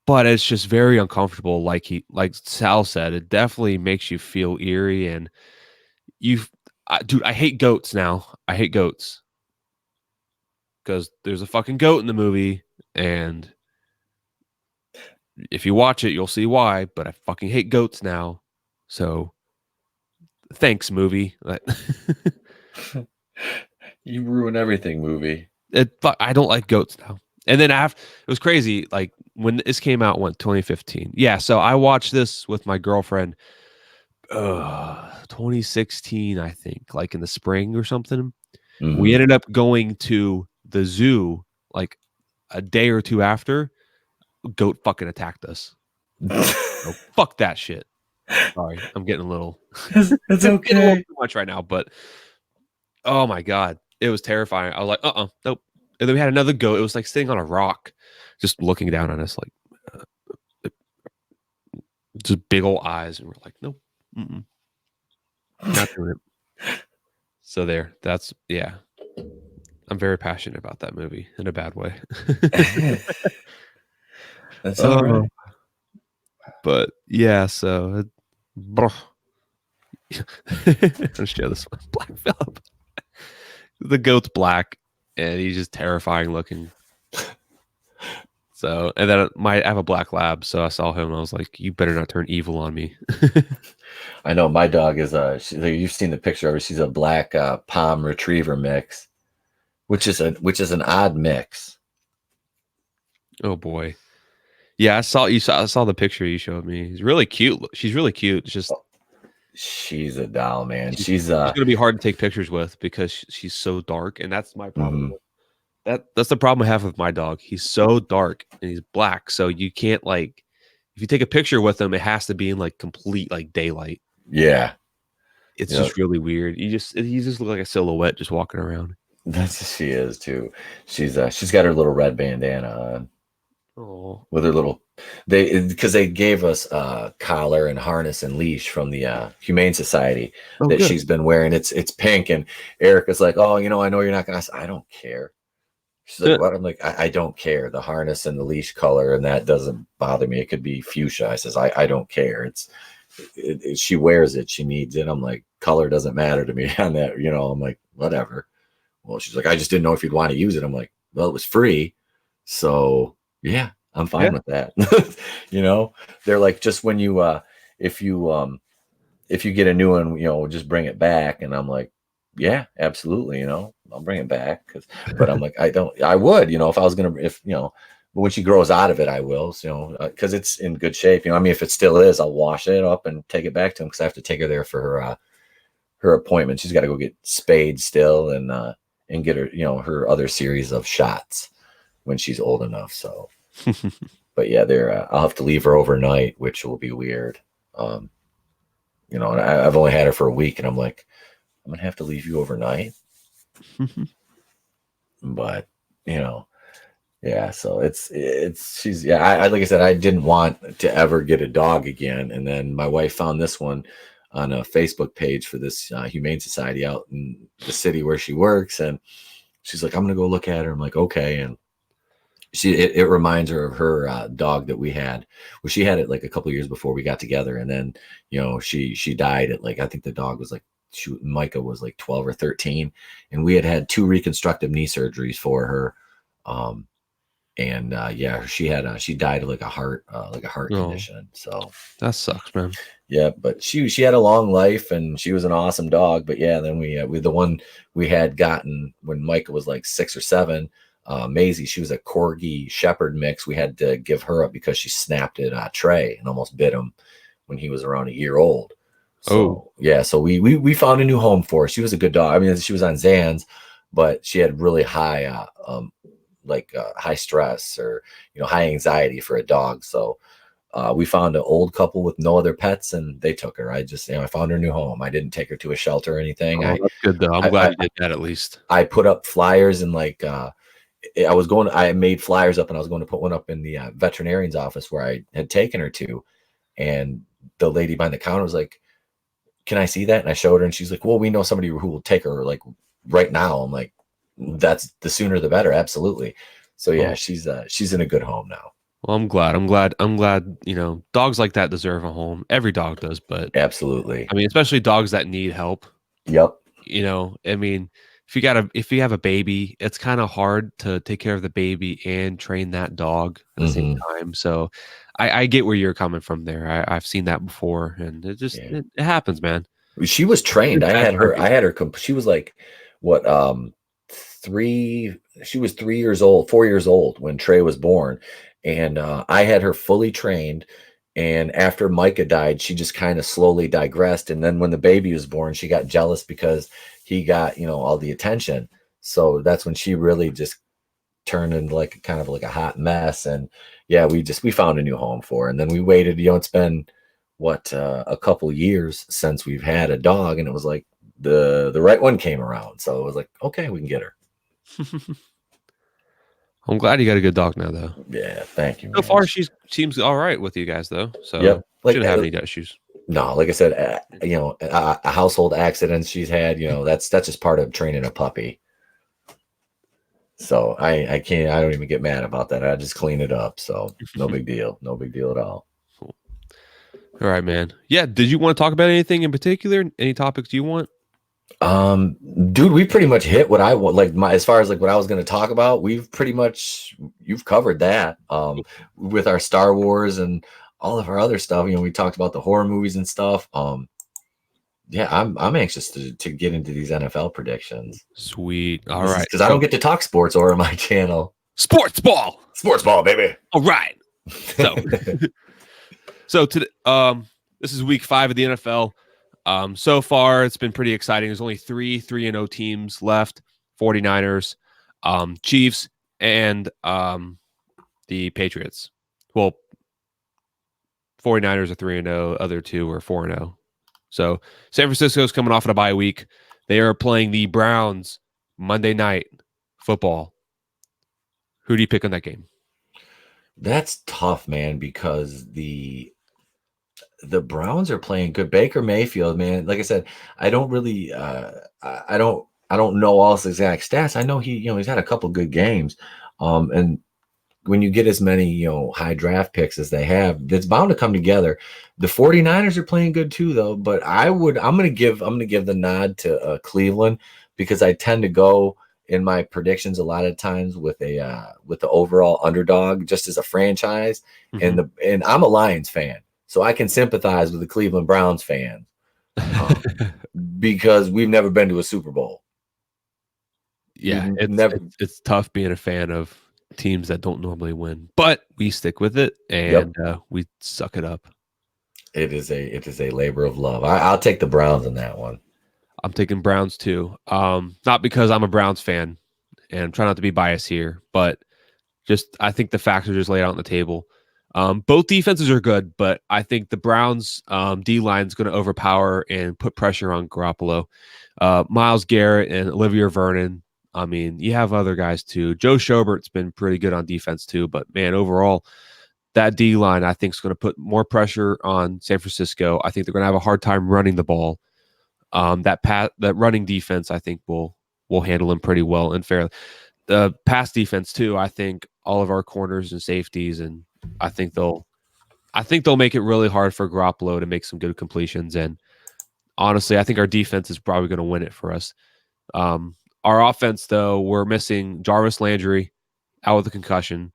but it's just very uncomfortable. Like Sal said, it definitely makes you feel eerie, and dude, I hate goats now. I hate goats because there's a fucking goat in the movie, and if you watch it, you'll see why. But I fucking hate goats now. So thanks, movie. You ruin everything, movie. I don't like goats now. And then it was crazy. Like when this came out, 2015. Yeah. So I watched this with my girlfriend, 2016, I think, like in the spring or something. Mm-hmm. We ended up going to the zoo like a day or two after. Goat fucking attacked us. Oh, fuck that shit. Sorry, I'm getting a little. It's okay. A little too much right now, but oh my god, it was terrifying. I was like, nope. And then we had another goat. It was like sitting on a rock, just looking down on us, like just big old eyes, and we're like, nope, not doing it. So there, that's yeah. I'm very passionate about that movie in a bad way. That's all right. But yeah, so I'll show this one. Black Phillip. The goat's black, and he's just terrifying looking. So, and then I have a black lab, so I saw him, and I was like, "You better not turn evil on me." I know my dog is you've seen the picture of her. She's a black Palm Retriever mix, which is an odd mix. Oh boy, yeah, I saw the picture you showed me. He's really cute. She's really cute. It's just she's a doll, man. She's gonna be hard to take pictures with because she's so dark, and that's my problem. Mm-hmm. That's the problem I have with my dog. He's so dark and he's black, so you can't like if you take a picture with him, it has to be in like complete like daylight. Yeah, it's just really weird. He just look like a silhouette just walking around. That's she is too. She's got her little red bandana on. Oh, with her little because they gave us a collar and harness and leash from the Humane Society that good. She's been wearing. It's pink, and Erica's like, oh, I know you're not gonna. I don't care. She's like, what? I'm like, I don't care. The harness and the leash color and that doesn't bother me. It could be fuchsia. I says, I don't care. She wears it. She needs it. I'm like, color doesn't matter to me on that. I'm like, whatever. Well, she's like, I just didn't know if you'd want to use it. I'm like, well, it was free. So yeah, I'm fine with that. They're like, just when you, if you get a new one, just bring it back. And I'm like, yeah, absolutely. I'll bring it back. But I'm like, I would, if I was going to, but when she grows out of it, I will, cause it's in good shape. If it still is, I'll wash it up and take it back to him. Cause I have to take her there for her appointment. She's got to go get spayed still and get her, her other series of shots when she's old enough. So, but yeah, I'll have to leave her overnight, which will be weird. And I've only had her for a week, and I'm like, I'm gonna have to leave you overnight. But yeah. So she's I like I said, I didn't want to ever get a dog again, and then my wife found this one on a Facebook page for this Humane Society out in the city where she works, and she's like, I'm gonna go look at her. I'm like, okay, and it reminds her of her dog that we had. Well, she had it like a couple of years before we got together, and then she died at like, I think the dog was like, Micah was like 12 or 13, and we had 2 reconstructive knee surgeries for her. She died of like a heart condition. So that sucks, man. Yeah, but she had a long life, and she was an awesome dog. But yeah, then we the one we had gotten when Micah was like 6 or 7. Maisie. She was a Corgi Shepherd mix. We had to give her up because she snapped at Trey and almost bit him when he was around a year old. Oh, So yeah, so we found a new home for her. She was a good dog. I mean, she was on Zans, but she had really high high stress or high anxiety for a dog. So we found an old couple with no other pets, and they took her. I found her new home. I didn't take her to a shelter or anything. oh, that's good though. I'm I glad I, you did that at least. I put up flyers and I made flyers up and I was going to put one up in the veterinarian's office where I had taken her to, and the lady behind the counter was like, "Can I see that?" And I showed her, and she's like, "Well, we know somebody who will take her like right now." I'm like, "That's the sooner the better, absolutely." So yeah, Oh, she's in a good home now. well, I'm glad. I'm glad. Dogs like that deserve a home. Every dog does, but Absolutely. I mean, especially dogs that need help. Yep. I mean, if you have a baby, it's kind of hard to take care of the baby and train that dog at the same Hmm. time. So I get where you're coming from there. I've seen that before, and Yeah. it happens, man. She was trained. Good I bad had her. timing. I had her. She was like, what? Three. She was 3 years old, 4 years old when Trey was born, and I had her fully trained. And after Micah died, she just kind of slowly digressed. And then when the baby was born, she got jealous because he got all the attention. So that's when she really just turned into like kind of like a hot mess. And yeah, we found a new home for her. And then we waited. It's been a couple years since we've had a dog, and it was like the right one came around. So it was like, okay, we can get her. I'm glad you got a good dog now, though. Yeah, thank you, So man. far, she seems all right with you guys, though. So Yep. Like shouldn't have any issues. no, like I said, a household accidents she's had. That's just part of training a puppy. So I can't. I don't even get mad about that. I just clean it up. So no big deal. No big deal at all. Cool. All right, man. Yeah. Did you want to talk about anything in particular? Any topics you want? Um, Dude, we pretty much hit what I want. Like as far as like what I was going to talk about, you've covered that. With our Star Wars and all of our other stuff. We talked about the horror movies and stuff. Yeah, I'm anxious to get into these NFL predictions. Sweet. All This is right. because I don't get to talk sports over my channel. Sports ball. Sports ball, baby. All right. So, today, this is week 5 of the NFL. So far, it's been pretty exciting. There's only 3-0 teams left: 49ers, Chiefs, and the Patriots. Well, 49ers are 3-0. Other two are 4-0. So San Francisco's coming off of a bye week. They are playing the Browns Monday night football. Who do you pick on that game? That's tough, man, because the Browns are playing good. Baker Mayfield, man. Like I said, I don't really I don't know all his exact stats. I know he's had a couple good games. And when you get as many, high draft picks as they have, it's bound to come together. The 49ers are playing good too, though. But I'm gonna give the nod to Cleveland, because I tend to go in my predictions a lot of times with the overall underdog just as a franchise. Mm-hmm. And I'm a Lions fan, so I can sympathize with the Cleveland Browns fans, because we've never been to a Super Bowl. Yeah, We've it's, never. it's it's tough being a fan of teams that don't normally win, but we stick with it Yep. and we suck it up. It is a labor of love. I'll take the Browns in that one. I'm taking Browns too. Not because I'm a Browns fan and I'm trying not to be biased here, but just I think the facts are just laid out on the table. Both defenses are good, but I think the Browns D line is going to overpower and put pressure on Garoppolo. Myles Garrett and Olivier Vernon. I mean, you have other guys too. Joe Schobert's been pretty good on defense too, but man, overall, that D line I think is going to put more pressure on San Francisco. I think they're going to have a hard time running the ball. That running defense I think will handle them pretty well and fairly. The pass defense too. I think all of our corners and safeties, and I think they'll make it really hard for Garoppolo to make some good completions. And honestly, I think our defense is probably going to win it for us. Our offense, though, we're missing Jarvis Landry out with a concussion.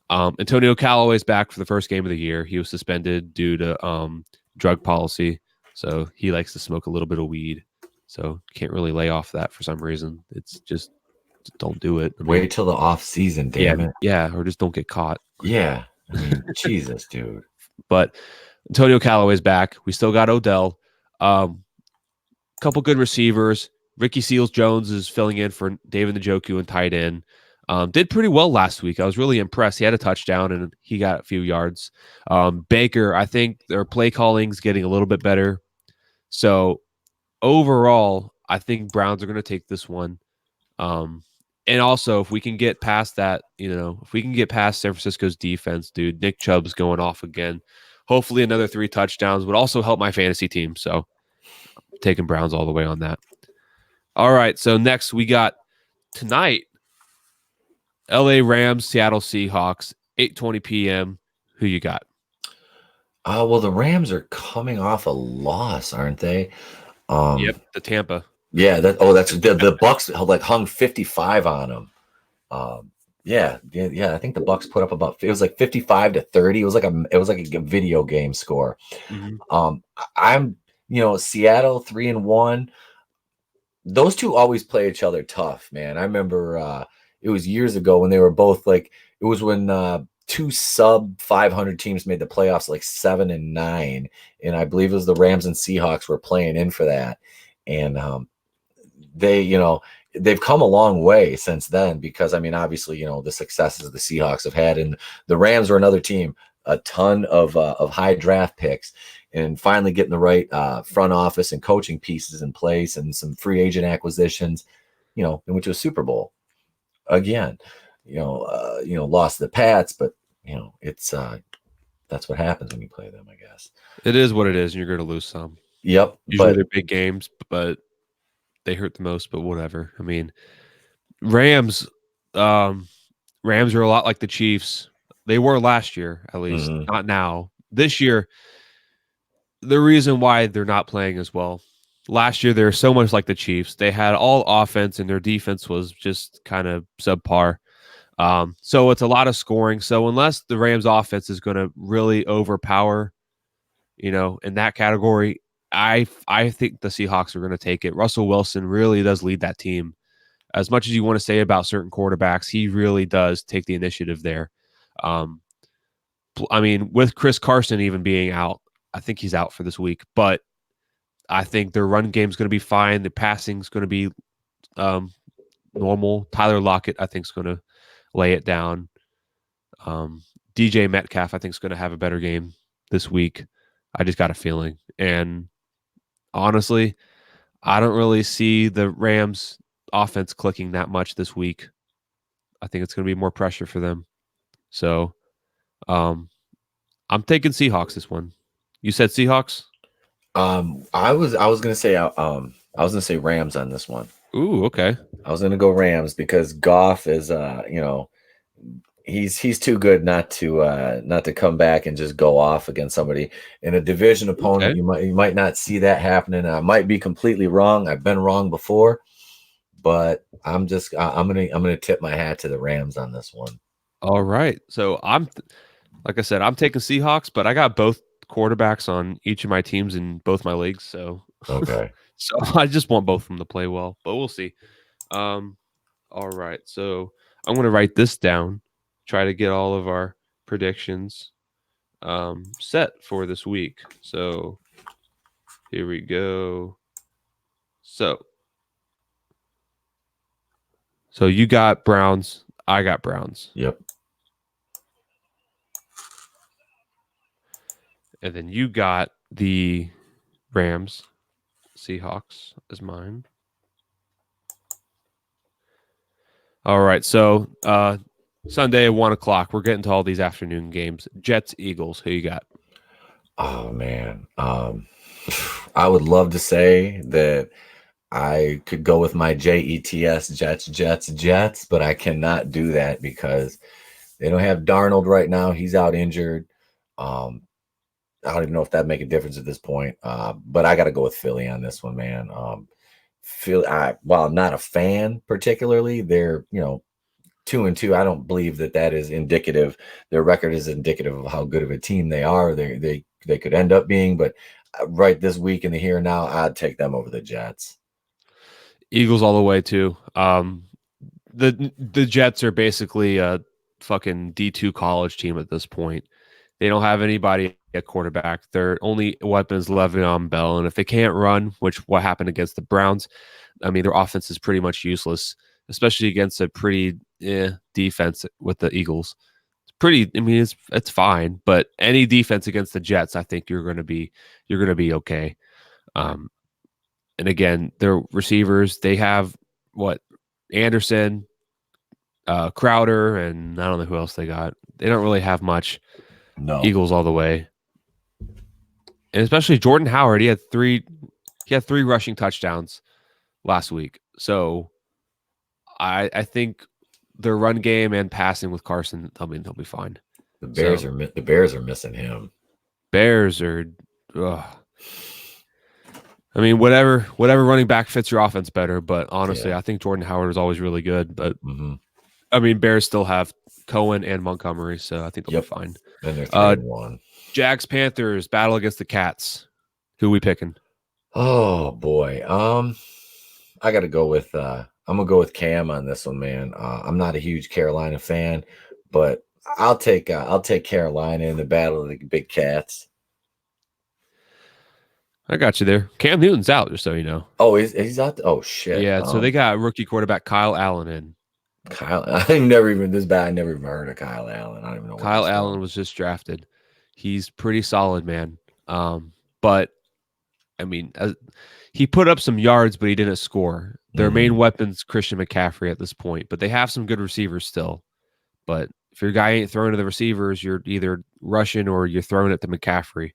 Antonio Callaway's back for the first game of the year. He was suspended due to drug policy, so he likes to smoke a little bit of weed. So can't really lay off that for some reason. It's just just don't do it. I mean, Wait till the off season, damn it. yeah, or just don't get caught. Yeah. I mean, Jesus, dude. But Antonio Callaway's back. We still got Odell. Couple good receivers. Ricky Seals Jones is filling in for David Njoku and tight end. Did pretty well last week. I was really impressed. He had a touchdown and he got a few yards. Baker, I think their play calling's getting a little bit better. So overall, I think Browns are going to take this one. And also, if we can get past that, if we can get past San Francisco's defense, dude, Nick Chubb's going off again. Hopefully another 3 touchdowns would also help my fantasy team. So taking Browns all the way on that. All right, so next we got tonight, LA Rams, Seattle Seahawks, 8:20 p.m. Who you got? Well, the Rams are coming off a loss, aren't they? Yep, the Tampa. Yeah, that's the Bucks hung 55 on them. Yeah. I think the Bucks put up it was like 55-30. It was like a video game score. Mm-hmm. I'm Seattle 3-1. Those two always play each other tough, man. I remember it was years ago when they were both it was when 2 sub 500 teams made the playoffs, like 7 and 9, and I believe it was the Rams and Seahawks were playing in for that, and they've come a long way since then, because I mean, obviously, the successes the Seahawks have had, and the Rams are another team, a ton of high draft picks, and finally getting the right front office and coaching pieces in place, and some free agent acquisitions, and went to a Super Bowl again. Lost the Pats, but it's that's what happens when you play them, I guess. It is what it is, and you're going to lose some. Yep. Usually they're big games, but they hurt the most, but whatever. I mean, Rams are a lot like the Chiefs. They were last year, at least, not now. This year, the reason why they're not playing as well. Last year, they're so much like the Chiefs. They had all offense, and their defense was just kind of subpar. So it's a lot of scoring. So unless the Rams offense is going to really overpower, in that category, I think the Seahawks are going to take it. Russell Wilson really does lead that team. As much as you want to say about certain quarterbacks, he really does take the initiative there. I mean, with Chris Carson even being out, I think he's out for this week, but I think their run game is going to be fine. The passing is going to be normal. Tyler Lockett, I think, is going to lay it down. DJ Metcalf, I think, is going to have a better game this week. I just got a feeling. And honestly, I don't really see the Rams offense clicking that much this week. I think it's going to be more pressure for them. So I'm taking Seahawks this one. You said Seahawks? I was gonna say Rams on this one. Ooh, okay. I was gonna go Rams because Goff is he's too good not to come back and just go off against somebody in a division opponent. Okay. You might not see that happening. I might be completely wrong. I've been wrong before, but I'm gonna tip my hat to the Rams on this one. All right. So like I said, I'm taking Seahawks, but I got both quarterbacks on each of my teams in both my leagues. So okay. So I just want both of them to play well, but we'll see. All right. So I'm going to write this down, try to get all of our predictions set for this week. So here we go. So you got Browns. I got Browns. Yep. And then you got the Rams. Seahawks is mine. All right. So Sunday at 1:00, we're getting to all these afternoon games. Jets, Eagles. Who you got? Oh man. I would love to say that I could go with my JETS Jets, but I cannot do that because they don't have Darnold right now. He's out injured. I don't even know if that'd make a difference at this point. But I got to go with Philly on this one, man. Philly, while I'm not a fan particularly, they're 2-2. I don't believe that is indicative. Their record is indicative of how good of a team they are. They could end up being, but right this week in the here and now, I'd take them over the Jets. Eagles all the way too. the Jets are basically a fucking D2 college team at this point. They don't have anybody at quarterback. Their only weapon is Le'Veon Bell, and if they can't run, which what happened against the Browns, I mean their offense is pretty much useless, especially against a pretty defense with the Eagles. It's pretty. I mean it's fine, but any defense against the Jets, I think you're going to be okay. Um, and again, their receivers, they have what Anderson, Crowder, and I don't know who else they got. They don't really have much. No. Eagles all the way, and especially Jordan Howard. He had three rushing touchdowns last week. So I think their run game and passing with Carson, I mean, they'll be fine. The Bears are missing him. Bears are. Ugh. I mean, whatever running back fits your offense better. But honestly, I think Jordan Howard is always really good. But I mean, Bears still have Cohen and Montgomery, so I think they'll be fine. And they're 3-1. Jags Panthers battle against the Cats. Who we picking? Oh boy, I got to go with. I'm gonna go with Cam on this one, man. I'm not a huge Carolina fan, but I'll take Carolina in the battle of the big cats. I got you there. Cam Newton's out, just so you know. Oh, he's out. Oh shit. Yeah, so they got rookie quarterback Kyle Allen in. I never even heard of Kyle Allen. I don't even know. Kyle Allen was just drafted. He's pretty solid, man. But I mean, he put up some yards, but he didn't score. Their main weapon's Christian McCaffrey at this point, but they have some good receivers still. But if your guy ain't throwing to the receivers, you're either rushing or you're throwing it to McCaffrey.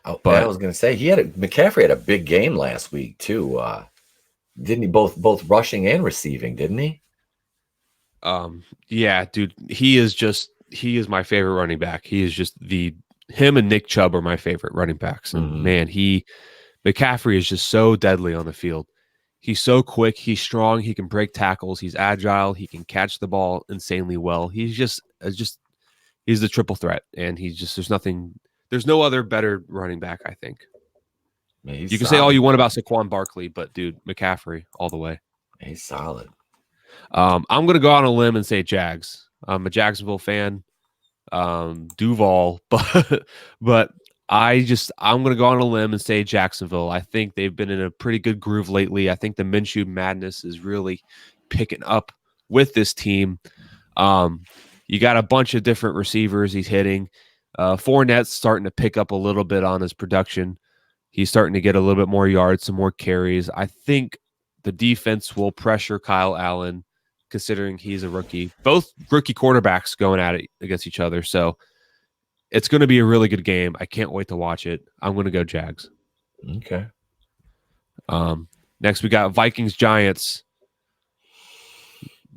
Oh, but I was going to say McCaffrey had a big game last week too. Didn't he both rushing and receiving? Didn't he? Yeah, dude, he is my favorite running back. He is just him and Nick Chubb are my favorite running backs. And man, McCaffrey is just so deadly on the field. He's so quick. He's strong. He can break tackles. He's agile. He can catch the ball insanely well. He's he's the triple threat. And there's no other better running back, I think. Man, you can say all you want about Saquon Barkley, but dude, McCaffrey all the way. He's solid. I'm going to go on a limb and say Jags. I'm a Jacksonville fan. Duval, but I'm going to go on a limb and say Jacksonville. I think they've been in a pretty good groove lately. I think the Minshew madness is really picking up with this team. You got a bunch of different receivers he's hitting. Fournette's starting to pick up a little bit on his production. He's starting to get a little bit more yards, some more carries. I think the defense will pressure Kyle Allen, considering he's a rookie. Both rookie quarterbacks going at it against each other. So it's going to be a really good game. I can't wait to watch it. I'm going to go Jags. Okay. Next we got Vikings Giants.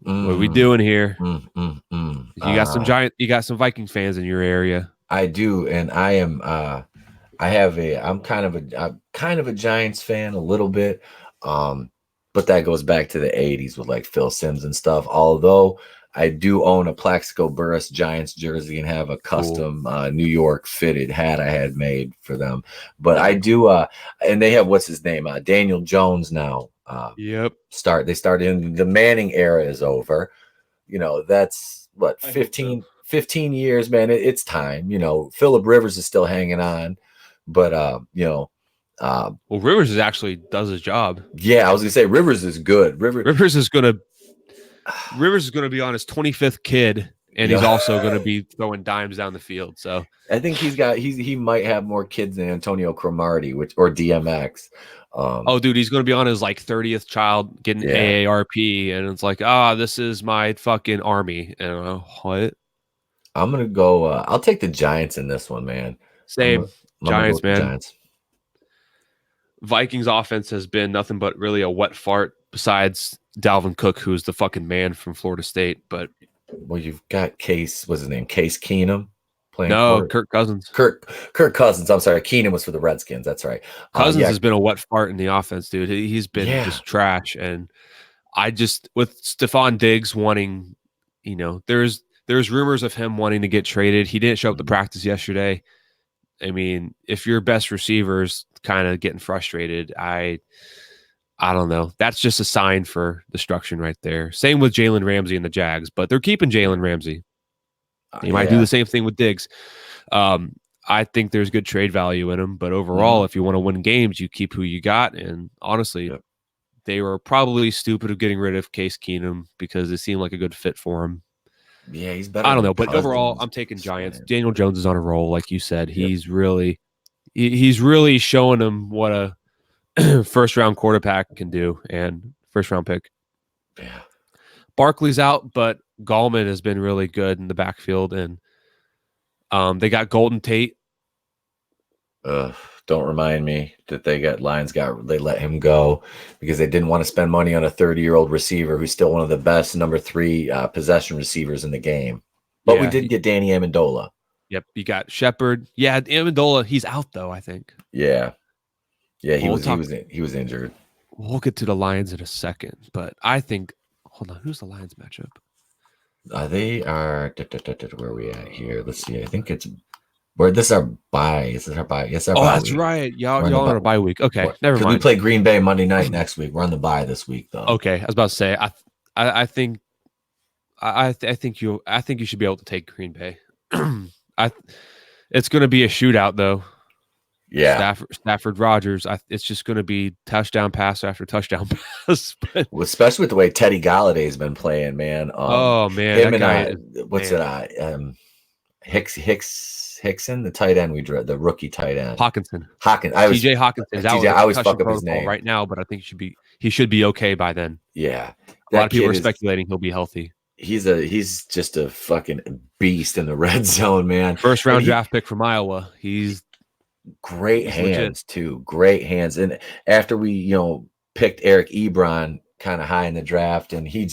What are we doing here? You got some Viking fans in your area. I do, and I am. I'm kind of a Giants fan a little bit. But that goes back to the 80s with like Phil Simms and stuff. Although I do own a Plaxico Burress Giants jersey and have a custom New York fitted hat I had made for them. But I do, and they have, what's his name? Daniel Jones now. Yep. They started in the Manning era is over. That's what, 15 years, man. It's time. Phillip Rivers is still hanging on, but well, Rivers actually does his job. Yeah, I was gonna say Rivers is good. Rivers is gonna be on his 25th kid, and he's also gonna be throwing dimes down the field. So I think he might have more kids than Antonio Cromartie, or DMX. Dude, he's gonna be on his like 30th child getting AARP, and it's like, this is my fucking army. And what? I'm gonna go. I'll take the Giants in this one, man. Same. Giants, man. Giants. Vikings offense has been nothing but really a wet fart besides Dalvin Cook, who's the fucking man from Florida State. But you've got Case, what's his name? Case Keenum playing. No, Kirk Cousins. Kirk Cousins. I'm sorry. Keenum was for the Redskins. That's right. Cousins has been a wet fart in the offense, dude. He's been just trash. And with Stephon Diggs wanting, there's rumors of him wanting to get traded. He didn't show up to practice yesterday. I mean, if your best receiver's kind of getting frustrated, I I don't know. That's just a sign for destruction right there. Same with Jalen Ramsey and the Jags, but they're keeping Jalen Ramsey. They might do Yeah. the same thing with Diggs. I think there's good trade value in him, but overall, Mhm. if you want to win games, you keep who you got. And honestly, Yep. they were probably stupid of getting rid of Case Keenum because it seemed like a good fit for him. Yeah, he's better I don't than know, but overall, Cousins. I'm taking Giants. Man. Daniel Jones is on a roll, like you said. Yep. He's really showing them what a first round quarterback can do and first round pick. Yeah. Barkley's out, but Gallman has been really good in the backfield, and they got Golden Tate. Don't remind me that they let him go because they didn't want to spend money on a 30-year-old receiver who's still one of the best number 3 possession receivers in the game. But we Yeah, did get Danny Amendola. yep. You got Shepard. Yeah, Amendola. He's out though, I think. Yeah. Yeah, Well, he was injured. We'll get to the Lions in a second, but I think. Hold on, who's the Lions matchup? They are where are we at here? Let's see. I think it's where this is our bye. Is this our bye? Yes, our Oh, bye that's week. right. We're Y'all on a bye week. Okay, never because we mind. play Green Bay Monday night next week. We're on the bye this week though. Okay, I was about to say. I think. I think you should be able to take Green Bay. It's going to be a shootout though. Yeah. Stafford Rogers. It's just going to be touchdown pass after touchdown pass. Well, especially with the way Teddy Galladay's been playing, man. Oh man, Him that guy and Hickson, the tight end the rookie tight end. Hawkinson. TJ Hawkinson is out. I always fuck up his name right now, but I think he should be okay by then. Yeah, a lot of people are speculating he'll be healthy. He's just a fucking beast in the red zone, man. First round draft pick from Iowa. He's great hands too. Great hands. And after we, picked Eric Ebron kind of high in the draft, and he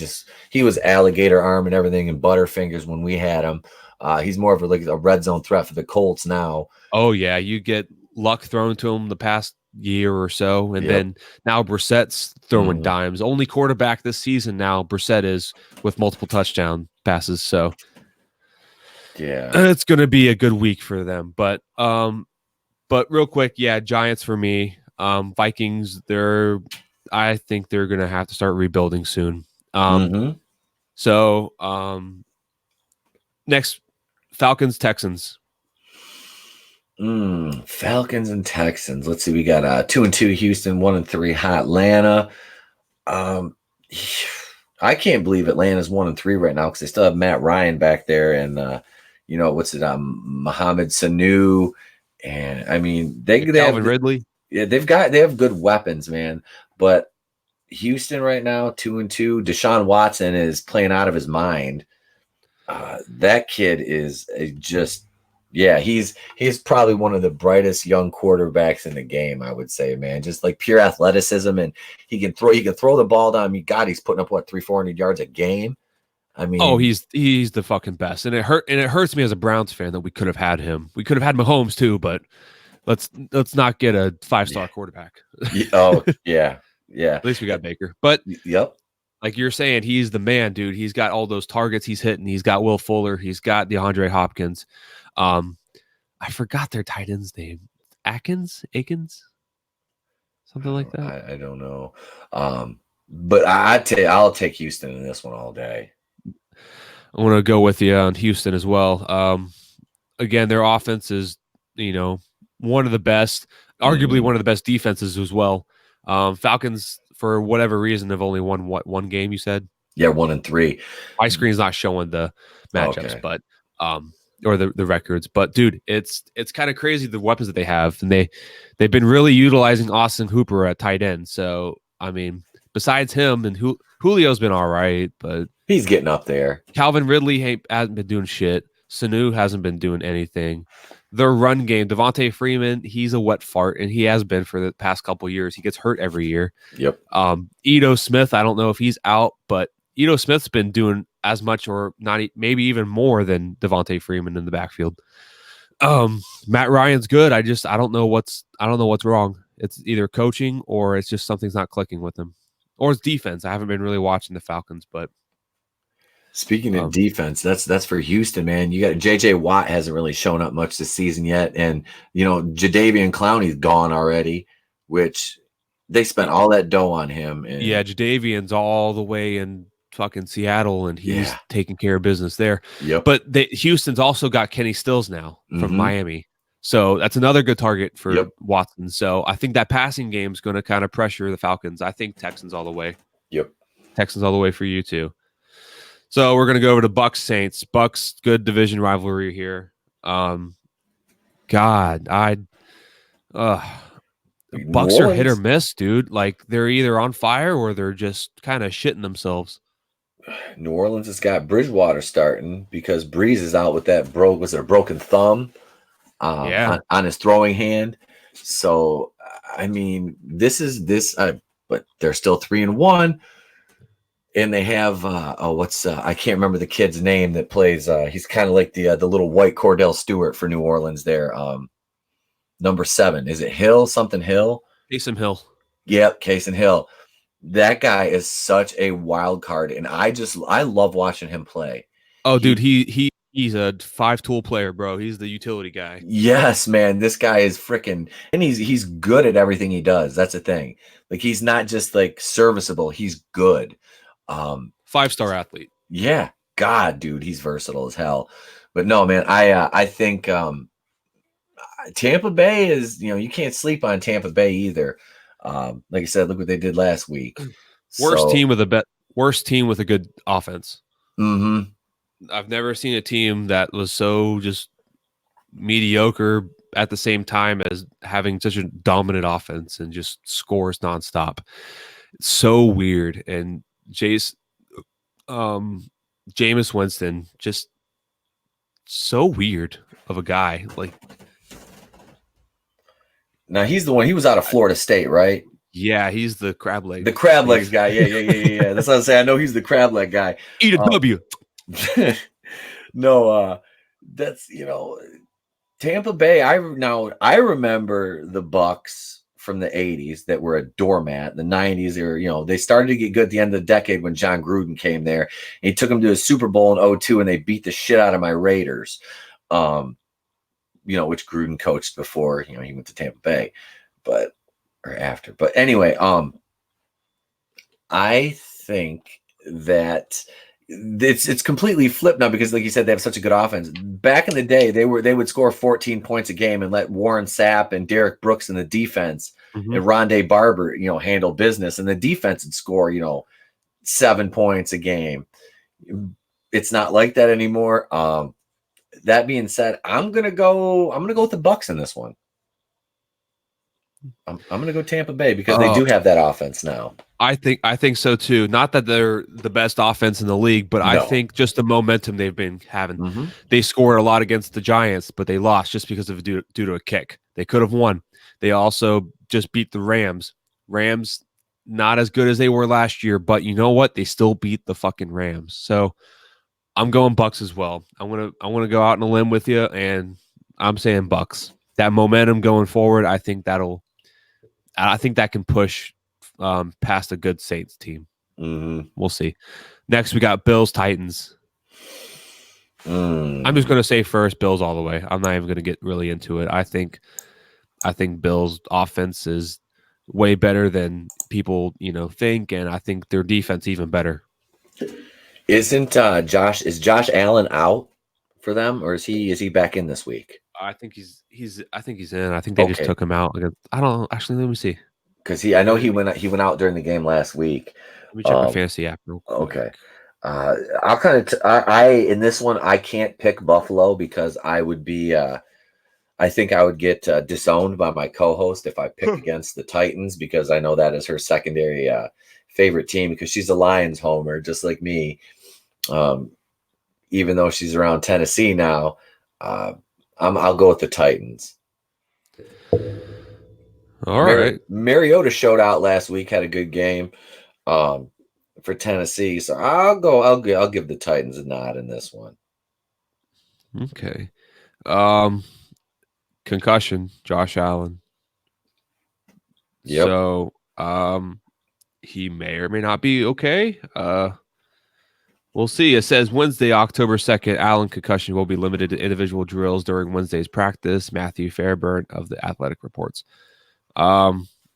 was alligator arm and everything and butterfingers when we had him. He's more of a red zone threat for the Colts now. Oh yeah, you get luck thrown to him the past year or so, and then now Brissett's throwing dimes. Only quarterback this season now Brissett is with multiple touchdown passes. So yeah, it's going to be a good week for them. But real quick, yeah, Giants for me. Vikings, I think they're going to have to start rebuilding soon. So next, Falcons, Texans. Falcons and Texans. Let's see. We got 2-2 Houston, 1-3 Atlanta. I can't believe Atlanta's 1-3 right now because they still have Matt Ryan back there, and Mohamed Sanu, and I mean they Calvin Ridley. Yeah, they have good weapons, man. But Houston right now 2-2. Deshaun Watson is playing out of his mind. That kid is just. Yeah, he's probably one of the brightest young quarterbacks in the game, I would say, man. Just like pure athleticism, and he can throw the ball down. I mean, God, he's putting up 300-400 yards a game. I mean, he's the fucking best, and it hurts me as a Browns fan that we could have had him. We could have had Mahomes too, but let's not get a 5-star quarterback. Yeah. At least we got Baker, but yep. Like you're saying, he's the man, dude. He's got all those targets he's hitting. He's got Will Fuller. He's got DeAndre Hopkins. I forgot their tight end's name. Akins, something like that. I don't know. But I'll take Houston in this one all day. I want to go with you on Houston as well. Again, their offense is, one of the best, arguably one of the best defenses as well. Falcons, for whatever reason, have only won one game, you said? Yeah, 1-3. My screen's not showing the matchups, but or the records. But dude, it's kind of crazy the weapons that they have, and they've been really utilizing Austin Hooper at tight end. So I mean, besides him, and Julio's been all right, but he's getting up there. Calvin Ridley hasn't been doing shit. Sanu hasn't been doing anything. Their run game, Devontae Freeman, he's a wet fart, and he has been for the past couple of years. He gets hurt every year. Yep. Ito Smith, I don't know if he's out, but Ito Smith's been doing as much or not, maybe even more than Devontae Freeman in the backfield. Matt Ryan's good. I don't know what's wrong. It's either coaching or it's just something's not clicking with him, or it's defense. I haven't been really watching the Falcons, but speaking of defense, that's for Houston, man. You got JJ Watt hasn't really shown up much this season yet, and Jadeveon Clowney's gone already, which They spent all that dough on him, and Yeah, Jadavian's all the way in fucking Seattle, and he's yeah, taking care of business there. yep, But Houston's also got Kenny Stills now from mm-hmm, Miami. So that's another good target for yep, Watson. So I think that passing game is going to kind of pressure the Falcons. I think Texans all the way. yep. Texans all the way for you too. So we're going to go over to Bucks Saints. Bucks, good division rivalry here. God, New Bucks are hit or Orleans, miss, dude. Like they're either on fire or they're just kind of shitting themselves. New Orleans has got Bridgewater starting because Breeze is out with that broken thumb Yeah. on his throwing hand. So I mean, this is this, but they're still 3-1, and they have I can't remember the kid's name that plays. He's kind of like the little white Cordell Stewart for New Orleans. There, number 7, is it Hill? Something Hill? Taysom Hill. Yep, Case and Hill. That guy is such a wild card, and I love watching him play. Oh, dude, he's a 5-tool player, bro. He's the utility guy. Yes, man, this guy is freaking, and he's good at everything he does. That's the thing. Like, he's not just like serviceable; he's good. 5-star athlete. Yeah, God, dude, he's versatile as hell. But no, man, I think Tampa Bay is, you can't sleep on Tampa Bay either. Like I said, look what they did last week. Worst So, team with a good offense. mm-hmm. I've never seen a team that was so just mediocre at the same time as having such a dominant offense and just scores nonstop. It's so weird. And Jameis Winston, just so weird of a guy. Like, Now he's the one. He was out of Florida State, right? yeah, he's the crab leg. The crab legs guy. Yeah. That's what I'm saying. I know he's the crab leg guy. Eat a W. No, that's Tampa Bay. I remember the Bucks from the 80s that were a doormat. The 90s, they started to get good at the end of the decade when John Gruden came there. And he took them to a Super Bowl in 2002, and they beat the shit out of my Raiders. Which Gruden coached before, he went to Tampa Bay, or after. But anyway, I think that it's completely flipped now because, like you said, they have such a good offense. Back in the day, they would score 14 points a game and let Warren Sapp and Derek Brooks in the defense and Rondé Barber, handle business, and the defense would score, 7 points a game. It's not like that anymore. That being said, I'm gonna go with the Bucks in this one. I'm gonna go Tampa Bay because they do have that offense now. I think so too. Not that they're the best offense in the league, but I think just the momentum they've been having. Mm-hmm. They scored a lot against the Giants, but they lost just because of due to a kick. They could have won. They also just beat the Rams. Rams not as good as they were last year, but you know what? They still beat the fucking Rams. So I'm going Bucks as well. I want to go out on a limb with you, and I'm saying Bucks. That momentum going forward, I think that can push past a good Saints team. Mm-hmm. We'll see. Next, we got Bills Titans. I'm just going to say first Bills all the way. I'm not even going to get really into it. I think Bills offense is way better than people think, and I think their defense even better. Isn't Josh Allen out for them, or is he back in this week? I think he's in. I think they just took him out. I don't know. Actually, let me see. Because I know he went out during the game last week. Let me check my fantasy app real quick. Okay. I'll kind of in this one I can't pick Buffalo because I would be I think I would get disowned by my co-host if I pick against the Titans, because I know that is her secondary favorite team, because she's a Lions homer just like me. Even though she's around Tennessee now, I'll go with the Titans. All right. Mariota showed out last week, had a good game for Tennessee, so I'll give the Titans a nod in this one. Okay. Concussion, Josh Allen. Yep. So, he may or may not be okay. We'll see. It says Wednesday, October 2nd, Allen concussion will be limited to individual drills during Wednesday's practice. Matthew Fairburn of The Athletic reports.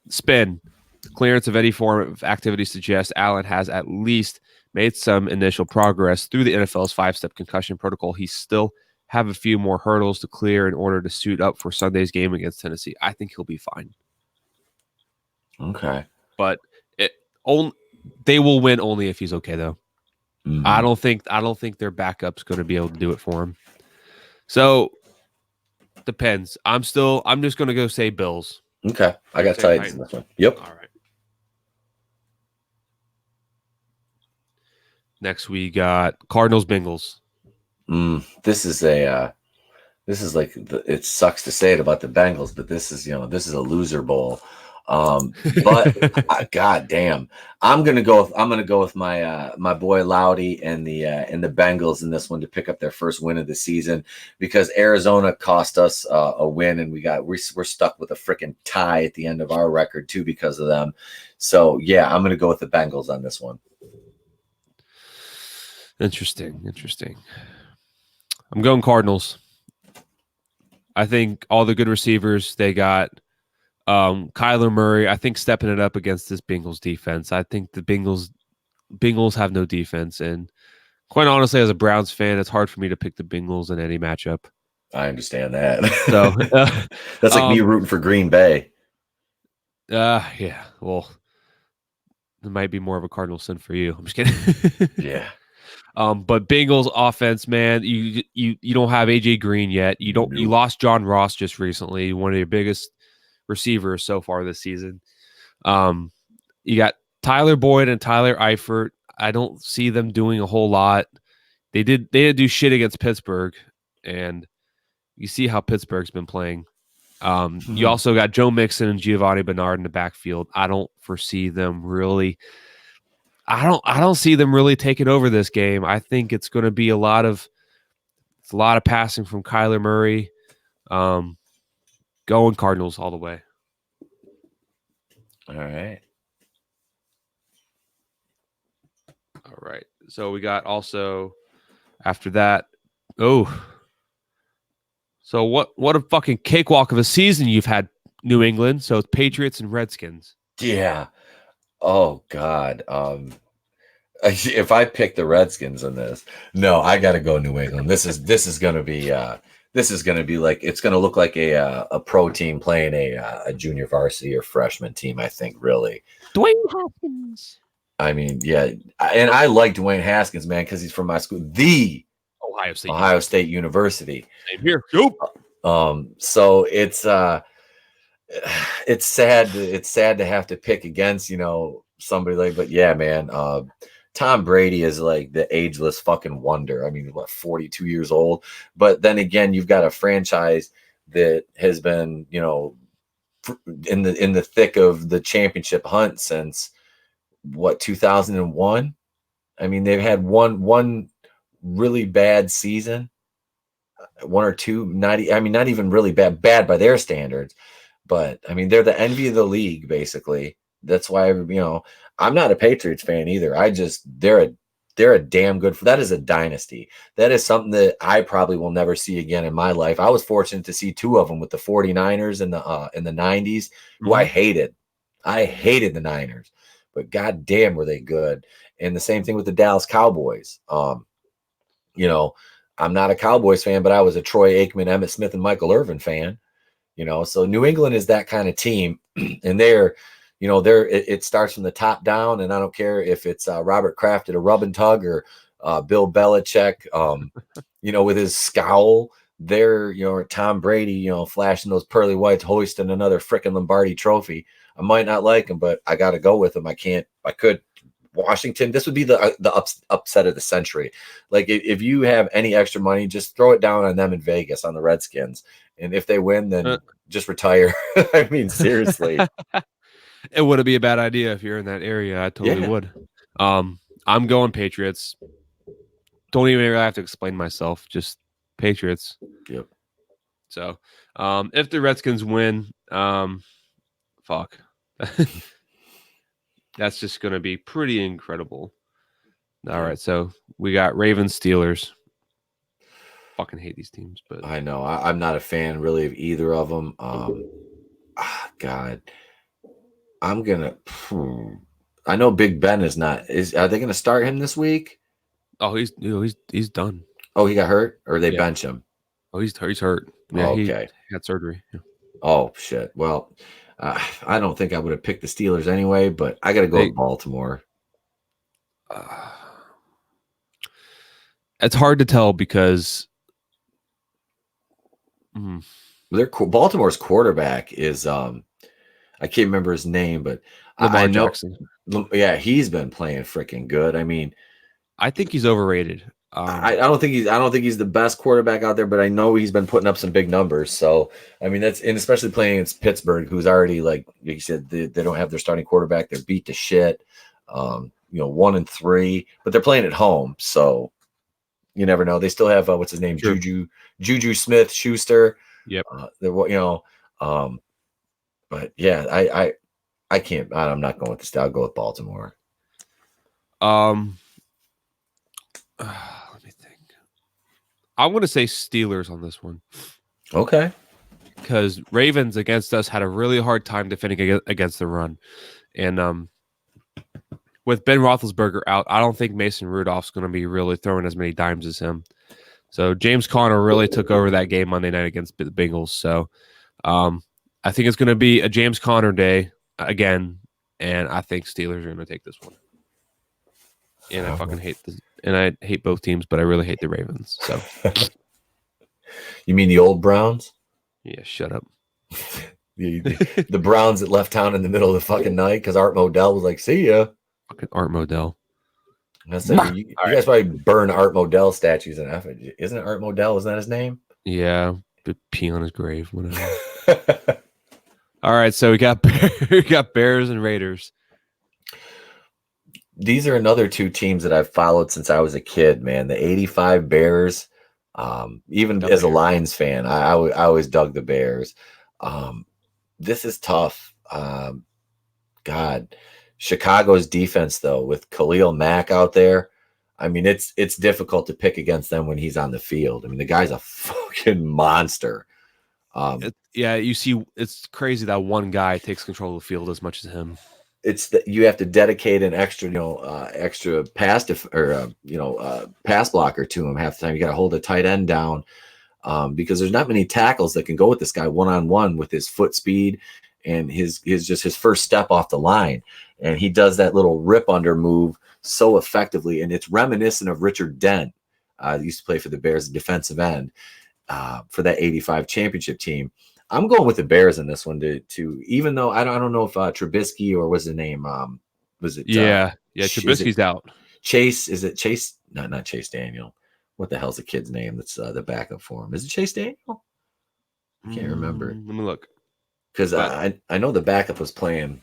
Spin. Clearance of any form of activity suggests Allen has at least made some initial progress through the NFL's 5-step concussion protocol. He still have a few more hurdles to clear in order to suit up for Sunday's game against Tennessee. I think he'll be fine. Okay. But they will win only if he's okay, though. Mm-hmm. I don't think their backup's going to be able to do it for him. So depends. I'm just going to go say Bills. Okay. I got Titans in this one. Yep. All right. Next we got Cardinals Bengals. This is like it sucks to say it about the Bengals, but this is a loser bowl. But God damn, I'm gonna go with my my boy Loudy and the Bengals in this one to pick up their first win of the season, because Arizona cost us a win, and we're stuck with a freaking tie at the end of our record too because of them. So yeah, I'm gonna go with the Bengals on this one. Interesting. I'm going Cardinals. I think all the good receivers they got. Kyler Murray, I think, stepping it up against this Bengals defense. I think the Bengals have no defense, and quite honestly, as a Browns fan, it's hard for me to pick the Bengals in any matchup. I understand that. So that's like me rooting for Green Bay. Yeah. Well, it might be more of a cardinal sin for you. I'm just kidding. Yeah. But Bengals offense, man, you don't have AJ Green yet. You lost John Ross just recently, one of your biggest receivers so far this season. You got Tyler Boyd and Tyler Eifert. I don't see them doing a whole lot. They didn't do shit against Pittsburgh, and you see how Pittsburgh's been playing. You also got Joe Mixon and Giovanni Bernard in the backfield. I don't foresee them really. I don't see them really taking over this game. I think it's going to be a lot of passing from Kyler Murray. Going Cardinals all the way. All right. All right. So we got also after that. Oh. So what a fucking cakewalk of a season you've had, New England. So it's Patriots and Redskins. Yeah. Oh God. If I pick the Redskins in this, no, I got to go New England. This is going to be like, it's going to look like a pro team playing a junior varsity or freshman team. I think really. Dwayne Haskins. I mean, yeah, and I like Dwayne Haskins, man, because he's from my school, the Ohio State University. Same here. Nope. So it's sad. It's sad to have to pick against somebody like, but yeah, man. Tom Brady is like the ageless fucking wonder. I mean, 42 years old, but then again, you've got a franchise that has been in the thick of the championship hunt since 2001. I mean, they've had one really bad season, one or two, not even really bad by their standards, but I mean, they're the envy of the league, basically. That's why, I'm not a Patriots fan either. They're a damn good, that is a dynasty. That is something that I probably will never see again in my life. I was fortunate to see two of them with the 49ers in the 90s, who I hated. I hated the Niners, but goddamn were they good. And the same thing with the Dallas Cowboys. I'm not a Cowboys fan, but I was a Troy Aikman, Emmitt Smith, and Michael Irvin fan. So New England is that kind of team, and it starts from the top down, and I don't care if it's Robert Kraft at a rub and tug or Bill Belichick, with his scowl there, Tom Brady, flashing those pearly whites, hoisting another frickin' Lombardi trophy. I might not like him, but I got to go with him. I could. Washington, this would be the upset of the century. Like, if you have any extra money, just throw it down on them in Vegas on the Redskins. And if they win, then just retire. I mean, seriously. It wouldn't be a bad idea if you're in that area. I totally would. I'm going Patriots. Don't even really have to explain myself. Just Patriots. Yep. So, if the Redskins win, fuck. That's just going to be pretty incredible. All right, so we got Ravens, Steelers. Fucking hate these teams, but I know I'm not a fan really of either of them. God, I'm gonna. I know Big Ben is not. Are they gonna start him this week? Oh, he's done. Oh, he got hurt, or they Yeah. bench him? Oh, he's hurt. Yeah, he Okay. had surgery. Yeah. Oh shit. Well, I don't think I would have picked the Steelers anyway, but I got to go They with Baltimore. uh, it's hard to tell because mm, Baltimore's quarterback is I can't remember his name, but I Lamar know. Jackson. Yeah, he's been playing freaking good. I mean, I think he's overrated. I don't think he's the best quarterback out there, but I know he's been putting up some big numbers. So I mean that's and especially playing against Pittsburgh, who's already like you said, they don't have their starting quarterback. They're beat to shit. 1-3, but they're playing at home, so you never know. They still have what's his name, True. Juju Smith Schuster. Yep. Um, but yeah, I can't. I'm not going with this. I'll go with Baltimore. Let me think. I want to say Steelers on this one Okay. because Ravens against us had a really hard time defending against the run, and with Ben Roethlisberger out, I don't think Mason Rudolph's going to be really throwing as many dimes as him. So James Conner really took over that game Monday night against the Bengals. So I think it's going to be a James Conner day again, and I think Steelers are going to take this one. And I fucking hate this, and I hate both teams, but I really hate the Ravens. So You mean the old Browns? yeah, shut up. The Browns that left town in the middle of the fucking night because Art Modell was like, "See ya." Fucking Art Modell. You guys probably burn Art Modell statues in effigy. Isn't it Art Modell? Isn't that his name? Yeah, but pee on his grave. Whatever. All right, so we got Bears and Raiders. These are another two teams that I've followed since I was a kid, man. The 85 Bears, even as a Lions fan, I always dug the Bears. This is tough. God, Chicago's defense, though, with Khalil Mack out there, I mean, it's difficult to pick against them when he's on the field. I mean, the guy's a fucking monster. You see, it's crazy that one guy takes control of the field as much as him. It's that you have to dedicate an extra, extra pass pass blocker to him half the time. You got to hold a tight end down because there's not many tackles that can go with this guy one-on-one with his foot speed and his first step off the line. And he does that little rip under move so effectively. And it's reminiscent of Richard Dent. He used to play for the Bears defensive end for that 85 championship team. I'm going with the Bears in this one to even though I don't know if Trubisky or what's his name was it Trubisky's out. Chase, is it Chase? No, not Chase Daniel. What the hell's the kid's name that's the backup for him? Is it Chase Daniel? I can't remember. Let me look. Because I know the backup was playing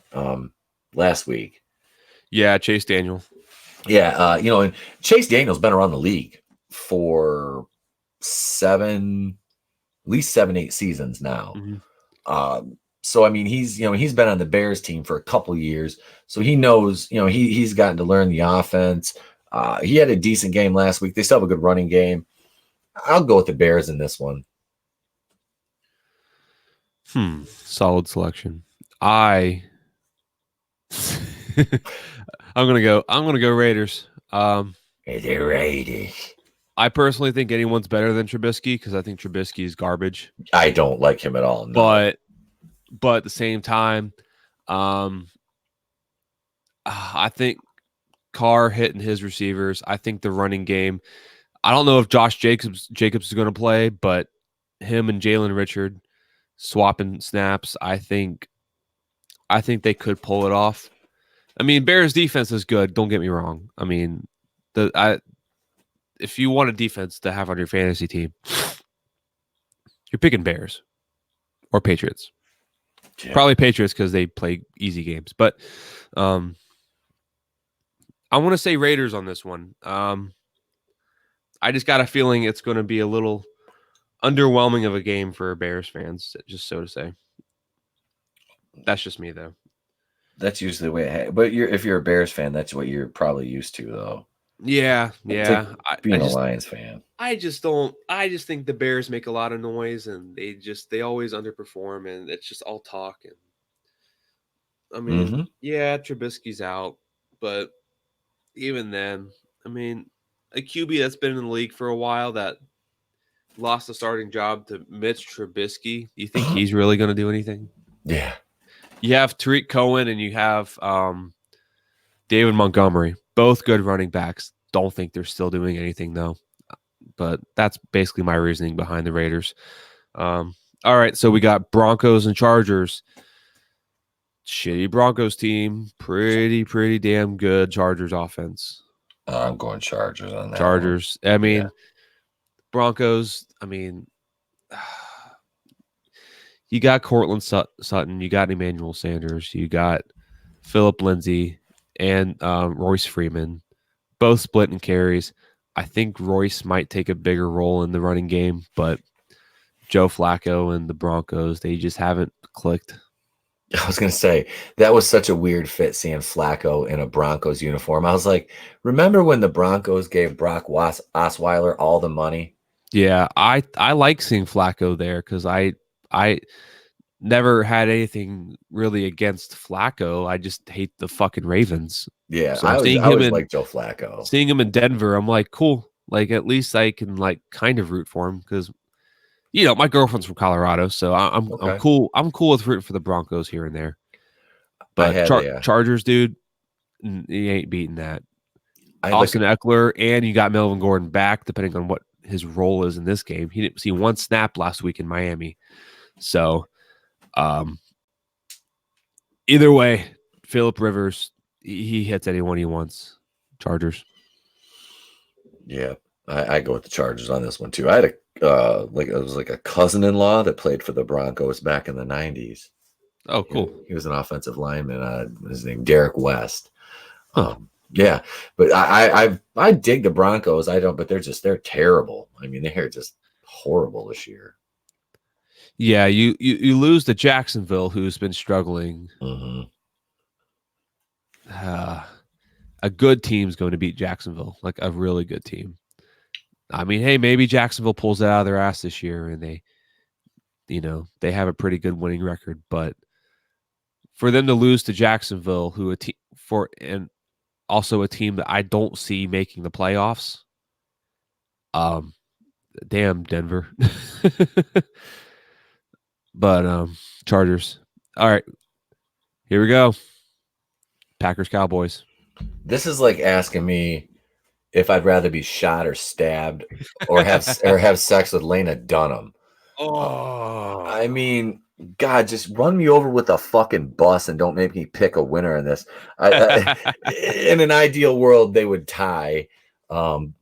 last week. Yeah, Chase Daniel. Yeah, and Chase Daniel's been around the league for 8 seasons now. Mm-hmm. So I mean, he's been on the Bears team for a couple years, so he knows. He's gotten to learn the offense. He had a decent game last week. They still have a good running game. I'll go with the Bears in this one. Solid selection. I'm gonna go Raiders. The Raiders. I personally think anyone's better than Trubisky because I think Trubisky is garbage. I don't like him at all. No. But at the same time, I think Carr hitting his receivers. I think the running game. I don't know if Josh Jacobs is going to play, but him and Jalen Richard swapping snaps. I think they could pull it off. I mean, Bears defense is good. Don't get me wrong. I mean, if you want a defense to have on your fantasy team, you're picking Bears or Patriots. Yeah. Probably Patriots because they play easy games. But I want to say Raiders on this one. I just got a feeling it's going to be a little underwhelming of a game for Bears fans, just so to say. That's just me, though. That's usually the way. But if you're a Bears fan, that's what you're probably used to, though. Yeah. Being a Lions fan. I just think the Bears make a lot of noise and they always underperform and it's just all talk. And I mean, Mm-hmm. yeah, Trubisky's out, but even then, I mean, a QB that's been in the league for a while that lost the starting job to Mitch Trubisky. You think he's really going to do anything? Yeah. You have Tariq Cohen and you have David Montgomery, both good running backs. Don't think they're still doing anything though. But that's basically my reasoning behind the Raiders. All right, so we got Broncos and Chargers. Shitty Broncos team, pretty damn good Chargers offense. I'm going Chargers on that one. Chargers. I mean, Yeah. Broncos. I mean, you got Cortland Sutton, you got Emmanuel Sanders, you got Philip Lindsay, and Royce Freeman, both splitting carries. I think Royce might take a bigger role in the running game, but Joe Flacco and the Broncos, they just haven't clicked. I was going to say, that was such a weird fit seeing Flacco in a Broncos uniform. I was like, remember when the Broncos gave Brock Osweiler all the money? Yeah, I like seeing Flacco there because I never had anything really against Flacco. I just hate the fucking Ravens. Yeah, So I seeing him always in liked Joe Flacco. seeing him in Denver, I'm like, cool. Like at least I can like kind of root for him because my girlfriend's from Colorado, so I'm Okay. cool. I'm cool with rooting for the Broncos here and there. I But had a Chargers, dude, you ain't beating that. I had like Austin Eckler, and you got Melvin Gordon back, depending on what his role is in this game. He didn't see one snap last week in Miami. So either way, Phillip Rivers, he hits anyone he wants. Chargers. yeah, I go with the Chargers on this one too. I had it was like a cousin-in-law that played for the Broncos back in the 90s. Oh, cool. He was an offensive lineman. His name Derek West. Huh. Yeah, but I dig the Broncos. I don't, but they're terrible. I mean, they're just horrible this year. Yeah, you lose to Jacksonville, who's been struggling. Mm-hmm. A good team's going to beat Jacksonville, like a really good team. I mean, hey, maybe Jacksonville pulls it out of their ass this year, and they have a pretty good winning record. But for them to lose to Jacksonville, and also a team that I don't see making the playoffs, damn Denver. But Chargers. All right, here we go. Packers Cowboys. This is like asking me if I'd rather be shot or stabbed or have sex with Lena Dunham. Oh, I mean, God, just run me over with a fucking bus and don't make me pick a winner in this. In an ideal world, they would tie, and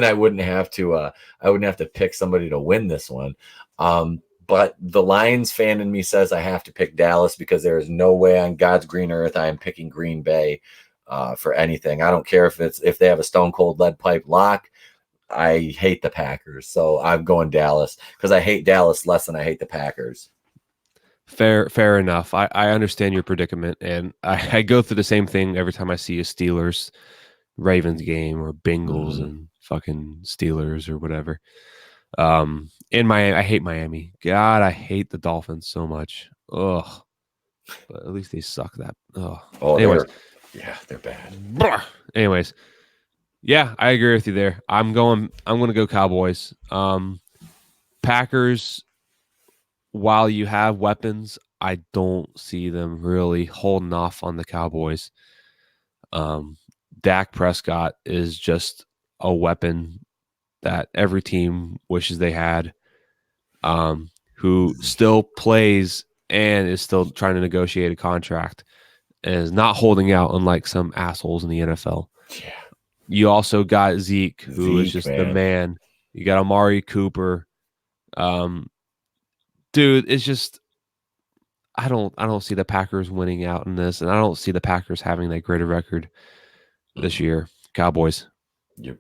I wouldn't have to pick somebody to win this one. But the Lions fan in me says I have to pick Dallas because there is no way on God's green earth I am picking Green Bay for anything. I don't care if they have a stone cold lead pipe lock. I hate the Packers, so I'm going Dallas because I hate Dallas less than I hate the Packers. Fair enough. I understand your predicament, and I go through the same thing every time I see a Steelers Ravens game or Bengals and fucking Steelers or whatever. In Miami, I hate Miami. God, I hate the Dolphins so much. Ugh. But at least they suck that. Ugh. Anyways, they're bad. Anyways, yeah, I agree with you there. I'm going to go Cowboys. Packers, while you have weapons, I don't see them really holding off on the Cowboys. Dak Prescott is just a weapon that every team wishes they had, who still plays and is still trying to negotiate a contract and is not holding out, unlike some assholes in the NFL. Yeah. You also got Zeke, who is just the man. You got Amari Cooper. Dude, it's just I don't see the Packers winning out in this, and I don't see the Packers having that greater record this year. Cowboys. Yep.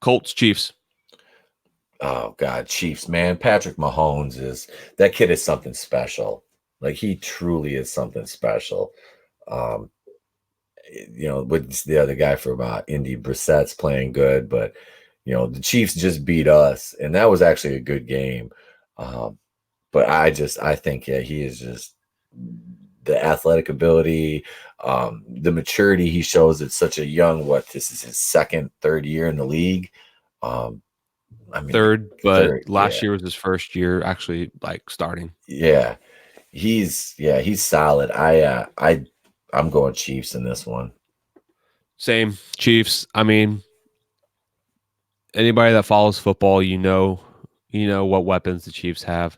Colts, Chiefs. Oh God, Chiefs, man. Patrick Mahomes that kid is something special. Like he truly is something special. With the other guy from Indy, Brissett's playing good, but the Chiefs just beat us, and that was actually a good game. But I think, yeah, he is just the athletic ability, the maturity he shows at such a young, this is his second, third year in the league. Um, I mean, Third, but third, last yeah, year was his first year actually like starting. yeah, he's solid. I'm going Chiefs in this one. Same Chiefs. I mean, anybody that follows football, you know what weapons the Chiefs have.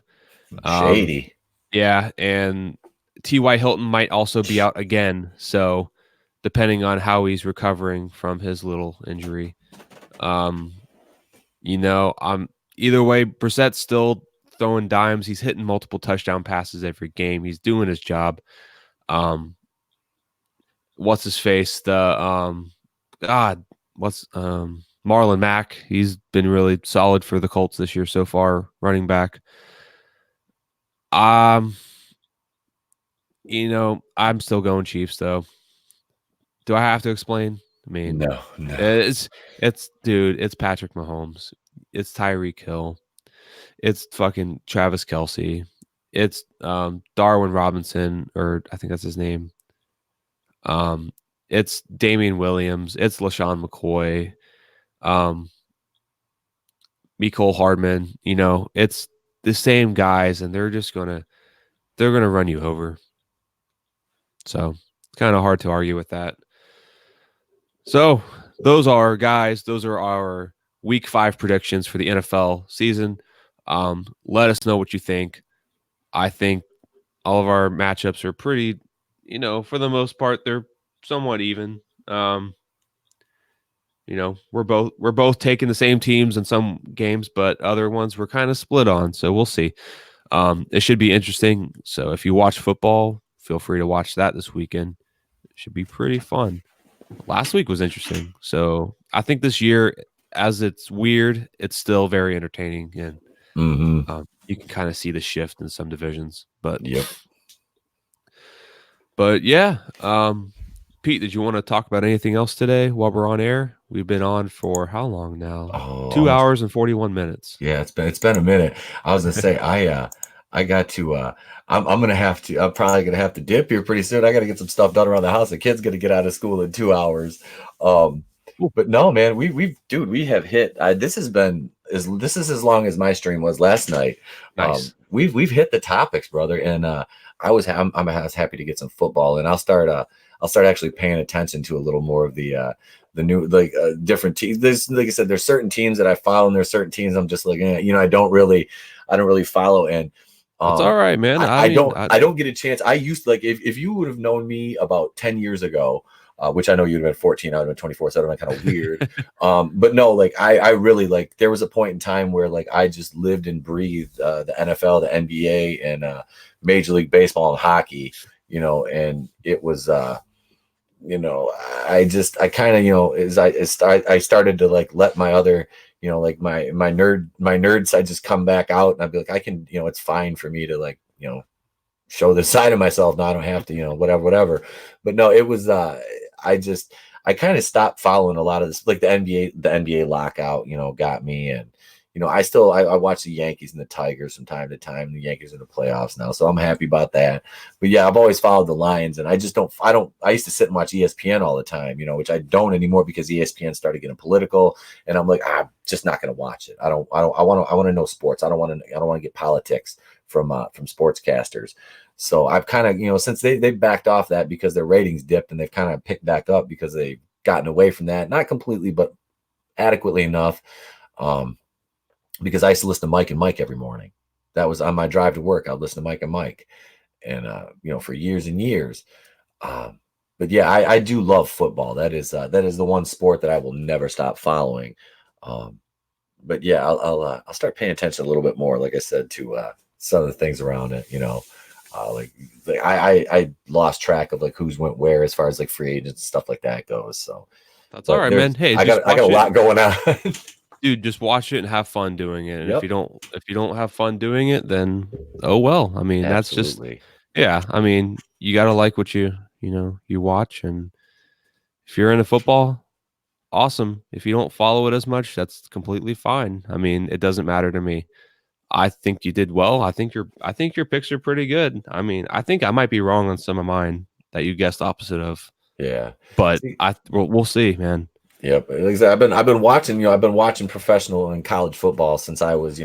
Um, Shady. yeah, and T.Y. Hilton might also be out again. So depending on how he's recovering from his little injury, um, either way, Brissett's still throwing dimes. He's hitting multiple touchdown passes every game. He's doing his job. Um, what's his face? God, what's Marlon Mack. He's been really solid for the Colts this year so far, running back. Um, I'm still going Chiefs though. Do I have to explain? I mean, No, no. it's dude, it's Patrick Mahomes. It's Tyreek Hill. It's fucking Travis Kelsey. It's Darwin Robinson, or I think that's his name. Um, it's Damian Williams. It's LaShawn McCoy. Um, Mecole Hardman. It's the same guys, and they're gonna run you over. So it's kind of hard to argue with that. So those are our week 5 predictions for the NFL season. Let us know what you think. I think all of our matchups are pretty, for the most part, they're somewhat even. We're both taking the same teams in some games, but other ones we're kind of split on. So we'll see. It should be interesting. So if you watch football, feel free to watch that this weekend. It should be pretty fun. Last week was interesting. So I think this year, as it's weird, it's still very entertaining, and Mm-hmm. you can kind of see the shift in some divisions. But Yep. yeah, Pete, did you want to talk about anything else today while we're on air? We've been on for how long now? Oh, 2 almost. hours and 41 minutes. Yeah, it's been a minute. I was gonna say I got to I'm probably gonna have to dip here pretty soon. I gotta get some stuff done around the house. The kid's gonna get out of school in 2 hours. Um Ooh, but no, man, we have hit this is as long as my stream was last night. nice. We've hit the topics, brother, and I was happy to get some football, and I'll start actually paying attention to a little more of the new different teams. There's, like I said, there's certain teams that I follow, and there's certain teams I'm just like, I don't really follow. And That's all right, man. I mean, I don't get a chance. I used to, like, if you would have known me about 10 years ago, which I know you'd have been 14, I would have been 24, so that would have been kind of weird. But no, like I really, like, there was a point in time where, like, I just lived and breathed the NFL, the NBA, and Major League Baseball and hockey, and it was I kind of, I started to, like, let my other, like my nerd side just come back out, and I'd be like, I can, it's fine for me to, like, show this side of myself now. I don't have to, whatever. But no, it was I kind of stopped following a lot of this, like the NBA lockout, got me. And I watch the Yankees and the Tigers from time to time. The Yankees are in the playoffs now, so I'm happy about that. But yeah, I've always followed the Lions, and I used to sit and watch ESPN all the time, which I don't anymore because ESPN started getting political, and I'm like, I'm just not going to watch it. I want to know sports. I don't want to get politics from sportscasters. So I've kind of, since they've backed off that because their ratings dipped, and they've kind of picked back up because they've gotten away from that, not completely, but adequately enough. Because I used to listen to Mike and Mike every morning. That was on my drive to work. I'd listen to Mike and Mike, and for years and years. But yeah, I do love football. That is the one sport that I will never stop following. But yeah, I'll start paying attention a little bit more, like I said, to some of the things around it. Like I lost track of, like, who's went where as far as, like, free agents and stuff like that goes. So, That's all but right, man. Hey, I just got a watch lot it. going on. Dude, just watch it and have fun doing it. And if Yep, you don't have fun doing it, then oh well. I mean, that's just absolutely. yeah. I mean, you gotta like what you watch, and if you're into football, awesome. If you don't follow it as much, that's completely fine. I mean, it doesn't matter to me. I think you did well. I think your picks are pretty good. I mean, I think I might be wrong on some of mine that you guessed opposite of, Yeah. but See, we'll see, man. yep. Like I said, I've been watching, I've been watching professional and college football since I was,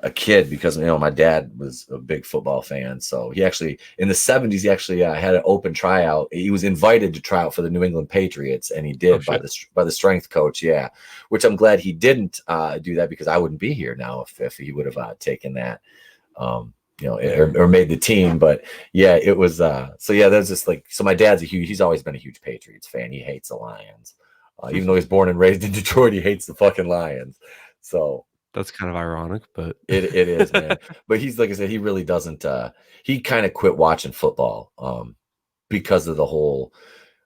a kid because my dad was a big football fan. So he actually in the 70s he actually had an open tryout. He was invited to try out for the New England Patriots, and he Oh did by shit. the strength coach. Yeah, which I'm glad he didn't do that because I wouldn't be here now if he would have taken that. Or made the team. But yeah, it was so yeah, there's just like, so my dad's he's always been a huge Patriots fan. He hates the Lions. Even though he's born and raised in Detroit, he hates the fucking Lions. So That's kind of ironic, but it is, man. But he's, like I said, he really doesn't he kind of quit watching football because of the whole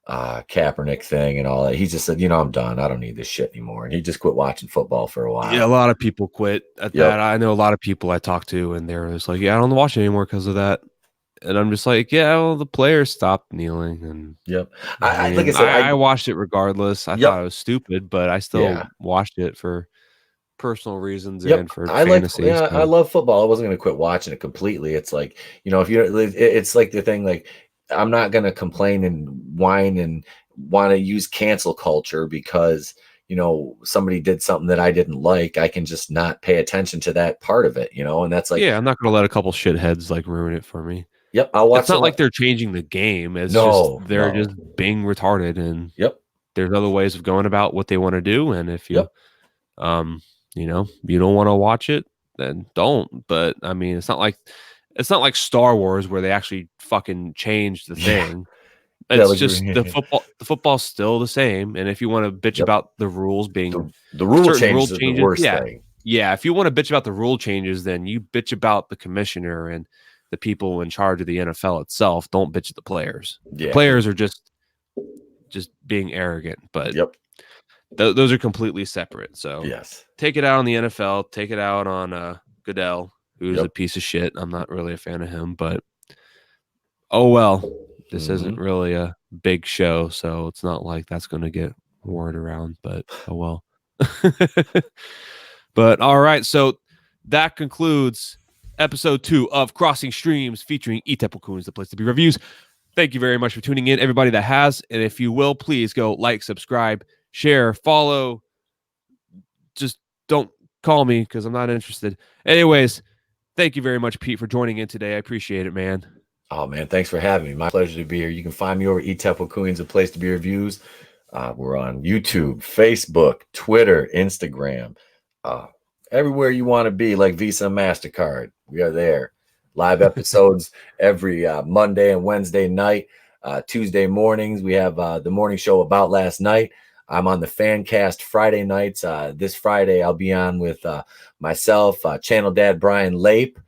Kaepernick thing and all that. He just said, I'm done. I don't need this shit anymore. And he just quit watching football for a yeah, a while. lot of people quit at Yep. that. I know a lot of people I talk to, and they're just like, "Yeah, I don't watch it anymore because of that." And I'm just like, "Yeah, well, the players stopped kneeling, and Yep. I Like I mean, said, I watched it regardless. I thought yep. it was stupid, but I still Yeah. watched it for personal reasons Yep, and for I like fantasy. yeah, I So love football. I wasn't gonna quit watching it completely. It's like, if it's like the thing, like, I'm not gonna complain and whine and want to use cancel culture because somebody did something that I didn't like. I can just not pay attention to that part of it, and that's like, yeah, I'm not gonna let a couple shitheads like ruin it for me. yep, I'll It's watch not the like they're changing the game. It's just no, they're no, just being retarded, and yep, there's other ways of going about what they want to do. And if you yep, um you don't want to watch it, then don't. But I mean, it's not like Star Wars where they actually fucking changed the yeah, thing. yeah, It's like, just the football's still the same. And if you want to bitch yep. about the rules being The rule certain change rule is the changes, worst yeah. thing. Yeah, if you want to bitch about the rule changes, then you bitch about the commissioner and the people in charge of the NFL itself. Don't bitch at the players. The Yeah, because players are just being arrogant, but yep, those are completely separate. So yes, take it out on the NFL, take it out on Goodell, who's a yep. piece of shit. I'm not really a fan of him, but oh well. This isn't Hmm. really a big show, so it's not like that's going to get word around, but oh well. But all right, so that concludes episode 2 of Crossing Streams featuring Etep Wokuian, the place to be reviews. Thank you very much for tuning in, everybody that has. And if you will, please go like, subscribe, share, follow. Just don't call me because I'm not interested. Anyways, thank you very much, Pete, for joining in today. I appreciate it, man. Oh man, thanks for having me. My pleasure to be here. You can find me over at Etep Wokuian's a place to be reviews. We're on YouTube, Facebook, Twitter, Instagram, uh, everywhere you want to be, like Visa and MasterCard. We are there. Live episodes every Monday and Wednesday night. Tuesday mornings, we have the morning show About Last Night. I'm on the Fancast Friday nights. This Friday, I'll be on with myself, Channel Dad Brian Lape,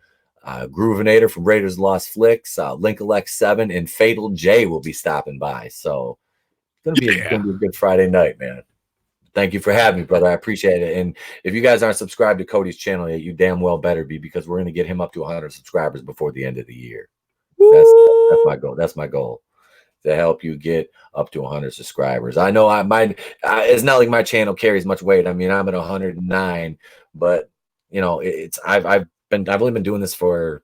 Groovinator from Raiders Lost Flicks, Linkalek 7, and Fatal J will be stopping by. So it's Yeah. gonna be a good Friday night, man. Thank you for having me, brother. I appreciate it. And if you guys aren't subscribed to Cody's channel yet, you damn well better be, because we're gonna get him up to 100 subscribers before the end of the year. That's my goal. That's my goal, to help you get up to 100 subscribers. I know it's not like my channel carries much weight. I mean, I'm at 109, but I've only been doing this for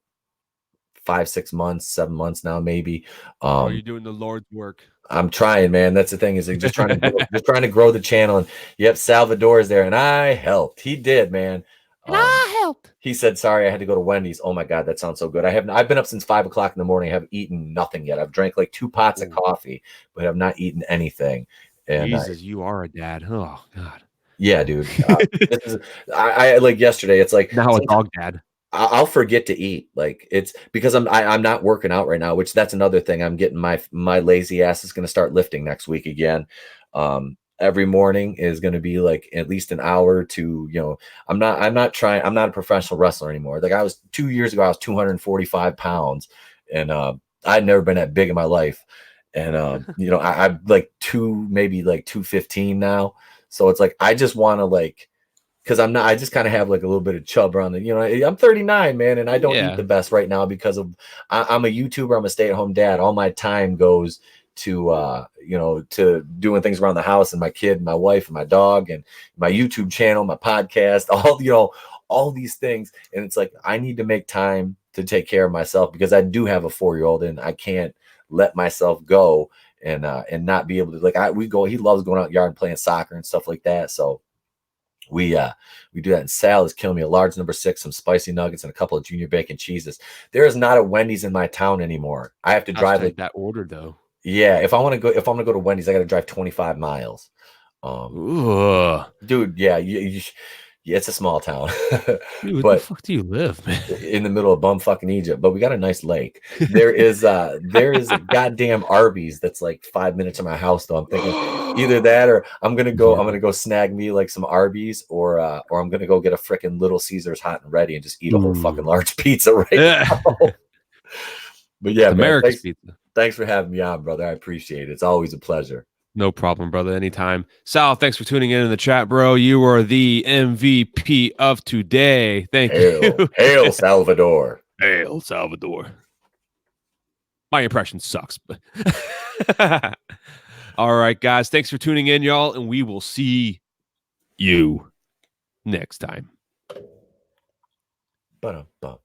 5, 6 months, 7 months now, maybe. Bro, you're Um, doing the Lord's work. I'm trying, man. That's the thing, is like just trying to just trying to grow the channel. And yep, Salvador is there, and I helped. He did, man. And I helped. He said, "Sorry, I had to go to Wendy's." Oh my God, that sounds so good. I've been up since 5 o'clock in the morning. I haven't eaten nothing yet. I've drank like 2 pots of Ooh, coffee, but have not eaten anything. And Jesus, you are a dad. Oh, God. yeah, dude. This is I like yesterday. It's like Now a dog dad. I'll forget to eat. Like, it's because I'm not working out right now, which that's another thing. I'm getting my lazy ass is going to start lifting next week again. Every morning is going to be like at least an hour to, I'm not a professional wrestler anymore. Like, 2 years ago, I was 245 pounds, and I'd never been that big in my life. And I'm like maybe like 215 now. So it's like, I just want to, like, because I just kind of have like a little bit of chub around I'm 39, man, and I don't eat Yeah. the best right now because I'm a YouTuber. I'm a stay-at-home dad. All my time goes to to doing things around the house, and my kid, and my wife, and my dog, and my YouTube channel, my podcast, all these things. And it's like, I need to make time to take care of myself because I do have a 4-year-old and I can't let myself go and not be able to, like, he loves going out in the yard and playing soccer and stuff like that. So we do that. And Sal is killing me a large number 6, some spicy nuggets, and a couple of junior bacon cheeses. There is not a Wendy's in my town anymore. I have to drive like that order though. Yeah, if I'm gonna go to Wendy's, I got to drive 25 miles. Dude, yeah, yeah, it's a small town, Dude, where the but fuck do you live, man? in the middle of bumfucking Egypt. But we got a nice lake. There is a goddamn Arby's that's like 5 minutes from my house. Though I'm thinking either that or I'm gonna go snag me like some Arby's or I'm gonna go get a freaking Little Caesars hot and ready and just eat a whole fucking large pizza right now. But yeah, man, America's pizza. Thanks for having me on, brother. I appreciate it. It's always a pleasure. No problem, brother. Anytime. Sal, thanks for tuning in the chat, bro. You are the MVP of today. Thank you. Hail Salvador. Hail Salvador. My impression sucks. But all right, guys. Thanks for tuning in, y'all. And we will see you next time. Ba-dum-bum.